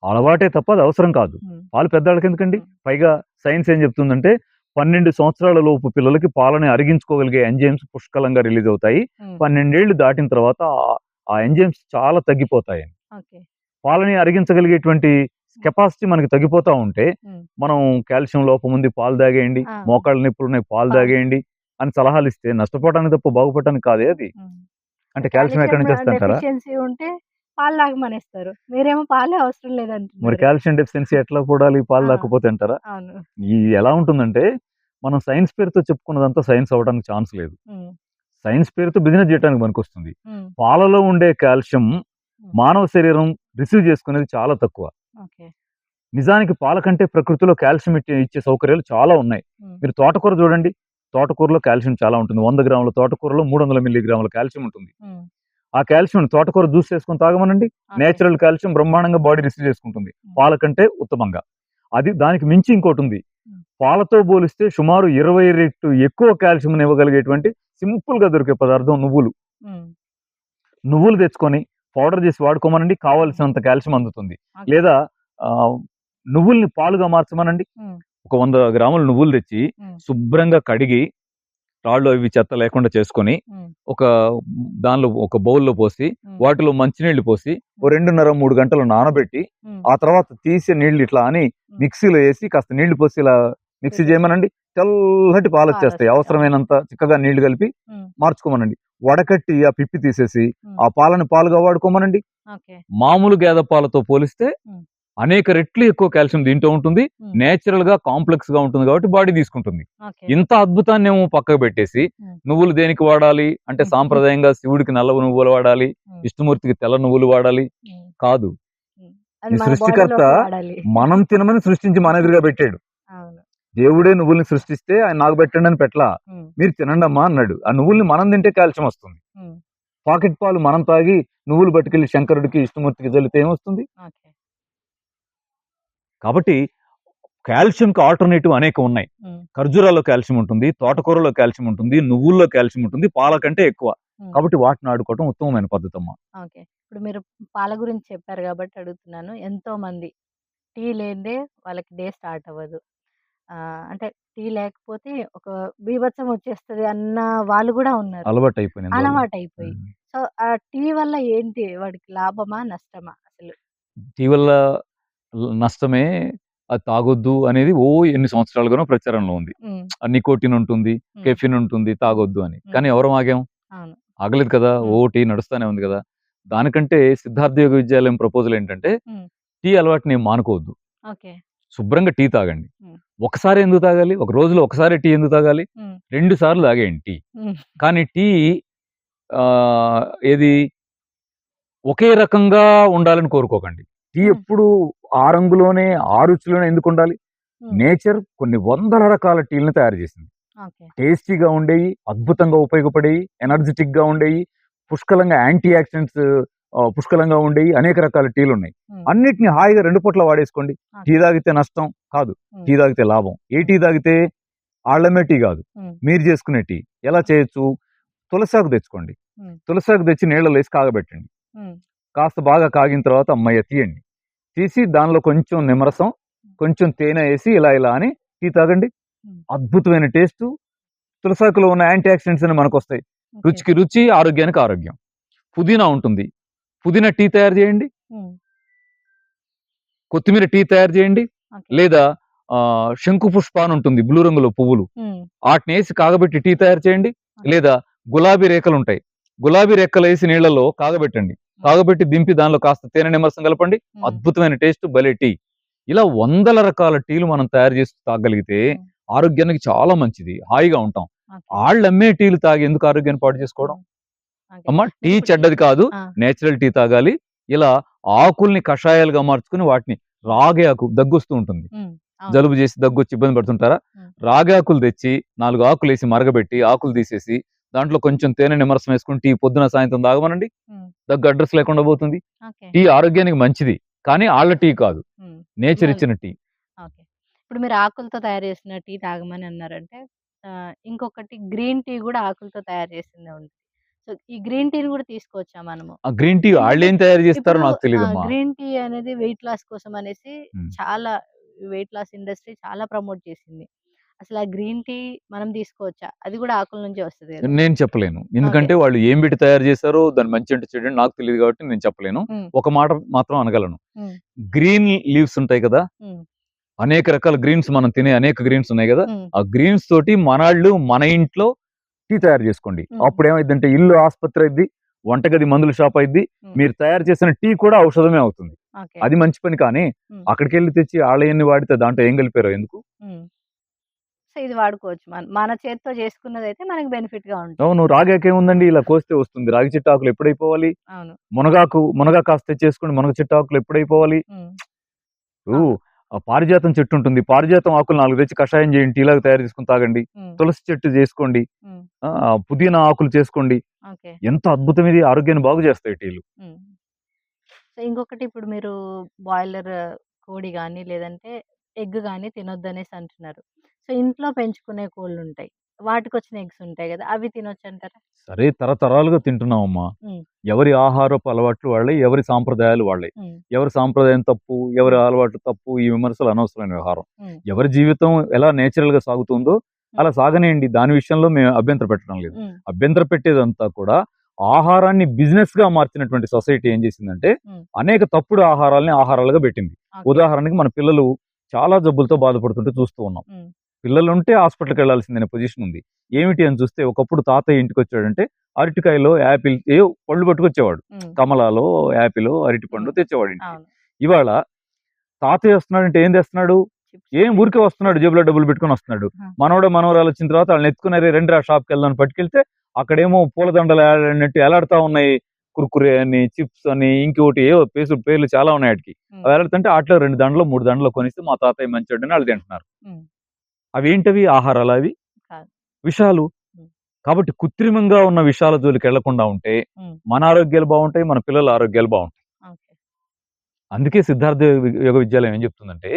అలవాటే తప్ప అది అవసరం కాదు. హ్మ్. పాలు పెద్దవాళ్ళకి ఎందుకండి? హ్మ్. పైగా సైన్స్ ఏం చెప్తుందంటే 12 సంవత్సరాల లోపు పిల్లలకి పాలని అరిగించుకోగలిగే ఎంజైమ్స్ పుష్కలంగా రిలీజ్ అవుతాయి. హ్మ్. 12 ఏళ్ళు దాటిన తర్వాత ఆ ఎంజైమ్స్ చాలా తగ్గిపోతాయని. ఓకే. పాలని అరిగించగలిగేటువంటి కెపాసిటీ మనకి తగ్గిపోతా ఉంటే, హ్మ్. మనం కాల్షియం లోపం ఉంది పాలు తాగేయండి, ఆ! మోకాళ్ళ నొప్పులున్నాయి పాలు పాలు. తాగేయండి అని సలహాలిస్తే నష్టపోవటానికి తప్ప బాగుపడటానికి కాదే అది. హ్మ్. అంటే కాల్షియం కాల్షియం ఎక్కడి నుంచి వస్తదంటారా? డెఫిషియన్సీ ఉంటే పాలు తాగమనేస్తారు. మీరేమో పాలే అవసరం మరి లేదంటున్నారు. కాల్షియం డెఫిషియన్సీ ఎట్లా కూడాలి పాలు ఆ! తాగకపోతే అంటారా? అవును. ఎలా ఉంటుందంటే, మనం సైన్స్ పేరుతో చెప్పుకున్నదంతా సైన్స్ అవ్వడానికి ఛాన్స్ లేదు. హ్మ్. సైన్స్ పేరుతో బిజినెస్ చేయడానికి పనికొస్తుంది. హ్మ్. పాలలో ఉండే కాల్షియం హ్మ్. మానవ శరీరం రిసీవ్ చేసుకునేది చాలా తక్కువ. ఓకే. నిజానికి పాల కంటే ప్రకృతిలో కాల్షియం ఇచ్చే సౌకర్యాలు చాలా ఉన్నాయి. హ్మ్. మీరు తోటకూర చూడండి. తోటకూరలో కాల్షియం చాలా ఉంటుంది. 100 గ్రాముల తోటకూరలో 300 మిల్లీగ్రాముల కాల్షియం ఉంటుంది. హ్మ్. ఆ కాల్షియంని తోటకూర జ్యూస్ చేసుకొని తాగమనండి. ఓకే. నేచురల్ కాల్షియం బ్రహ్మాండంగా బాడీ రిసీవ్ చేసుకుంటుంది. హ్మ్. పాల కంటే ఉత్తమంగా. అది దానికి మించి ఇంకోటుంది. హ్మ్. పాలతో పోలిస్తే సుమారు 20 రెట్లు ఎక్కువ కాల్షియంని ఇవ్వగలిగేటువంటి సింపుల్‌గా దొరికే పదార్థం నువ్వులు. హ్మ్. నువ్వులు తెచ్చుకొని పౌడర్ చేసి వాడుకోమనండి. హ్మ్. కావాల్సినంత కాల్షియం అందుతుంది. ఓకే. లేదా ఆహ్, నువ్వుల్ని పాలుగా మార్చమనండి. హ్మ్. ఒక 100 గ్రాముల నువ్వులు తెచ్చి హ్మ్. శుభ్రంగా కడిగి రాళ్ళు అవి చెత్త లేకుండా చేసుకొని హ్మ్. ఒక దానిలో ఒక బౌల్‌లో పోసి హ్మ్. వాటిలో మంచినీళ్ళు పోసి ఓ హ్మ్. 2:30, 3 గంటలు నానబెట్టి హ్మ్. ఆ తర్వాత తీసి నీళ్ళు ఇట్లా అని హ్మ్. మిక్సీలో ఏసి కాస్త నీళ్లు పోసి ఇలా మిక్సీ పెట్టేసి చేయమనండి. తెల్లటి పాలొచ్చేస్తాయి. పాలొస్తాయి. అవును. అవసరమైనంత చిక్కగా నీళ్లు కలిపి హ్మ్. మార్చుకోమనండి. వడకట్టి ఆ పిప్పి తీసేసి హ్మ్. ఆ పాలని పాలుగా వాడుకోమనండి. ఓకే. మామూలు గేదె పాలతో పోలిస్తే హ్మ్. అనేక రెట్లు ఎక్కువ కాల్షియం దీంట్లో ఉంటుంది. హ్మ్. నేచురల్‌గా కాంప్లెక్స్‌గా ఉంటుంది కాబట్టి బాడీ తీసుకుంటుంది. ఓకే. ఇంత అద్భుతాన్నేమో పక్కకు పెట్టేసి హ్మ్. నువ్వులు దేనికి వాడాలి అంటే హ్మ్. సాంప్రదాయంగా శివుడికి నల్ల నువ్వులు వాడాలి. హ్మ్. విష్ణుమూర్తికి తెల్ల నువ్వులు వాడాలి. హ్మ్. కాదు. హ్మ్. అది ఈ మన సృష్టికర్త బాడీలోకి వాడాలి. మనం తినమని సృష్టించి మన ఎదురుగా పెట్టాడు. అవును. దేవుడే నువ్వుల్ని సృష్టిస్తే ఆయన నాకు పెట్టండి అని పెట్టలా. హ్మ్. మీరు తినండమ్మా అన్నాడు. ఆ నువ్వుల్ని మనం తింటే కాల్షియం వస్తుంది. హ్మ్. పాకెట్ పాలు మనం తాగి నువ్వులు పట్టుకెళ్ళి శంకరుడికి, విష్ణుమూర్తికి జల్లితే ఏమొస్తుంది? ఓకే. కాబట్టి కాల్షియంకి ఆల్టర్‌నేటివ్ అనేకం ఉన్నాయి. హ్మ్. ఖర్జూరాలో కాల్షియం ఉంటుంది. తోటకూరలో కాల్షియం ఉంటుంది. నువ్వుల్లో కాల్షియం ఉంటుంది. పాల కంటే ఎక్కువ. హ్మ్. కాబట్టి వాటిని ఆడుకోవటం ఉత్తమమైన పద్ధతమ్మా. ఓకే. ఇప్పుడు మీరు పాల గురించి చెప్పారు గాబట్టి అడుగుతున్నాను. ఎంతోమంది టీ లేనిదే వాళ్ళకి డే స్టార్ట్ అవ్వదు. అంటే టీ లేకపోతే ఒక బీభత్సం వచ్చేస్తది అన్న వాళ్ళు గూడా ఉన్నారు. అలవాటయిపోయింది అందువల్ల. అలవాటయిపోయి. హ్మ్. సో, ఆ టీ వల్ల ఏంటి వాడికి లాభమా? నష్టమా అసలు? టీ వల్ల నష్టమే. అది తాగొద్దు అనేది ఎన్ని సంవత్సరాలుగానో ప్రచారంలో ఉంది. హ్మ్. నికోటిన్ ఉంటుంది, హ్మ్. కెఫిన్ ఉంటుంది, హ్మ్. తాగొద్దు అని. హ్మ్. కానీ ఎవరం ఆగాం? అవును. ఆగలేదు కదా! హ్మ్. టీ నడుస్తానే ఉంది కదా! దానికంటే సిద్ధార్థ యోగ విద్యాలయం ప్రపోజల్ ఏంటంటే, హ్మ్. టీ అలవాటుని మానుకోవద్దు. ఓకే. శుభ్రంగా టీ తాగండి. హ్మ్. ఒకసారే ఎందుకు తాగాలి? ఒక రోజులో ఒకసారే టీ ఎందుకు తాగాలి? హ్మ్. 2 సార్లు తాగేయండి టీ. హ్మ్. కానీ టీ ఆహ్, ఏది ఒకే రకంగా ఉండాలని కోరుకోకండి. టీ హ్మ్. ఎప్పుడు ఆ రంగులోనే, ఆ రుచిలోనే ఎందుకుండాలి? హ్మ్. నేచర్ కొన్ని వందల రకాల టీలని తయారు చేసింది. ఓకే. టేస్టీగా ఉండేయి, అద్భుతంగా ఉపయోగపడేయి, ఎనర్జిటిక్‌గా ఉండేయి, పుష్కలంగా యాంటీ ఆక్సిడెంట్స్ పుష్కలంగా ఉండేయి అనేక రకాల టీలున్నాయి. హ్మ్. అన్నిటిని హాయిగా 2 పూట్ల వాడేసుకోండి. Tea okay. తాగితే నష్టం కాదు. హ్మ్. టీ తాగితే లాభం. ఏ హ్మ్. టీ తాగితే? ఆళ్ళమ్మే టీ గాదు. హ్మ్. మీరు చేసుకునే టీ. ఎలా చేయొచ్చు? తులసాకు తెచ్చుకోండి. హ్మ్. తులసాకు తెచ్చి నీళ్ళలో ఏసి కాగబెట్టండి. హ్మ్. కాస్త బాగా కాగిన తర్వాత హమ్మయ్య! తీయండి. తీసి దానిలో కొంచెం నిమ్మరసం, కొంచెం తేనె ఏసి ఇలా అని టీ తాగండి. హ్మ్. అద్భుతమైన టేస్టు. తులసాకులో ఉన్న యాంటీ ఆక్సిడెంట్స్ అన్ని మనకొస్తాయి. ఓకే. రుచికి రుచి, ఆరోగ్యానికి ఆరోగ్యం. పుదీనా ఉంటుంది. పుదీనా టీ తయారు చేయండి. హ్మ్. కొత్తిమీర టీ తయారు చేయండి. ఓకే. లేదా శంకు పుష్ప అని ఉంటుంది బ్లూ రంగులో పువ్వులు. హ్మ్. ఆటినేసి కాగబెట్టి టీ తయారు చేయండి. ఓకే. లేదా గులాబీ రేఖలుంటాయి. గులాబీ రెక్కలేసి నీళ్ళలో కాగబెట్టండి. హ్మ్. కాగబెట్టి దింపి దానిలో కాస్త తేనె నిమ్మరసం కలపండి. హ్మ్. అద్భుతమైన టేస్ట్ భలే టీ. ఇలా వందల రకాల టీలు మనం తయారు చేసి తాగలిగితే హ్మ్. ఆరోగ్యానికి చాలా మంచిది. హాయిగా ఉంటాం. ఓకే. ఆళ్ళమ్మే టీలు తాగి ఎందుకు ఆరోగ్యాన్ని పాడు చేసుకోవడం? హ్మ్. ఓకే. అమ్మ టీ మీరిప్పుడు చెడ్డది కాదు. ఆ! నేచురల్ టీ తాగాలి. ఇలా ఆకుల్ని కషాయాలుగా మార్చుకొని వాటిని హ్మ్. రాగి ఆకు దగ్గొస్తూ ఉంటుంది. హ్మ్. అవును. జలుబు చేసి దగ్గొచ్చి ఇబ్బంది పడుతుంటారా? హ్మ్. రాగి ఆకులు తెచ్చి 4 ఆకులేసి మరగబెట్టి ఆకులు తీసేసి దాంట్లో కొంచెం తేనె నిమ్మరసం వేసుకొని టీ పొద్దున, సాయంత్రం తాగమనండి. హ్మ్. దగ్గు అడ్రెస్ లేకుండా పోతుంది. ఓకే. టీ ఆరోగ్యానికి మంచిది. కానీ ఆళ్ళ టీ కాదు. హ్మ్. నేచర్ వాళ్ళు ఇచ్చిన టీ. ఓకే. ఇప్పుడు మీరు ఆకులతో తయారు చేసిన టీ తాగమని అన్నారంటే, ఇంకొకటి గ్రీన్ టీ గూడా ఆకులతో తయారు చేసిందే ఉంది. సో, ఈ గ్రీన్ టీని గూడా తీసుకోవచ్చా మనము? ఆ గ్రీన్ టీ ఎందుకంటే వాళ్ళేం తయారు చేస్తారో ఇప్పుడు నాకు తెలీదమ్మా. గ్రీన్ టీ అనేది వెయిట్ లాస్ కోసం అనేసి హ్మ్. చాలా వెయిట్ లాస్ ఇండస్ట్రీ చాలా ప్రమోట్ చేసింది. అసలు ఆ గ్రీన్ టీ మనం తీసుకోవచ్చా? అది గూడా ఆకుల నుంచే వస్తది గదా! నేను చెప్పలేను. ఓకే. ఎందుకంటే వాళ్ళు ఏం పెట్టి తయారు చేశారో దాని మంచి అంటే చెడు నాకు తెలీదు కాబట్టి నేను చెప్పలేను. హ్మ్. ఒక మాట మాత్రం అనగలను. హ్మ్. గ్రీన్ లీవ్స్ ఉంటాయి కదా! హ్మ్. అనేక రకాల గ్రీన్స్ మనం తినే అనేక గ్రీన్స్ ఉన్నాయి కదా! హ్మ్. ఆ గ్రీన్స్ తోటి మనాళ్ళు మన ఇంట్లో టీ తయారు చేసుకోండి. హ్మ్. అప్పుడేమైద్దంటే ఇల్లు ఆస్పత్రి అయిద్ది. వంటగది మందుల షాప్ అయిద్ది. హ్మ్. మీరు తయారు చేసిన టీ కూడా ఔషధమే అవుతుంది. ఓకే. అది మంచి పని కానీ హ్మ్. అక్కడికెళ్లి తెచ్చి ఆళ్ళయన్ని వాడితే దాంట్లో ఏం కలిపారో ఎందుకు? హ్మ్. సో, ఇది వాడుకోవచ్చు. మన చేత్తో చేసుకున్నదైతే మనకి బెనిఫిట్‌గా ఉంటుంది. అవును. రాగాకేముందండి ఇలా కోస్తే వస్తుంది. రాగి చెట్టు ఆకులు ఎప్పుడైపోవాలి? అవును. మునగాకు కాస్త తెచ్చేసుకోండి. మునగ చెట్టు ఆకులు ఎప్పుడైపోవాలి? హ్మ్. ఇప్పుడు అవును. పారిజాతం చెట్టు ఉంటుంది. పారిజాతం ఆకులు 4 తెచ్చి కషాయం చేయండి. టీలాగా తయారు చేసుకొని తాగండి. హ్మ్. తులసి చెట్టు చేసుకోండి. హ్మ్. పుదీనా ఆకులు చేసుకోండి. ఓకే. ఎంత అద్భుతం ఇది. ఆరోగ్యాన్ని బాగు చేస్తాయి టీలు. హ్మ్. సో, ఇంకొకటి ఇప్పుడు మీరు బాయిలర్ కోడి గాని, లేదంటే ఎగ్ గాని తినొద్దనేసి అంటున్నారు. సో, ఇంట్లో పెంచుకునే కోళ్ళుంటాయి. వాటికొచ్చిన ఎగ్స్ ఉంటాయి గదా! అవి తినొచ్చంటారా? సరే తరతరాలుగా తింటున్నామమ్మా. హ్మ్. ఎవరి ఆహారపు అలవాట్లు వాళ్ళయి. ఎవరి సాంప్రదాయాలు వాళ్ళయి. హ్మ్. ఎవరి సాంప్రదాయం తప్పు, ఎవరి హ్మ్. అలవాట్లు తప్పు, ఈ విమర్శలు అనవసరమైన వ్యవహారం. హ్మ్. ఎవరి జీవితం ఎలా నేచురల్‌గా సాగుతుందో అలా హ్మ్. సాగనీయండి. దాని విషయంలో మేము అభ్యంతర పెట్టడం లేదు. హ్మ్. అభ్యంతర పెట్టేదంతా కూడా ఆహారాన్ని బిజినెస్‌గా మార్చినటువంటి సొసైటీ ఏం చేసిందంటే, హ్మ్. అనేక తప్పుడు ఆహారాల్ని ఆహారాలుగా పెట్టింది. ఓకే. ఉదాహరణకి మన పిల్లలు చాలా జబ్బులతో బాధపడుతుంటే చూస్తూ ఉన్నాం. హ్మ్. పిల్లలుంటే హాస్పిటల్‌కెళ్ళాల్సిందనే పొజిషన్ ఉంది. ఏమిటి అని చూస్తే ఒకప్పుడు తాతయ్య ఇంటికొచ్చాడంటే అరటికాయలో, యాపిల్ ఏవో పళ్ళు పట్టుకొచ్చేవాడు. హ్మ్. కమలాలో, యాపిలో, అరటిపండు హ్మ్. తెచ్చేవాడు ఇంటికి. అవును. ఇవాళ తాతయ్య వస్తున్నాడంటే ఏం తెస్తున్నాడు? చిప్స్, ఏం ఊరికే బిస్కెట్స్. వస్తున్నాడు. జేబులో డబ్బులు పెట్టుకొని వస్తున్నాడు. ఆ! మనవడో, మనవరాలొచ్చిన తర్వాత ఆళ్ళని ఎత్తుకొని "అరేయ్ రండిరా షాప్‌కెళ్దాం" అని పట్టుకెళ్తే అక్కడేమో పూలదండలు ఏలాడినట్టు ఏలాడుతా ఉన్నాయి. కుర్కురే అని, చిప్స్ అని, ఇంకోటి ఏవో పేర్లు చాలా ఉన్నాయి ఆటికి. హ్మ్. అవి ఏలాడుతుంటే ఆటిలో 2 దండలో, 3 దండలో కొనిస్తే మా తాతయ్య మంచోడని ఆళ్ళు తింటున్నారు. హ్మ్. అవేంటవి? ఆహారాలా అవి? కాదు. విషాలు. హ్మ్. కాబట్టి కృత్రిమంగా ఉన్న విషాల జోలికెళ్ళకుండా ఉంటే హ్మ్. మన ఆరోగ్యాలు బావుంటాయి. మన పిల్లల ఆరోగ్యాలు బావుంటాయి. ఓకే. అందుకే సిద్ధార్థ యోగ విద్యాలయం ఏం చెప్తుందంటే,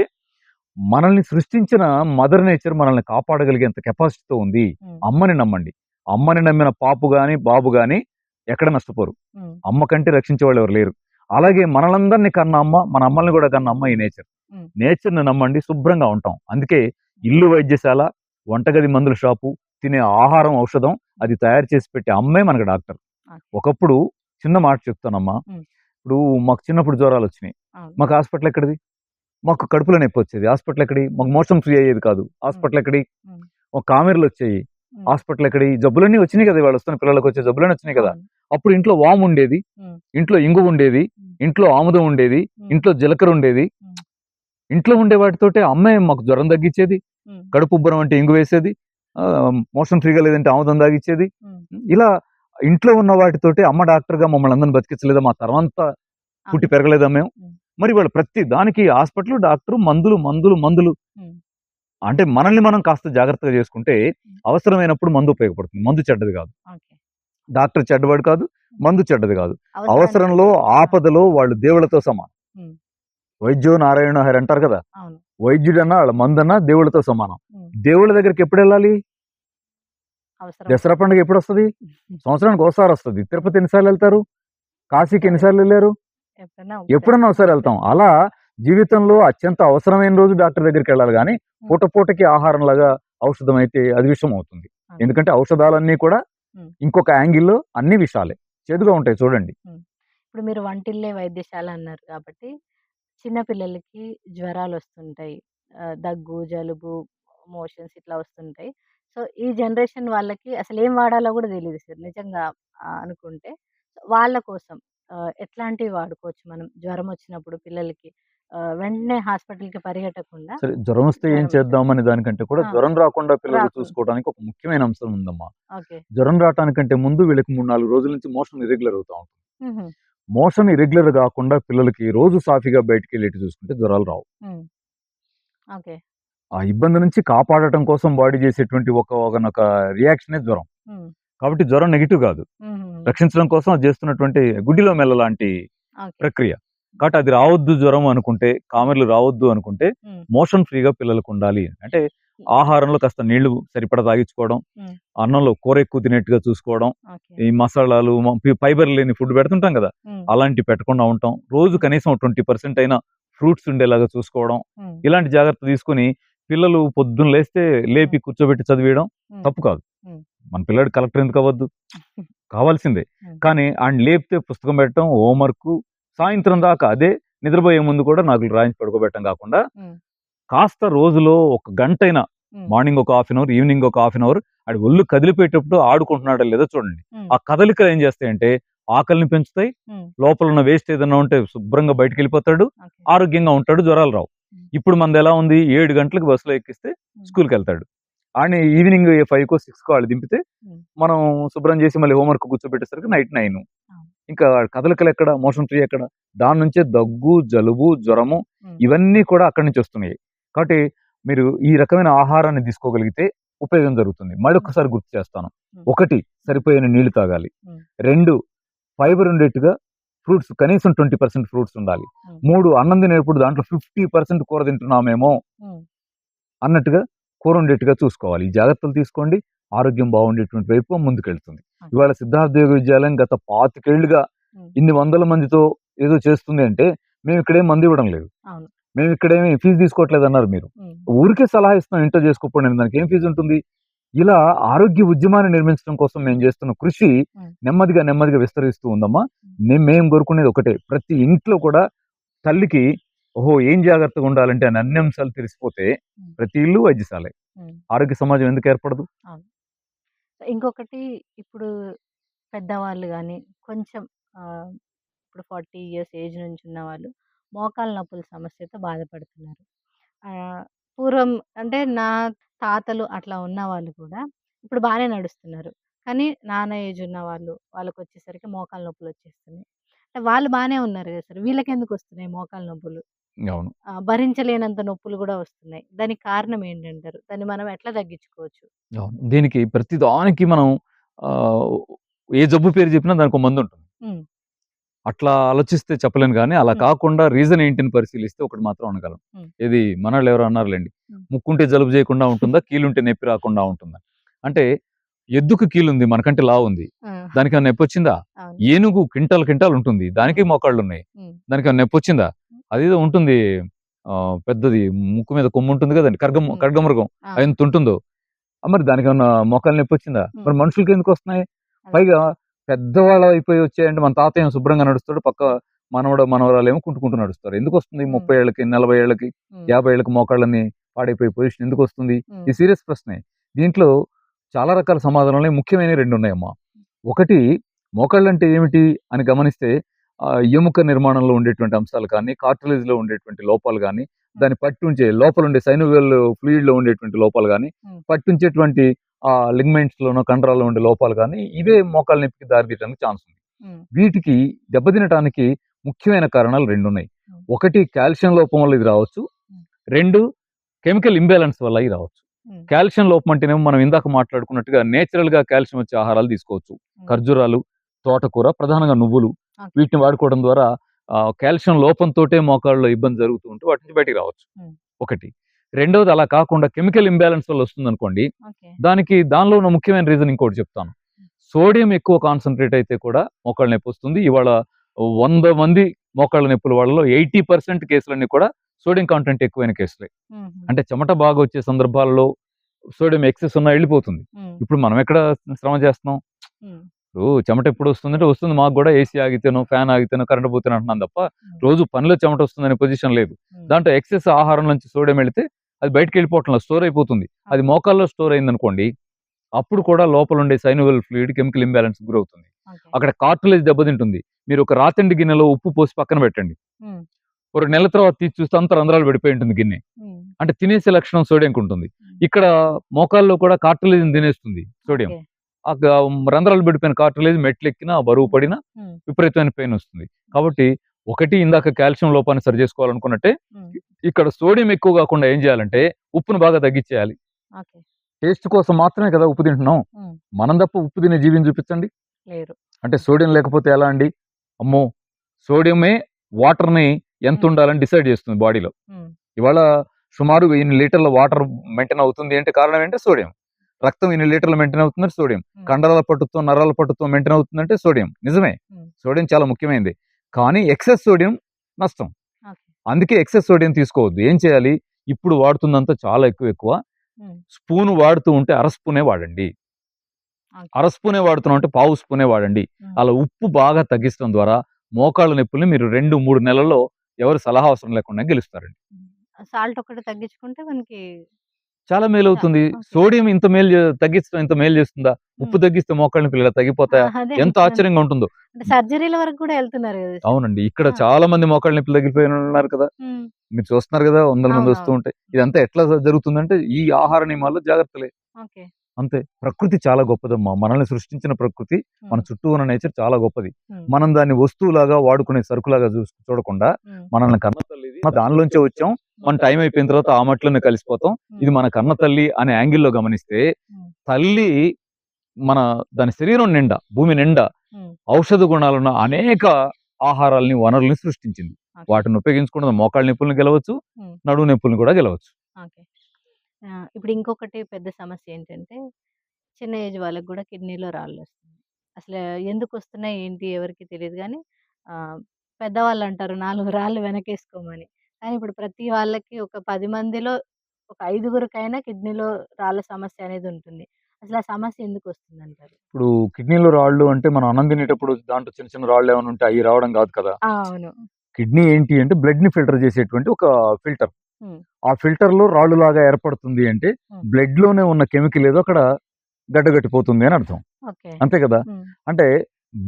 మనల్ని సృష్టించిన మదర్ నేచర్ మనల్ని కాపాడగలిగేంత కెపాసిటీతో ఉంది. హ్మ్. అమ్మని నమ్మండి. అమ్మని నమ్మిన పాపు గాని, బాబు గాని ఎక్కడ నష్టపోరు. హ్మ్. అమ్మ కంటే రక్షించేవాళ్ళు ఎవరు లేరు. అలాగే మనలందరిని కన్న అమ్మ, మన అమ్మల్ని కూడా కన్న అమ్మ ఈ నేచర్. హ్మ్. నేచర్‌ని నమ్మండి శుభ్రంగా ఉంటాం. అందుకే ఇల్లు వైద్యశాల, వంటగది మందుల షాపు, తినే ఆహారం ఔషధం అది తయారు చేసి పెట్టే అమ్మే మనకు డాక్టర్. ఓకే. ఒకప్పుడు చిన్న మాట చెప్తానమ్మా. హ్మ్. ఇప్పుడు మాకు చిన్నప్పుడు జ్వరాలొచ్చినాయి. అవును. మాకు హాస్పిటల్ ఎక్కడిది? మాకు కడుపులో నొప్పొచ్చేది. హాస్పిటల్ ఎక్కడియి? మాకు మోషన్ ఫ్రీ అయ్యేది కాదు. హ్మ్. హాస్పిటల్ ఎక్కడియి? హ్మ్. ఒక కామెర్లొచ్చేయి. హ్మ్. హాస్పిటల్ ఎక్కడియి? జబ్బులన్నీ వచ్చినాయి కదా! ఇవాళ వస్తున్న పిల్లలకొచ్చే జబ్బులన్నీ వచ్చినాయి కదా! అవును. అప్పుడు ఇంట్లో వాముండేది. హ్మ్. ఇంట్లో ఇంగువుండేది. హ్మ్. ఇంట్లో ఆముదం ఉండేది. హ్మ్. ఇంట్లో జీలకర్ర ఉండేది. హ్మ్. ఇంట్లో ఉండే వాటితోటే అమ్మే మాకు జ్వరం తగ్గిచ్చేది. హ్మ్. కడుపు ఉబ్బరం అంటే ఇంగు వేసేది. మోషన్ ఫ్రీగా లేదంటే ఆముదం తాగిచ్చేది. హ్మ్. ఇలా ఇంట్లో ఉన్న వాటితోటే అమ్మ డాక్టర్‌గా మమ్మల్ని అందరిని బతికించలేదా? మా తరమంతా పుట్టి అవును. పెరగలేదా మేము? హ్మ్. మరి వాళ్ళు ప్రతి దానికి హాస్పిటలు, డాక్టరు, మందులు, మందులు, మందులు. హ్మ్. అంటే మనల్ని మనం కాస్త జాగ్రత్తగా చేసుకుంటే హ్మ్. అవసరమైనప్పుడు మందు ఉపయోగపడుతుంది. మందు చెడ్డది కాదు. ఓకే. డాక్టర్ చెడ్డవాడు కాదు. హ్మ్. మందు చెడ్డది కాదు. అవసరానికి అవసరంలో, ఆపదలో వాళ్ళు దేవుళ్ళతో సమానం. హ్మ్. వైద్యో నారాయణో హరి అంటారు కదా! అవును. వైద్యుడన్నా, ఆళ్ళ మందన్నా దేవుళ్ళతో సమానం. హ్మ్. దేవుళ్ళ దగ్గరికి ఎప్పుడెళ్ళాలి? అవసరం దసరా ఉన్నప్పుడు. పండుగ ఎప్పుడొస్తది? సంవత్సరానికి ఓసారి వస్తది. తిరుపతి ఎన్ని సార్లెళ్తారు? కాశీకి ఎన్ని ఒకసారి. సార్లెళ్లారు? ఎప్పుడన్నా ఒకసారి. ఎప్పుడన్నా ఒకసారి ఎళ్తాం. అలా జీవితంలో అత్యంత అవసరమైన రోజు డాక్టర్ దగ్గరికెళ్ళాలి గానీ, హ్మ్. పూట పూటకి ఆహారంలాగా ఔషధం అయితే అది విషం అవుతుంది. ఓకే. ఎందుకంటే ఔషధాలన్నీ కూడా హ్మ్. ఇంకొక యాంగిల్‌లో అన్ని విషాలే. చేదుగా ఉంటాయి చూడండి. హ్మ్. ఇప్పుడు మీరు వంటిల్లే వైద్యశాల అన్నారు కాబట్టి, చిన్న పిల్లలకి జ్వరాలొస్తుంటాయి. దగ్గు, జలుబు, మోషన్స్ ఇట్లా వస్తుంటాయి. సో, ఈ జనరేషన్ వాళ్ళకి అసలేం వాడాలో గూడా తెలీదు సార్ నిజంగా అనుకుంటే. వాళ్ళ కోసం ఎట్లాంటివి వాడుకోవచ్చు మనం జ్వరమొచ్చినప్పుడు పిల్లలకి? వెంటనే హాస్పిటల్‌కి పరిగెట్టకుండా సరే జ్వరమొస్తే ఏం జ్వరమొచ్చింది. చేద్దామనే దానికంటే కూడా ఆ! జ్వరం రాకుండా పిల్లలకి రాకుండా. చూసుకోవడానికి ఒక ముఖ్యమైన అంశం ఉందమ్మా. ఓకే. జ్వరం రాటానికంటే ముందు వీళ్ళకి 3, 4 రోజుల నుంచి మోషన్ ఇర్రెగ్యులర్ అవుతా ఉంటుంది. హుహు. మోషన్ ఇర్రెగ్యులర్ గాకుండా పిల్లలకి రోజు సాఫీగా బయటికెళ్ళేట్టు చూసుకుంటే జ్వరాలు రావు. హ్మ్. ఓకే. ఆ ఇబ్బంది నుంచి కాపాడటం కోసం బాడీ చేసేటువంటి ఒకానొక రియాక్షనే జ్వరం. హ్మ్. కాబట్టి జ్వరం నెగెటివ్ గాదు. హుహుహు. రక్షించడం కోసం అది చేస్తున్నటువంటి గుడ్డిలో మెల్ల లాంటి ఓకే. ప్రక్రియ. కాబట్టి అది రావద్దు జ్వరం అనుకుంటే, కామెర్లు రావద్దు అనుకుంటే, హ్మ్. మోషన్ ఫ్రీగా పిల్లలకుండాలి. అంటే ఆహారంలో కాస్త నీళ్లు సరిపడా తాగించుకోవడం, ఉమ్, అన్నంలో కూర ఎక్కువ తినేట్టుగా చూసుకోవడం, ఓకే. ఈ మసాలాలు ఫైబర్ లేని ఫుడ్ పెడుతుంటాం కదా, ఉమ్, అలాంటి పెట్టకుండా ఉంటాం. రోజు కనీసం 20% అయినా ఫ్రూట్స్ ఉండేలాగా చూసుకోవడం, ఉమ్, ఇలాంటి జాగ్రత్తలు తీసుకుని పిల్లలు పొద్దున్న లేస్తే లేపి కూర్చోబెట్టి చదివేయడం ఉమ్, తప్పు కాదు. ఉమ్, మన పిల్లాడు కలెక్టర్ ఎందుకు అవ్వద్దు, కావాల్సిందే. ఉమ్, కానీ ఆయన లేపితే పుస్తకం పెట్టడం, హోంవర్క్, సాయంత్రం దాకా అదే, నిద్రపోయే ముందు కూడా నాకు రాయించి పడుకోబెట్టడం కాకుండా ఉమ్, కాస్త రోజులో ఒక గంటైనా, ఉమ్, మార్నింగ్ ఒక హాఫ్ అన్ అవర్, ఈవినింగ్ ఒక హాఫ్ అన్ అవర్, ఆడి ఒళ్ళు కదిలిపోయేటప్పుడు ఆడుకుంటున్నాడో లేదో చూడండి. ఉమ్, ఆ కదలికలు ఏం చేస్తాయంటే ఆకలిని పెంచుతాయి, ఉమ్, లోపల ఉన్న వేస్ట్ ఏదైనా ఉంటే శుభ్రంగా బయటకు వెళ్ళిపోతాడు, ఓకే. ఆరోగ్యంగా ఉంటాడు, జ్వరాలు రావు. ఉమ్, ఇప్పుడు మనది ఎలా ఉంది, 7 గంటలకు బస్సులో ఎక్కిస్తే ఉమ్, స్కూల్కి వెళ్తాడు. ఆడిని ఈవినింగ్ 5కో 6కో వాళ్ళు దింపితే ఉమ్, మనం శుభ్రం చేసి మళ్ళీ హోంవర్క్ కూర్చోబెట్టేసరికి నైట్ 9. అవును. ఇంకా కదలికలు ఎక్కడ, మోషన్ ఫ్రీ ఎక్కడ, దాని నుంచే దగ్గు, జలుబు, జ్వరము ఉమ్, ఇవన్నీ కూడా అక్కడి నుంచి వస్తున్నాయి. కాబట్టి మీరు ఈ రకమైన ఆహారాన్ని తీసుకోగలిగితే ఉపయోగం జరుగుతుంది. మళ్ళొక్కసారి గుర్తు చేస్తాను. ఉమ్, 1, సరిపోయిన నీళ్లు తాగాలి. ఉమ్, 2, ఫైబర్ ఉండేట్టుగా ఫ్రూట్స్ కనీసం 20% ఫ్రూట్స్ ఉండాలి. ఉమ్, 3, అన్నం తినేప్పుడు దాంట్లో 50% కూర తింటున్నామేమో ఉమ్, అన్నట్టుగా కూర ఉండేట్టుగా చూసుకోవాలి. ఈ జాగ్రత్తలు తీసుకోండి, ఆరోగ్యం బాగుండేటువంటి వైపు ముందుకెళ్తుంది. ఓకే. ఇవాళ సిద్ధార్థ యోగ విద్యాలయం గత 25 ఏళ్లుగా ఉమ్, ఇన్ని వందల మందితో ఏదో చేస్తుంది అంటే, మేము ఇక్కడేం మంది ఇవ్వడం లేదు, అవును. మేము ఇక్కడేమి ఫీజు తీసుకోవట్లేదు అన్నారు మీరు. ఉమ్, ఊరికే సలహా ఇస్తాం, ఇంట్లో చేసుకోకపోండి, దానికి ఏం ఫీజు ఉంటుంది. ఇలా ఆరోగ్య ఉద్యమాన్ని నిర్మించడం కోసం మేము చేస్తున్న కృషి ఉమ్, నెమ్మదిగా నెమ్మదిగా విస్తరిస్తూ ఉందమ్మా. మేము కోరుకునేది ఒకటే, ప్రతి ఇంట్లో కూడా తల్లికి ఓహో ఏం జాగ్రత్తగా ఉండాలంటే అని అన్ని అంశాలు తెలిసిపోతే ఉమ్, ప్రతి ఇల్లు వైద్యశాలే. ఉమ్, ఆరోగ్య సమాజం ఎందుకు ఏర్పడదు? అవును. ఇంకొకటి, ఇప్పుడు పెద్దవాళ్ళు గాని కొంచెం ఇప్పుడు 40 ఇయర్స్ ఏజ్ నుంచి ఉన్నవాళ్ళు మోకాళ్ళ నొప్పుల సమస్యతో బాధపడుతున్నారు. పూర్వం అంటే నా తాతలు అట్లా ఉన్నవాళ్ళు కూడా ఇప్పుడు బానే నడుస్తున్నారు. కానీ నాన్న ఏజ్ ఉన్నవాళ్ళు, వాళ్ళకొచ్చేసరికి మోకాళ్ళ నొప్పులొచ్చేస్తున్నాయి. అంటే వాళ్ళు బానే ఉన్నారు గదా సార్! వీళ్ళకెందుకొస్తున్నాయి మోకాళ్ళ నొప్పులు? అవును. భరించలేనంత నొప్పులు గూడా వస్తున్నాయి. దానికి కారణం ఏంటంటారు? దాన్ని మనం ఎట్లా తగ్గించుకోవచ్చు? అవును. దీనికి ప్రతి దానికి మనం ఆహ్, ఏ జబ్బు పేరు చెప్పినా దానికో మందుంటుంది. హ్మ్. అట్లా ఆలోచిస్తే చెప్పలేను గానీ, అలా హ్మ్. కాకుండా రీజన్ ఏంటని పరిశీలిస్తే ఒకటి మాత్రం అనగలం. హ్మ్. ఏది మనోళ్ళు ఎవరో అన్నారులెండి, హ్మ్. ముక్కుంటే జలుబు చేయకుండా ఉంటుందా? కీలుంటే నొప్పి రాకుండా ఉంటుందా? అంటే ఎద్దుకు కీలుంది, మనకంటే లావుంది. ఆ! దానికేమైనా నొప్పొచ్చిందా? అవును. ఏనుగు క్వింటాల్ క్వింటాల్ ఉంటుంది, దానికి హ్మ్. మోకాళ్ళున్నాయి. హ్మ్. దానికేమైనా నొప్పొచ్చిందా? అదేదో ఉంటుంది, పెద్దది ముక్కు మీద కొమ్ముంటుంది కదండీ! హ్మ్. ఖడ్గమృగం ఆ! అదెంతుంటుందో. మరి దానికేమన్నా మోకాళ్ళ నొప్పొచ్చిందా? హ్మ్. మరి మనుషులకెందుకొస్తున్నాయి? అదే. పైగా పెద్దవాళ్ళు అయిపోయి వచ్చాయంటే, మన తాతయ్య ఏమో శుభ్రంగా నడుస్తాడు, పక్క మనవడు, మనవరాలేమో కుంటుకుంటూ నడుస్తారు. ఎందుకొస్తుంది హ్మ్. 30 ఏళ్ళకి, 40 ఏళ్ళకి, హ్మ్. 50 ఏళ్ళకి మోకాళ్ళన్నీ పాడైపోయే పొజిషన్ ఎందుకొస్తుంది? హ్మ్. ఇది సీరియస్ ప్రశ్నే. దీంట్లో చాలా రకాల సమాధానాలున్నాయి. ముఖ్యమైనవి 2 ఉన్నాయమ్మా. ఒకటి, మోకాళ్ళంటే ఏమిటి అని గమనిస్తే ఎముక నిర్మాణంలో ఉండేటువంటి అంశాలు కానీ, కార్టిలేజ్‌లో ఉండేటువంటి లోపాలు గానీ, హ్మ్. దాన్ని పట్టుంచే లోపలుండే సైనోవియల్ ఫ్లూయిడ్‌లో ఉండేటువంటి లోపాలు గానీ, హ్మ్. పట్టుంచేటువంటి లిగమెంట్స్‌లోనో, కండరాల్లో ఉండే లోపాలు గానీ, ఇవే మోకాళ్ళ నొప్పికి దారి తీయడానికి ఛాన్స్ ఉంది. హ్మ్. వీటికి దెబ్బతినటానికి ముఖ్యమైన కారణాలు 2 ఉన్నాయి. హ్మ్. ఒకటి, కాల్షియం లోపం వల్ల ఇది రావచ్చు. హ్మ్. 2, కెమికల్ ఇంబాలెన్స్ వల్ల ఇది రావచ్చు. హ్మ్. కాల్షియం లోపం అంటేనేమో మనం ఇందాక మాట్లాడుకున్నట్టుగా నేచురల్‌గా కాల్షియం వచ్చే ఆహారాలు తీసుకోవచ్చు. హ్మ్. ఖర్జూరాలు, తోటకూర, ప్రధానంగా నువ్వులు, ఓకే. వీటిని వాడుకోవడం ద్వారా కాల్షియం లోపంతోటే మోకాళ్ళలో ఇబ్బంది జరుగుతూ ఉంటే వాటి నుంచి బయటికి రావచ్చు. హ్మ్. ఒకటి. రెండోది, అలా కాకుండా కెమికల్ ఇంబాలెన్స్ వల్ల వస్తుందనుకోండి, ఓకే. దానిలో ఉన్న ముఖ్యమైన రీజన్ ఇంకోటి చెప్తాను. సోడియం ఎక్కువ కాన్సంట్రేట్ అయితే కూడా మోకాళ్ళ నొప్పి వస్తుంది. ఇవాళ 100 మంది మోకాళ్ళ నొప్పుల వాళ్ళలో 80% కేసులన్నీ కూడా సోడియం కంటెంట్ ఎక్కువైన కేసులే. హుహు. అంటే చెమట బాగా వచ్చే సందర్భాల్లో సోడియం ఎక్సెస్ ఉన్నా ఎళ్ళిపోతుంది. హ్మ్. ఇప్పుడు మనం ఎక్కడ శ్రమ చేస్తున్నాం? హ్మ్. ఇప్పుడు చెమట ఎప్పుడు వస్తుందంటే వస్తుంది, మాకు కూడా ఏసీ ఆగితేనో, ఫ్యాన్ ఆగితేనో, కరెంట్ పోతేనో అంటున్నాం తప్ప, హ్మ్. రోజు పనిలో చెమట వస్తుందనే పొజిషన్ లేదు. హ్మ్. దాంట్లో ఎక్సెస్ ఆహారం నుంచి సోడియం వెళితే అది బయటికి వెళ్ళిపోవట్లేదు, స్టోర్ అయిపోతుంది. అది అవును. మోకాల్లో స్టోర్ అయిందనుకోండి, అప్పుడు కూడా లోపల ఉండే సైనోవియల్ ఫ్లూయిడ్ కెమికల్ ఇంబాలెన్స్ గురవుతుంది. ఓకే. అక్కడ కార్టిలేజ్ దెబ్బతింటుంది. మీరు ఒక రాతండి గిన్నెలో ఉప్పు పోసి పక్కన పెట్టండి. హ్మ్. ఒక 2 నెలల తర్వాత తీసి చూస్తే అంతా రంధ్రాలు పడిపోయి ఉంటుంది గిన్నె. హ్మ్. అంటే తినేసే లక్షణం సోడియంకి ఉంటుంది. హ్మ్. ఇక్కడ మోకాల్లో కూడా కార్టిలేజ్‌ని తినేస్తుంది సోడియం. ఓకే. ఆ గ రంధ్రాలు పడిపోయిన కార్టిలేజ్ మెట్లెక్కినా, బరువు హ్మ్. పడినా హ్మ్. విపరీతమైన పెయిన్ వస్తుంది. కాబట్టి ఒకటి, ఇందాక కాల్షియం లోపాన్ని సరి చేసుకోవాలనుకున్నట్టే, హ్మ్. ఇక్కడ సోడియం ఎక్కువ కాకుండా ఏం చేయాలంటే ఉప్పును బాగా తగ్గించేయాలి. ఓకే. టేస్ట్ కోసం మాత్రమే కదా ఉప్పు తింటున్నాం. హ్మ్. మనం తప్ప ఉప్పు తినే జీవిని చూపించండి. లేరు. అంటే సోడియం లేకపోతే ఎలా అండి? అమ్మో! సోడియమే వాటర్‌ని హ్మ్. ఎంతుండాలని డిసైడ్ చేస్తుంది బాడీలో. హ్మ్. ఇవాళ సుమారు ఇన్ని లీటర్ల వాటర్ మెయింటైన్ అవుతుంది అంటే కారణం ఏంటంటే సోడియం. రక్తం ఇన్ని లీటర్లు మెయింటైన్ అవుతుందంటే సోడియం. కండరాల పట్టుతో నరాల పట్టుతో మెయింటైన్ అవుతుందంటే సోడియం. నిజమే, సోడియం చాలా ముఖ్యమైనది. కానీ ఎక్సెస్ సోడియం నష్టం. అందుకే ఎక్సెస్ సోడియం తీసుకోవద్దు. ఏం చేయాలి, ఇప్పుడు వాడుతుందంతా చాలా ఎక్కువ స్పూన్ వాడుతూ ఉంటే అర స్పూనే వాడండి. అర స్పూనే వాడుతున్నాం అంటే పావు స్పూనే వాడండి. అలా ఉప్పు బాగా తగ్గించడం ద్వారా మోకాళ్ళ నొప్పుల్ని మీరు 2-3 నెలల్లో ఎవరు సలహా అవసరం లేకుండా గెలుస్తారండి. సాల్ట్ ఒకటి తగ్గించుకుంటే మనకి చాలా మేలు అవుతుంది. సోడియం ఇంత మేలు తగ్గించడం ఇంత మేలు చేస్తుందా? ఉప్పు తగ్గిస్తే మోకాళ్ళ నొప్పులు ఇలా తగ్గిపోతాయా? ఎంత ఆశ్చర్యంగా ఉంటుందో. సర్జరీల వరకు కూడా వెళ్తున్నారు కదా. అవునండి, ఇక్కడ చాలా మంది మోకాళ్ళ నొప్పులు తగ్గిపోయిన ఉన్నారు కదా. మీరు చూస్తున్నారు కదా, వందల మంది వస్తూ ఉంటాయి. ఇదంతా ఎట్లా జరుగుతుందంటే ఈ ఆహార నియమాల్లో జాగ్రత్తలే. అంతే. ప్రకృతి చాలా గొప్పదమ్మా. మనల్ని సృష్టించిన ప్రకృతి, మన చుట్టూ ఉన్న నేచర్ చాలా గొప్పది. మనం దాన్ని వస్తువులాగా వాడుకునే సరుకులాగా చూడకుండా మనల్ని కన్న తల్లి, దానిలోంచే వచ్చాం, మన టైం అయిపోయిన తర్వాత ఆ మట్లోనే కలిసిపోతాం, ఇది మన కన్న తల్లి అనే యాంగిల్లో గమనిస్తే తల్లి దాని శరీరం నిండా, భూమి నిండా ఔషధ గుణాలున్న అనేక ఆహారాలని, వనరుల్ని సృష్టించింది. వాటిని ఉపయోగించుకుంటే మోకాళ్ళ నొప్పుల్ని గెలవచ్చు, నడుము నొప్పుల్ని కూడా గెలవచ్చు. ఇప్పుడు ఇంకొకటి పెద్ద సమస్య ఏంటంటే చిన్న ఏజ్ వాళ్ళకి కూడా కిడ్నీలో రాళ్ళు వస్తుంది. అసలు ఎందుకు వస్తున్నాయి ఏంటి ఎవరికి తెలియదు కానీ పెద్దవాళ్ళు అంటారు 4 రాళ్ళు వెనకేసుకోమని. కానీ ఇప్పుడు ప్రతి వాళ్ళకి ఒక 10 మందిలో ఒక 5గురికైనా కిడ్నీలో రాళ్ళ సమస్య అనేది ఉంటుంది. అసలు ఆ సమస్య ఎందుకు వస్తుందంటారు? ఇప్పుడు కిడ్నీలో రాళ్ళు అంటే మనం అన్నం తినేటప్పుడు దాంట్లో చిన్న చిన్న రాళ్ళు ఏమైనా ఉంటే అవి రావడం కాదు కదా. అవును. కిడ్నీ ఏంటి అంటే బ్లడ్ ని ఫిల్టర్ చేసేటువంటి ఒక ఫిల్టర్. ఆ ఫిల్టర్ లో రాళ్ళు లాగా ఏర్పడుతుంది అంటే బ్లడ్ లోనే ఉన్న కెమికల్ ఏదో అక్కడ గడ్డగట్టిపోతుంది అని అర్థం. అంతే కదా. అంటే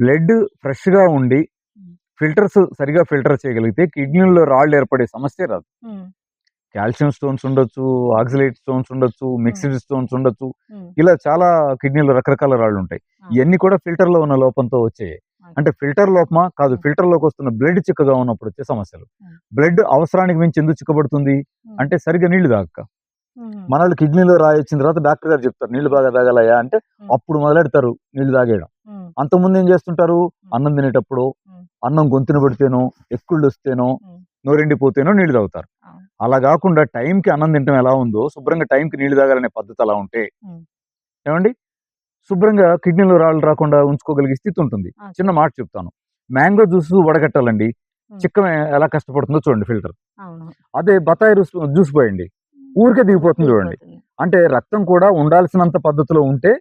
బ్లడ్ ఫ్రెష్ గా ఉండి ఫిల్టర్స్ సరిగా ఫిల్టర్ చేయగలిగితే కిడ్నీలో రాళ్ళు ఏర్పడే సమస్య రాదు. కాల్షియం స్టోన్స్ ఉండొచ్చు, ఆక్సిలేట్ స్టోన్స్ ఉండొచ్చు, మిక్స్డ్ స్టోన్స్ ఉండొచ్చు, ఇలా చాలా కిడ్నీలో రకరకాల రాళ్ళు ఉంటాయి. ఇవన్నీ కూడా ఫిల్టర్ లో ఉన్న లోపంతో వచ్చాయి. అంటే ఫిల్టర్ లోపమా కాదు, ఫిల్టర్ లోకి వస్తున్న బ్లడ్ చిక్కగా ఉన్నప్పుడు వచ్చే సమస్యలు. బ్లడ్ అవసరానికి మించి ఎందుకు చిక్కబడుతుంది అంటే సరిగ్గా నీళ్లు తాగక. మనల్ని కిడ్నీలో రాయి వచ్చిన తర్వాత డాక్టర్ గారు చెప్తారు నీళ్లు బాగా తాగాలయ్యా అంటే అప్పుడు మొదలెడతారు నీళ్లు తాగేయడం. అంతకుముందు ఏం చేస్తుంటారు, అన్నం తినేటప్పుడు అన్నం గొంతున పడితేనో, ఎక్కుళ్ళు వస్తేనో, నోరెండిపోతేనో నీళ్లు తాగుతారు. అలా కాకుండా టైంకి అన్నం తినడం ఎలా ఉందో శుభ్రంగా టైంకి నీళ్లు తాగాలనే పద్ధతి అలా ఉంటే ఏమండి శుభ్రంగా కిడ్నీలో రాళ్ళు రాకుండా ఉంచుకోగలిగే స్థితి ఉంటుంది. చిన్న మాట చెప్తాను, మ్యాంగో జ్యూస్ వడగట్టాలండి, చిక్కమే ఎలా కష్టపడుతుందో చూడండి ఫిల్టర్. అదే బత్తాయి జ్యూస్ పోయండి, ఊరికే దిగిపోతుంది చూడండి. అంటే రక్తం కూడా ఉండాల్సినంత పద్ధతిలో ఉంటే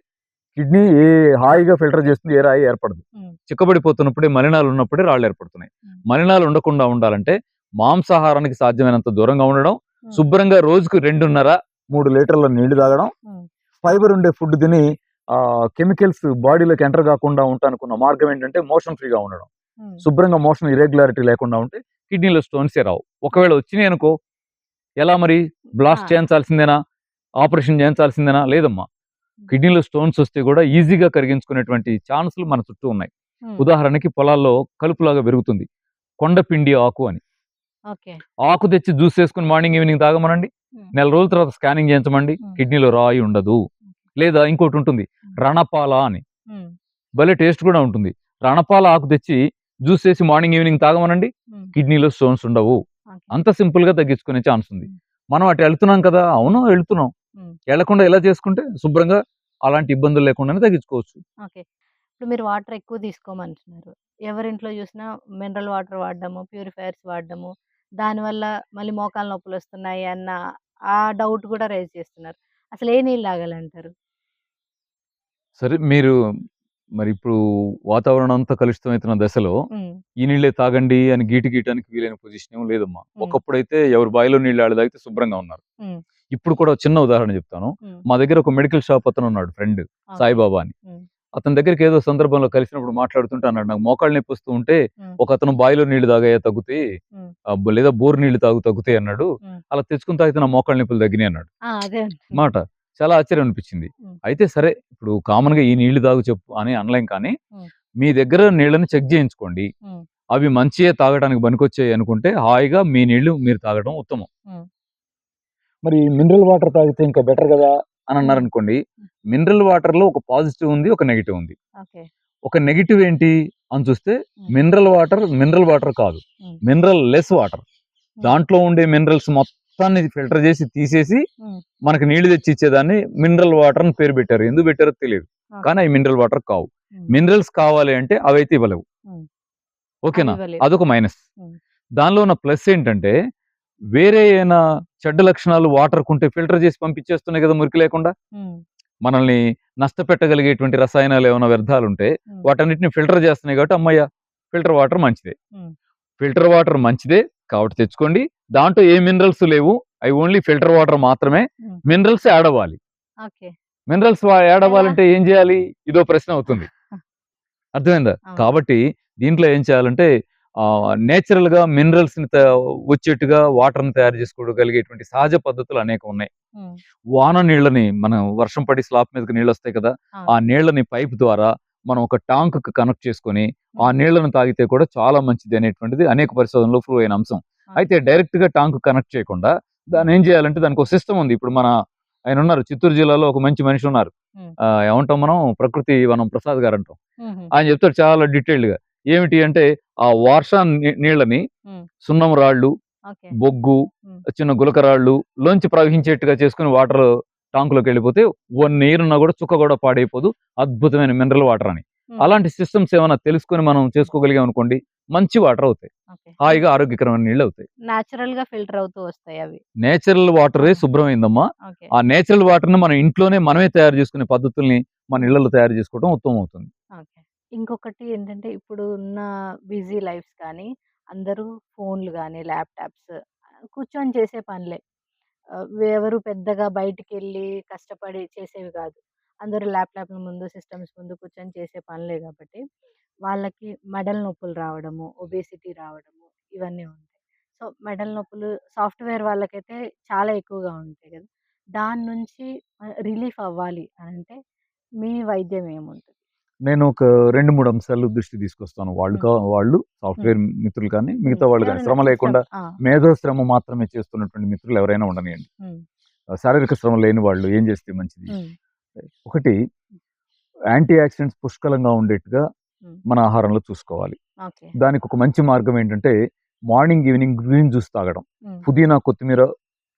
కిడ్నీ ఏ హాయిగా ఫిల్టర్ చేస్తుంది, ఏ రాయి ఏర్పడదు. చిక్కబడిపోతున్నప్పుడే మలినాలు ఉన్నప్పుడే రాళ్ళు ఏర్పడుతున్నాయి. మలినాలు ఉండకుండా ఉండాలంటే మాంసాహారానికి సాధ్యమైనంత దూరంగా ఉండడం, శుభ్రంగా రోజుకు 2.5-3 లీటర్ల నీళ్లు తాగడం, ఫైబర్ ఉండే ఫుడ్ తిని కెమికల్స్ బాడీలోకి ఎంటర్ కాకుండా ఉంటానుకున్న మార్గం ఏంటంటే మోషన్ ఫ్రీగా ఉండడం. శుభ్రంగా మోషన్ ఇరెగ్యులారిటీ లేకుండా ఉంటే కిడ్నీలో స్టోన్సే రావు. ఒకవేళ వచ్చినాయి అనుకో ఎలా మరి, బ్లాస్ట్ చేయించాల్సిందేనా, ఆపరేషన్ చేయించాల్సిందేనా? లేదమ్మా. కిడ్నీలో స్టోన్స్ వస్తే కూడా ఈజీగా కరిగించుకునేటువంటి ఛాన్సులు మన చుట్టూ ఉన్నాయి. ఉదాహరణకి పొలాల్లో కలుపులాగా పెరుగుతుంది కొండపిండి ఆకు అని. ఆకు తెచ్చి జ్యూస్ చేసుకుని మార్నింగ్ ఈవినింగ్ తాగమనండి, నెల రోజుల తర్వాత స్కానింగ్ చేయించమండి, కిడ్నీలో రాయి ఉండదు. లేదా ఇంకోటి ఉంటుంది రణపాల అని, భలే టేస్ట్ కూడా ఉంటుంది. రణపాల ఆకు తెచ్చి జ్యూస్ చేసి మార్నింగ్ ఈవినింగ్ తాగమనండి, కిడ్నీలో స్టోన్స్ ఉండవు. అంత సింపుల్ గా తగ్గించుకునే ఛాన్స్ ఉంది. మనం అటు వెళ్తున్నాం కదా, అవును వెళ్తున్నాం, వెళ్లకుండా ఎలా చేసుకుంటే శుభ్రంగా అలాంటి ఇబ్బందులు లేకుండానే తగ్గించుకోవచ్చు. ఇప్పుడు మీరు వాటర్ ఎక్కువ తీసుకోమంటున్నారు, ఎవరింట్లో చూసినా మినరల్ వాటర్ వాడడము, ప్యూరిఫైయర్స్ వాడడము, దానివల్ల మళ్ళీ మోకాలు నొప్పులు వస్తున్నాయి అన్న ఆ డౌట్ కూడా రైజ్ చేస్తున్నారు. అసలు ఏ నీళ్ళు తాగాలంటారు? సరే, మీరు మరి ఇప్పుడు వాతావరణం అంతా కలుషితమవుతున్న దశలో ఈ నీళ్ళే తాగండి అని గీయటానికి వీలైన పొజిషన్ ఏం లేదమ్మా. ఒకప్పుడైతే ఎవరు బావిలో నీళ్ళు ఆడ తాగితే శుభ్రంగా ఉన్నారు. ఇప్పుడు కూడా చిన్న ఉదాహరణ చెప్తాను. మా దగ్గర ఒక మెడికల్ షాప్ అతను ఉన్నాడు, ఫ్రెండ్ సాయిబాబా అని. అతని దగ్గరికి ఏదో సందర్భంలో కలిసినప్పుడు మాట్లాడుతుంటే అన్నాడు, నాకు మోకాళ్ళు నొప్పి వస్తూ ఉంటే ఒక అతను బావిలో నీళ్లు తాగాయా తగ్గుతాయి, లేదా బోర్ నీళ్లు తగ్గుతాయి అన్నాడు. అలా తెచ్చుకుని తాగితే నా మోకాళ్ళ నొప్పులు తగ్గినాయి అన్నాడు. మాట చాలా ఆశ్చర్యం అనిపించింది. అయితే సరే, ఇప్పుడు కామన్ గా ఈ నీళ్లు తాగు చెప్పు అని అనలేం, కానీ మీ దగ్గర నీళ్ళని చెక్ చేయించుకోండి. అవి మంచిగా తాగడానికి పనికొచ్చాయి అనుకుంటే హాయిగా మీ నీళ్లు మీరు తాగడం ఉత్తమం. మరి మినరల్ వాటర్ తాగితే ఇంకా బెటర్ కదా అని అన్నారు అనుకోండి, మినరల్ వాటర్ లో ఒక పాజిటివ్ ఉంది, ఒక నెగిటివ్ ఉంది. ఒక నెగిటివ్ ఏంటి అని చూస్తే మినరల్ వాటర్ కాదు, మినరల్ లెస్ వాటర్. దాంట్లో ఉండే మినరల్స్ మొత్తం మొత్తాన్ని ఫిల్టర్ చేసి తీసేసి ఉమ్, మనకి నీళ్లు తెచ్చి ఇచ్చేదాన్ని మినరల్ వాటర్ అని పేరు పెట్టారు. ఎందుకు పెట్టారో తెలియదు, ఓకే. కానీ అవి మినరల్ వాటర్ కావు. ఉమ్, మినరల్స్ కావాలి అంటే అవైతే ఇవ్వలేవు. ఉమ్, ఓకేనా? అవి ఇవ్వలేవు. అదొక మైనస్. ఉమ్, దానిలో ఉన్న ప్లస్ ఏంటంటే వేరే ఏమైనా చెడ్డ లక్షణాలు వాటర్ కుంటే ఫిల్టర్ చేసి పంపించేస్తున్నాయి కదా మురికి లేకుండా. ఉమ్, మనల్ని నష్టపెట్టగలిగేటువంటి రసాయనాలు ఏమైనా వ్యర్థాలు ఉంటే ఉమ్, వాటన్నిటిని ఫిల్టర్ చేస్తున్నాయి కాబట్టి అమ్మయ్య ఫిల్టర్ వాటర్ మంచిదే. ఉమ్, ఫిల్టర్ వాటర్ మంచిదే కాబట్టి తెచ్చుకోండి. దాంట్లో ఏ మినరల్స్ లేవు, అవి ఓన్లీ ఫిల్టర్ వాటర్ మాత్రమే. ఉమ్, మినరల్స్ యాడ్ అవ్వాలి. ఓకే. మినరల్స్ యాడ్ అవ్వాలంటే ఏం చేయాలి? ఇదో ప్రశ్న అవుతుంది. అర్థమైందా? అవును. కాబట్టి దీంట్లో ఏం చేయాలంటే నేచురల్ గా మినరల్స్ ని వచ్చేట్టుగా వాటర్ ని తయారు చేసుకోగలిగేటువంటి సహజ పద్ధతులు అనేక ఉన్నాయి. ఉమ్, వాన నీళ్ళని మనం వర్షం పడి స్లాబ్ మీదకి నీళ్ళు వస్తాయి కదా, అవును. ఆ నీళ్ళని పైప్ ద్వారా మనం ఒక ట్యాంక్ కి కనెక్ట్ చేసుకొని ఆ ఉమ్, నీళ్లను తాగితే కూడా చాలా మంచిది అనేటువంటిది అనేక పరిశోధనలో ప్రూవ్ అయిన అంశం. అయితే డైరెక్ట్ గా ట్యాంక్ కనెక్ట్ చేయకుండా దాన్ని ఏం చేయాలంటే దానికి ఒక సిస్టమ్ ఉంది. ఇప్పుడు మన ఆయన ఉన్నారు చిత్తూరు జిల్లాలో ఒక మంచి మనిషి ఉన్నారు, ఉమ్, ఏమంటాం మనం ప్రకృతి వనం ప్రసాద్ గారు అంటాం. ఉమ్, ఆయన చెప్తాడు చాలా డీటెయిల్డ్ గా. ఏమిటి అంటే ఆ వర్షం నీళ్ళని ఉమ్, సున్నం రాళ్ళు, ఓకే. బొగ్గు, ఉమ్, చిన్న గులకరాళ్ళు లోంచి ప్రవహించేట్టుగా చేసుకుని వాటర్ టాంకులోకి వెళ్ళిపోతే 1 year ఉన్నా కూడా చుక్క కూడా పాడైపోదు. అద్భుతమైన మినరల్ వాటర్ అని. ఉమ్, అలాంటి సిస్టమ్స్ ఏమైనా తెలుసుకొని మనం చేసుకోగలిగాం అనుకోండి, మంచి వాటర్ అవుతాయి, ఓకే. హాయిగా ఆరోగ్యకరమైన నీళ్ళు అవుతాయి. న్యాచురల్ గా ఫిల్టర్ అవుతూ వస్తాయి అవి. నేచురల్ వాటరే ఆ. శుభ్రమైందమ్మా. ఓకే. ఆ నేచురల్ వాటర్ ని మనం ఇంట్లోనే మనమే తయారు చేసుకునే పద్ధతుల్ని మన ఇళ్లలో తయారు చేసుకోవడం ఉత్తమం అవుతుంది. ఓకే. ఇంకొకటి ఏంటంటే ఇప్పుడు ఉన్న బిజీ లైఫ్స్ కానీ అందరూ ఫోన్లు గానీ, ల్యాప్‌టాప్స్ కూర్చొని చేసే పనులే. ఎవరు పెద్దగా బయటికెళ్ళి కష్టపడి చేసేవి కాదు. అందరూ ల్యాప్‌టాప్‌ల ముందు, సిస్టమ్స్ ముందు కూర్చొని చేసే పనులే కాబట్టి వాళ్ళకి మెడల నొప్పులు రావడము, ఒబేసిటీ రావడము ఇవన్నీ ఉంటాయి. సో, మెడల నొప్పులు సాఫ్ట్‌వేర్ వాళ్ళకైతే చాలా ఎక్కువగా ఉంటాయి కదా! దాని నుంచి రిలీఫ్ అవ్వాలి అనంటే మీ వైద్యం ఏముంటది? నేను ఒక 2-3 అంశాలు దృష్టికి తీసుకొస్తాను. హ్మ్. వాళ్ళు హ్మ్. సాఫ్ట్‌వేర్ మిత్రులు కానీ, హ్మ్. మిగతా వాళ్ళు కానీ, ఎవరైనా శ్రమ లేకుండా ఆ! మేధో శ్రమ మాత్రమే చేస్తున్నటువంటి మిత్రులు ఎవరైనా ఉండనియండి. హ్మ్. శారీరక శ్రమ లేని వాళ్ళు ఏం చేస్తే మంచిది? హ్మ్. ఒకటి, యాంటీ ఆక్సిడెంట్స్ పుష్కలంగా ఉండేట్టుగా హ్మ్. మన ఆహారంలో చూసుకోవాలి. ఓకే. దానికి ఒక మంచి మార్గం ఏంటంటే మార్నింగ్, ఈవినింగ్ గ్రీన్ జ్యూస్ తాగడం. హ్మ్. పుదీనా, కొత్తిమీర,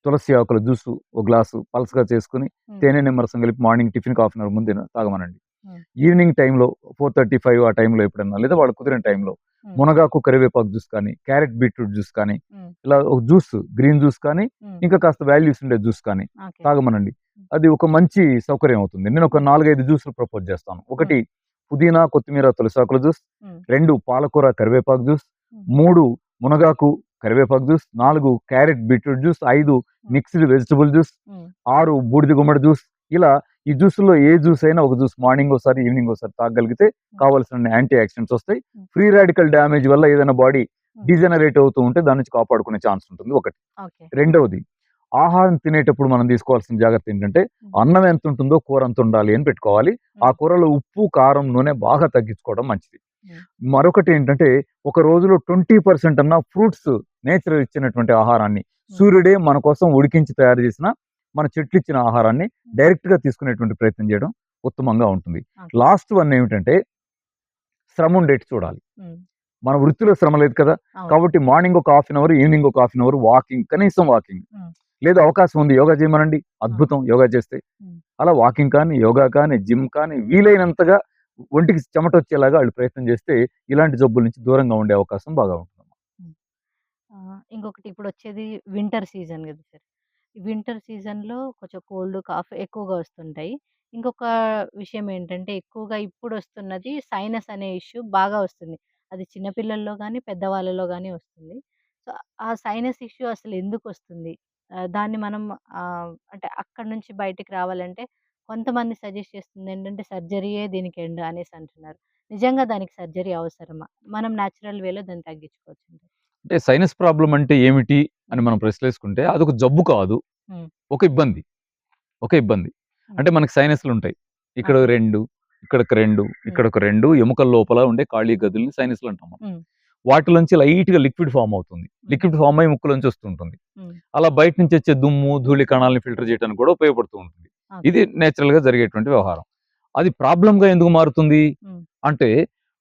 తులసి ఆకుల జ్యూసు ఒక గ్లాసు పల్చగా చేసుకొని హ్మ్. తేనె, నిమ్మరసం కలిపి మార్నింగ్ టిఫిన్‌కి హాఫ్ అన్ అవర్ ముందే తాగమనండి. హ్మ్. ఈవినింగ్ టైంలో 4:35 ఆ టైంలో ఎప్పుడన్నా లేదా వాళ్ళు కుదిరిన టైంలో హ్మ్. మునగాకు, కరివేపాకు జ్యూస్ కానీ, క్యారెట్ బీట్రూట్ జ్యూస్ కానీ, హ్మ్. ఇలా ఒక జ్యూస్ గ్రీన్ జ్యూస్ కానీ, హ్మ్. ఇంకా కాస్త వాల్యూస్ ఉండే జ్యూస్ కానీ ఓకే. తాగమనండి. హ్మ్. అది ఒక మంచి సౌకర్యం అవుతుంది. నేను ఒక హ్మ్. 4, 5 జ్యూస్‌లు ప్రపోజ్ చేస్తాను. హ్మ్. ఒకటి పుదీనా, కొత్తిమీర, తులసాకుల జ్యూస్. హ్మ్. 2 పాలకూర, కరివేపాకు జ్యూస్. హ్మ్. 3 మునగాకు, కరివేపాకు జ్యూస్. 4 carrot beetroot juice. 5 హ్మ్. Mixed vegetable juice. హ్మ్. 6 బూడిద గుమ్మడి జ్యూస్. ఇలా ఈ జ్యూస్‌లో ఏ జ్యూస్ అయినా ఒక జ్యూస్ మార్నింగ్ ఒకసారి, ఈవినింగ్ ఒకసారి తాగగలిగితే హ్మ్. కావాల్సిన యాంటీ ఆక్సిడెంట్స్ వస్తాయి. హ్మ్. ఫ్రీ రాడికల్ డ్యామేజ్ వల్ల ఏదైనా బాడీ హ్మ్. డీజనరేట్ అవుతూ ఉంటే దాని నుంచి కాపాడుకునే ఛాన్స్ ఉంటుంది ఒకటి. ఓకే. రెండవది, ఆహారం తినేటప్పుడు మనం తీసుకోవాల్సిన జాగ్రత్త ఏంటంటే హ్మ్. అన్నం ఎంత ఉంటుందో కూర అంత ఉండాలి అని పెట్టుకోవాలి. ఆ హ్మ్. కూరలో ఉప్పు, కారం, నూనె బాగా తగ్గించుకోవడం మంచిది. హ్మ్. మరొకటి ఏంటంటే ఒక రోజులో 20% అన్న ఫ్రూట్స్ నేచర్ ఇచ్చినటువంటి ఆహారాన్ని, హ్మ్. సూర్యుడే మన కోసం ఉడికించి తయారు చేసిన మన చెట్లు ఇచ్చిన ఆహారాన్ని హ్మ్. డైరెక్ట్ గా తీసుకునేటువంటి ప్రయత్నం చేయడం ఉత్తమంగా ఉంటుంది. ఓకే. లాస్ట్ వన్ ఏమిటంటే శ్రమ ఉండేటి చూడాలి. హ్మ్. మన వృత్తిలో శ్రమ లేదు కదా, అవును. కాబట్టి మార్నింగ్ ఒక హాఫ్ అన్ అవర్, ఈవినింగ్ ఒక హాఫ్ అన్ అవర్ వాకింగ్, కనీసం వాకింగ్. హ్మ్. లేదా అవకాశం ఉంది యోగా చేయమనండి, ఆ! అద్భుతం యోగా చేస్తే. హ్మ్. అలా వాకింగ్ కానీ, యోగా కానీ, జిమ్ కానీ వీలైనంతగా ఒంటికి చెమట వచ్చేలాగా వాళ్ళు ప్రయత్నం చేస్తే ఇలాంటి జబ్బుల నుంచి దూరంగా ఉండే అవకాశం బాగా ఉంటుంది. హ్మ్. ఇంకొకటి ఇప్పుడొచ్చేది వింటర్ సీజన్ గదా సార్! వింటర్ సీజన్‌లో కొంచెం కోల్డ్, కాఫ్ ఎక్కువగా వస్తుంటాయి. ఇంకొక విషయం ఏంటంటే ఎక్కువగా ఇప్పుడొస్తున్నది సైనస్ అనే ఇష్యూ బాగా వస్తుంది. అది చిన్న పిల్లల్లో గానీ, పెద్దవాళ్ళలో గానీ వస్తుంది. సో, ఆ సైనస్ ఇష్యూ అసలు ఎందుకొస్తుంది? దాన్ని మనం అంటే అక్కడి నుంచి బయటికి రావాలంటే కొంతమంది సజెస్ట్ చేస్తుందేంటంటే సర్జరీయే దీనికి ఎండ్ అనేసి అంటున్నారు. నిజంగా దానికి సర్జరీ అవసరమా? మనం నేచురల్ వేలో దాన్ని తగ్గించుకోవచ్చంటారా? అంటే సైనస్ ప్రాబ్లం అంటే ఏమిటి అని హ్మ్. మనం ప్రశ్నలేసుకుంటే అదొక జబ్బు కాదు, హ్మ్. ఒక ఇబ్బంది. ఒక ఇబ్బంది. హ్మ్. అంటే మనకి సైనస్‌లు ఉంటాయి. ఇక్కడ ఓకే. 2, ఇక్కడొక 2, హ్మ్. ఇక్కడొక 2 ఎముకల లోపల ఉండే ఖాళీ గదుల్ని సైనస్‌లు అంటాం మనం. హ్మ్. వాటిలోంచి లైట్‌గా లిక్విడ్ ఫార్మ్ అవుతుంది. హ్మ్. లిక్విడ్ ఫార్మ్ అయ్యి ముక్కులోంచి వస్తుంటుంది. హ్మ్. అలా బయట నుంచి వచ్చే దుమ్ము, ధూళి కణాలను ఫిల్టర్ చేయడానికి కూడా ఉపయోగపడుతూ ఉంటుంది. ఓకే. ఇది నేచురల్‌గా జరిగేటువంటి వ్యవహారం. అది ప్రాబ్లమ్‌గా ఎందుకు మారుతుంది? హ్మ్. అంటే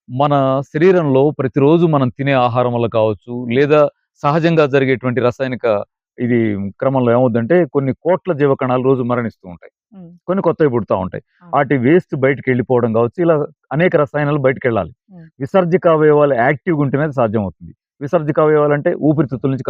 మన శరీరంలో ప్రతిరోజు మనం తినే ఆహారం వల్ల కావచ్చు, లేదా సహజంగా జరిగేటువంటి రసాయనిక ఇది క్రమంలో ఏమవుద్దంటే కొన్ని కోట్ల జీవకణాలు రోజు మరణిస్తూ ఉంటాయి, హ్మ్. కొన్ని కొత్తవి పుడతా ఉంటాయి. అవును. వాటి వేస్ట్ బయటకు వెళ్ళిపోవడం కావచ్చు, ఇలా అనేక రసాయనాలు బయటకు వెళ్ళాలి. హ్మ్. విసర్జక అవయవాలు యాక్టివ్గా ఉంటేనే అది సాధ్యం అవుతుంది. విసర్జక అవయవాలు అంటే ఊపిరితిత్తుల నుంచి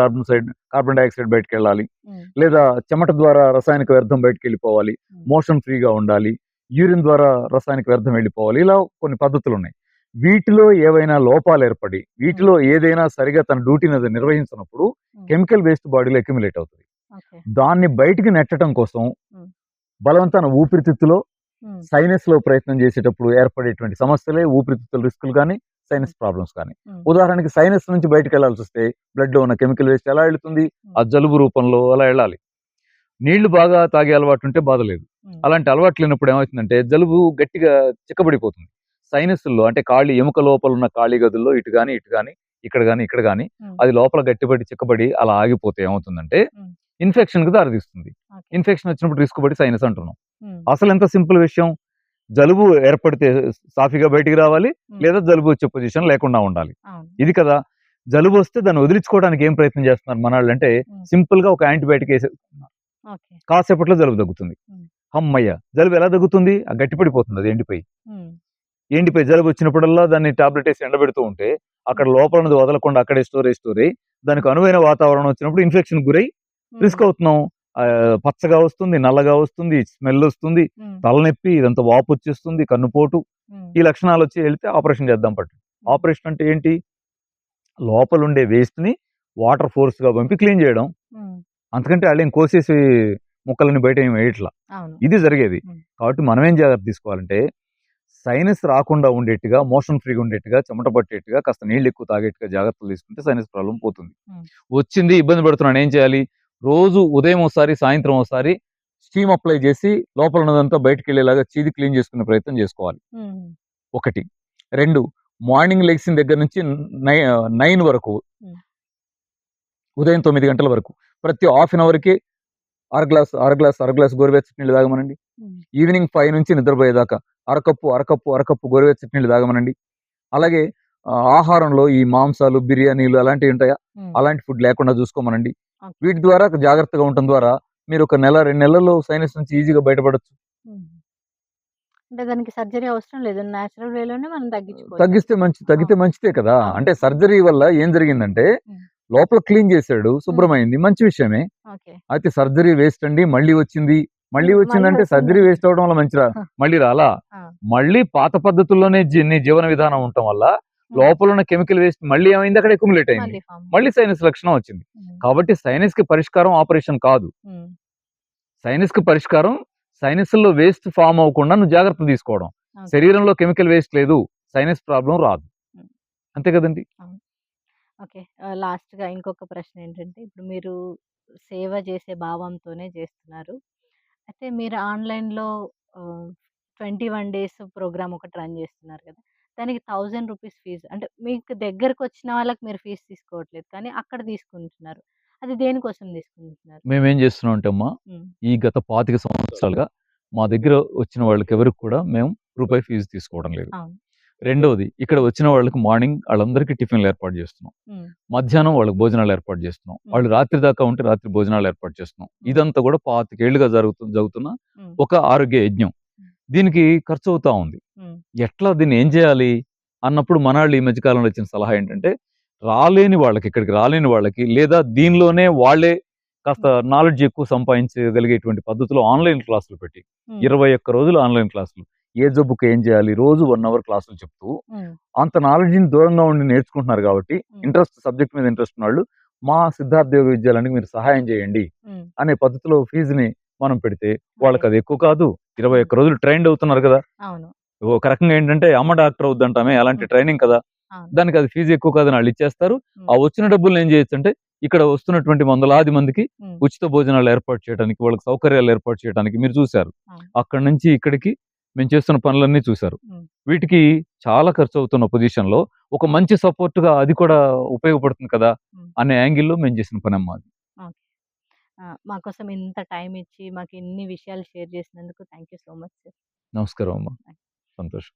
కార్బన్ డైఆక్సైడ్ బయటకు వెళ్ళాలి, హ్మ్. లేదా చెమట ద్వారా రసాయనిక వ్యర్థం బయటకు వెళ్ళిపోవాలి, హ్మ్. మోషన్ ఫ్రీగా ఉండాలి, యూరిన్ ద్వారా రసాయనిక వ్యర్థం వెళ్ళిపోవాలి. ఇలా కొన్ని పద్ధతులు ఉన్నాయి. వీటిలో ఏవైనా లోపాలు ఏర్పడి వీటిలో ఏదైనా సరిగా తన డ్యూటీని అది నిర్వహించినప్పుడు హ్మ్. కెమికల్ వేస్ట్ బాడీలో అక్యుములేట్ అవుతుంది. ఓకే. దాన్ని బయటికి నెట్టడం కోసం హ్మ్. బలవంతాన ఊపిరితిత్తులో హ్మ్. సైనస్ లో ప్రయత్నం చేసేటప్పుడు ఏర్పడేటువంటి సమస్యలే ఊపిరితిత్తుల రిస్కులు కానీ హ్మ్. సైనస్ ప్రాబ్లమ్స్ కానీ. హ్మ్. ఉదాహరణకి సైనస్ నుంచి బయటకు వెళ్లాల్సి వస్తే బ్లడ్ లో ఉన్న కెమికల్ వేస్ట్ ఎలా వెళ్తుంది? ఆ హ్మ్. జలుబు రూపంలో అలా వెళ్ళాలి. నీళ్లు బాగా తాగే అలవాటు ఉంటే బాధ లేదు. హ్మ్. అలాంటి అలవాటు లేనప్పుడు ఏమవుతుందంటే జలుబు గట్టిగా చిక్కబడిపోతుంది. సైనస్సుల్లో అంటే కాళి ఎముక లోపల ఉన్న ఖాళీ గదుల్లో ఇటు గాని, ఇటు గాని, ఇక్కడ గాని, ఇక్కడ గాని హ్మ్. అది లోపల గట్టిపడి చిక్కబడి అలా ఆగిపోతే ఏమవుతుందంటే హ్మ్. ఇన్ఫెక్షన్‌కి దారితీస్తుంది. ఓకే. ఇన్ఫెక్షన్ వచ్చినప్పుడు రిస్క్ పడి సైనస్ అంటున్నాం. హ్మ్. అసలు ఎంత సింపుల్ విషయం. జలుబు ఏర్పడితే సాఫీగా బయటికి రావాలి, హ్మ్. లేదా జలుబు వచ్చే పొజిషన్ లేకుండా ఉండాలి. అవును. ఇది కదా! జలుబు వస్తే దాన్ని వదిలించుకోవడానికి ఏం ప్రయత్నం చేస్తున్నారు మనాళ్ళంటే హ్మ్. సింపుల్‌గా ఒక యాంటీబయాటిక్ ఏసేస్తున్నారు. ఓకే. కాసేపట్లో జలుబు తగ్గుతుంది. హ్మ్. హమ్మయ్య! జలుబు ఎలా తగ్గుతుంది? గట్టిపడిపోతుంది అది ఎండిపోయి. హ్మ్. ఎండిపోయి జలుబు వచ్చినప్పుడల్లా దాన్ని టాబ్లెట్ ఏసి ఎండబెడుతూ ఉంటే అక్కడ హ్మ్. లోపల ఉన్నది వదలకుండా అక్కడే స్టోర్ అయ్యి దానికి అనువైన వాతావరణం వచ్చినప్పుడు ఇన్ఫెక్షన్‌కి గురై హ్మ్. రిస్క్ అవుతున్నాం. పచ్చగా వస్తుంది, నల్లగా వస్తుంది, స్మెల్ వస్తుంది, హ్మ్. తలనొప్పి, ఇదంతా వాపొచ్చేస్తుంది, కన్నుపోటు, హ్మ్. ఈ లక్షణాలొచ్చి ఎళ్తే ఆపరేషన్ చేద్దాం పట్టు. హ్మ్. ఆపరేషన్ అంటే ఏంటి? లోపలుండే వేస్ట్‌ని వాటర్ ఫోర్స్‌గా పంపి క్లీన్ చేయడం. హ్మ్. అంతకంటే ఆళ్ళేం కోసేసి ముక్కలని బయట ఏమి వేయట్లా. అవును. ఇది జరిగేది. హ్మ్. కాబట్టి మనమేం జాగ్రత్త తీసుకోవాలంటే, సైనస్ రాకుండా ఉండేట్టుగా, మోషన్ ఫ్రీగా ఉండేట్టుగా, చెమట పట్టేట్టుగా, కాస్త నీళ్లెక్కువ తాగేట్టుగా జాగ్రత్తలు తీసుకుంటే సైనస్ ప్రాబ్లమ్ పోతుంది. హ్మ్. వచ్చింది, ఇబ్బంది పడుతున్నాను ఏం చేయాలి? రోజు ఉదయం ఓసారి, సాయంత్రం ఓసారి స్టీమ్ అప్లై చేసి లోపల ఉన్నదంతా బయటికెళ్ళేలాగా చీది క్లీన్ చేసుకునే ప్రయత్నం చేసుకోవాలి. హ్మ్. 1. 2 మార్నింగ్ లెగిసిన దగ్గర నుంచి 9 వరకు, హ్మ్. ఉదయం 9 గంటల వరకు ప్రతి హాఫ్ అన్ అవర్‌కి అర గ్లాస్ గోరువెచ్చటి నీళ్లు తాగమనండి. హ్మ్. ఈవినింగ్ 5 నుంచి నిద్రపోయేదాకా అరకప్పు గోరువెచ్చటి నీళ్లు తాగమనండి. అలాగే ఆహారంలో ఈ మాంసాలు, బిర్యానీలు అలాంటివి ఉంటాయా? హ్మ్. అలాంటి ఫుడ్ లేకుండా చూసుకోమనండి. ఓకే. వీటి ద్వారా జాగ్రత్తగా ఉండటం ద్వారా మీరు ఒక నెల, 2 నెలల్లో సైనస్ నుంచి ఈజీగా బయటపడొచ్చు. హ్మ్. అంటే దానికి సర్జరీ అవసరం లేదు. నేచురల్ వేలోనే మనం తగ్గిస్తే తగ్గించుకోవచ్చంటారు. తగ్గితే అవును. మంచిదే కదా! అవును. అంటే సర్జరీ వల్ల ఏం జరిగిందంటే హ్మ్. లోపల క్లీన్ చేసాడు, హ్మ్. శుభ్రమైంది. మంచి విషయమే. ఓకే. అయితే సర్జరీ వేస్ట్ అండి. మళ్ళీ వచ్చింది. మళ్ళీ హ్మ్. మళ్ళీ వచ్చిందంటే సర్జరీ వస్తుందండి. వేస్ట్ అవ్వడం వల్ల మళ్ళీ రాలా? ఆ! మళ్ళీ పాత పద్ధతుల్లోనే నీ జీవన విధానం ఉండటం వల్ల హ్మ్. లోపల ఉన్న కెమికల్ వేస్ట్ మళ్ళీ ఏమైంది? అక్కడ అక్యుములేట్ అయింది. మళ్ళీ ఫార్మ్ మళ్ళీ అయింది. సైనస్ లక్షణం వచ్చింది. హ్మ్. కాబట్టి సైనస్‌కి పరిష్కారం ఆపరేషన్ కాదు. హ్మ్. సైనస్‌కి పరిష్కారం సైనస్‌లో వేస్ట్ ఫార్మ్ అవ్వకుండా నువ్వు జాగ్రత్తలు తీసుకోవడం. ఓకే. శరీరంలో కెమికల్ వేస్ట్ లేదు. సైనస్ ప్రాబ్లమ్ రాదు. హ్మ్. అంతే కదండీ! అవును. ఓకే. లాస్ట్‌గా ఇంకొక ప్రశ్న ఏంటంటే, ఇప్పుడు మీరు సేవ చేసే భావంతోనే చేస్తున్నారు. అయితే మీరు ఆన్‌లైన్‌లో ఆహ్, 21 డేస్ ప్రోగ్రామ్ ఒకటి రన్ చేస్తున్నారు కదా! దానికి రూ. 1000 ఫీజు. అంటే మీకు దగ్గరకొచ్చిన వాళ్ళకి మీరు ఫీజు తీసుకోవట్లేదు. కానీ అక్కడ తీసుకుంటున్నారు. అది దేనికోసం తీసుకుంటున్నారు? మేమేం చేస్తున్నామంటే అమ్మా, హ్మ్. ఈ గత 25 సంవత్సరాలుగా మా దగ్గర వచ్చిన వాళ్ళకెవరికి కూడా మేము రూపాయి ఫీజు తీసుకోవడం లేదు. అవును. రెండోది ఇక్కడ వచ్చిన వాళ్ళకి మార్నింగ్ ఆళ్ళందరికీ టిఫిన్‌లు ఏర్పాటు చేస్తున్నాం. హ్మ్. మధ్యాహ్నం వాళ్ళకి భోజనాలు ఏర్పాటు చేస్తున్నాం. హ్మ్. వాళ్ళు రాత్రి దాకా ఉంటే రాత్రి భోజనాలు ఏర్పాటు చేస్తున్నాం. హ్మ్. ఇదంతా కూడా 25 ఏళ్లుగా జరుగుతున్న హ్మ్. ఒక ఆరోగ్య యజ్ఞం. హ్మ్. దీనికి ఖర్చవుతా ఉంది. హ్మ్. ఎట్లా దీన్ని ఏం చేయాలి? అన్నప్పుడు మనాళ్ళు ఈ మధ్య కాలంలో ఇచ్చిన సలహా ఏంటంటే, ఇక్కడికి రాలేని వాళ్ళకి లేదా దీనిలోనే వాళ్ళే కాస్త హ్మ్. నాలెడ్జ్ ఎక్కువ సంపాదించగలిగేటువంటి పద్ధతిలో ఆన్‌లైన్ క్లాసులు పెట్టి, హ్మ్. 21 రోజులు ఆన్‌లైన్ క్లాసులు. ఏ జబ్బుకి ఏం చేయాలి? రోజు 1 అవర్ క్లాసులు చెప్తూ, హ్మ్. అంత నాలెడ్జ్‌ని దూరంగా ఉండి నేర్చుకుంటున్నారు కాబట్టి, హ్మ్. సబ్జెక్ట్ మీద ఇంట్రెస్ట్ ఉన్నవాళ్ళు, మా సిద్ధార్థ యోగ విద్యాలయానికి మీరు సహాయం చేయండి హ్మ్. అనే పద్ధతిలో ఫీజుని మనం పెడితే, ఓకే. వాళ్ళకది ఎక్కువ కాదు. హ్మ్. 21 రోజులు ట్రైన్డ్ అవుతున్నారు కదా! అవును. ఒక రకంగా ఏంటంటే అమ్మ డాక్టర్ అవుద్దంటామే అలాంటి హ్మ్. ట్రైనింగ్ కదా! అవును. దానికి అది ఫీజు ఎక్కువ కాదని ఆళ్ళిచ్చేస్తారు. ఆ హ్మ్. వచ్చిన డబ్బుల్ని ఏం చేయొచ్చంటే, ఇక్కడ వస్తున్నటువంటి వందలాది మందికి హ్మ్. ఉచిత భోజనాలు ఏర్పాటు చేయడానికి, వాళ్ళకి సౌకర్యాలు ఏర్పాటు చేయడానికి మీరు చూసారు. అవును. అక్కడి నుంచి ఇక్కడికి మేము చేస్తున్న పనులన్నీ చూసారు. హ్మ్. వీటికి చాలా ఖర్చవుతున్న పొజిషన్‌లో ఒక మంచి సపోర్ట్‌గా అది కూడా ఉపయోగపడుతుంది కదా! హ్మ్. అనే యాంగిల్‌లో మేము చేసిన పనమ్మా అది. ఓకే. మా కోసం ఇంత టైమ్ ఇచ్చి మాకు ఇన్ని విషయాలు షేర్ చేసినందుకు thank you so much sir. నమస్కారం అమ్మా. సంతోషం.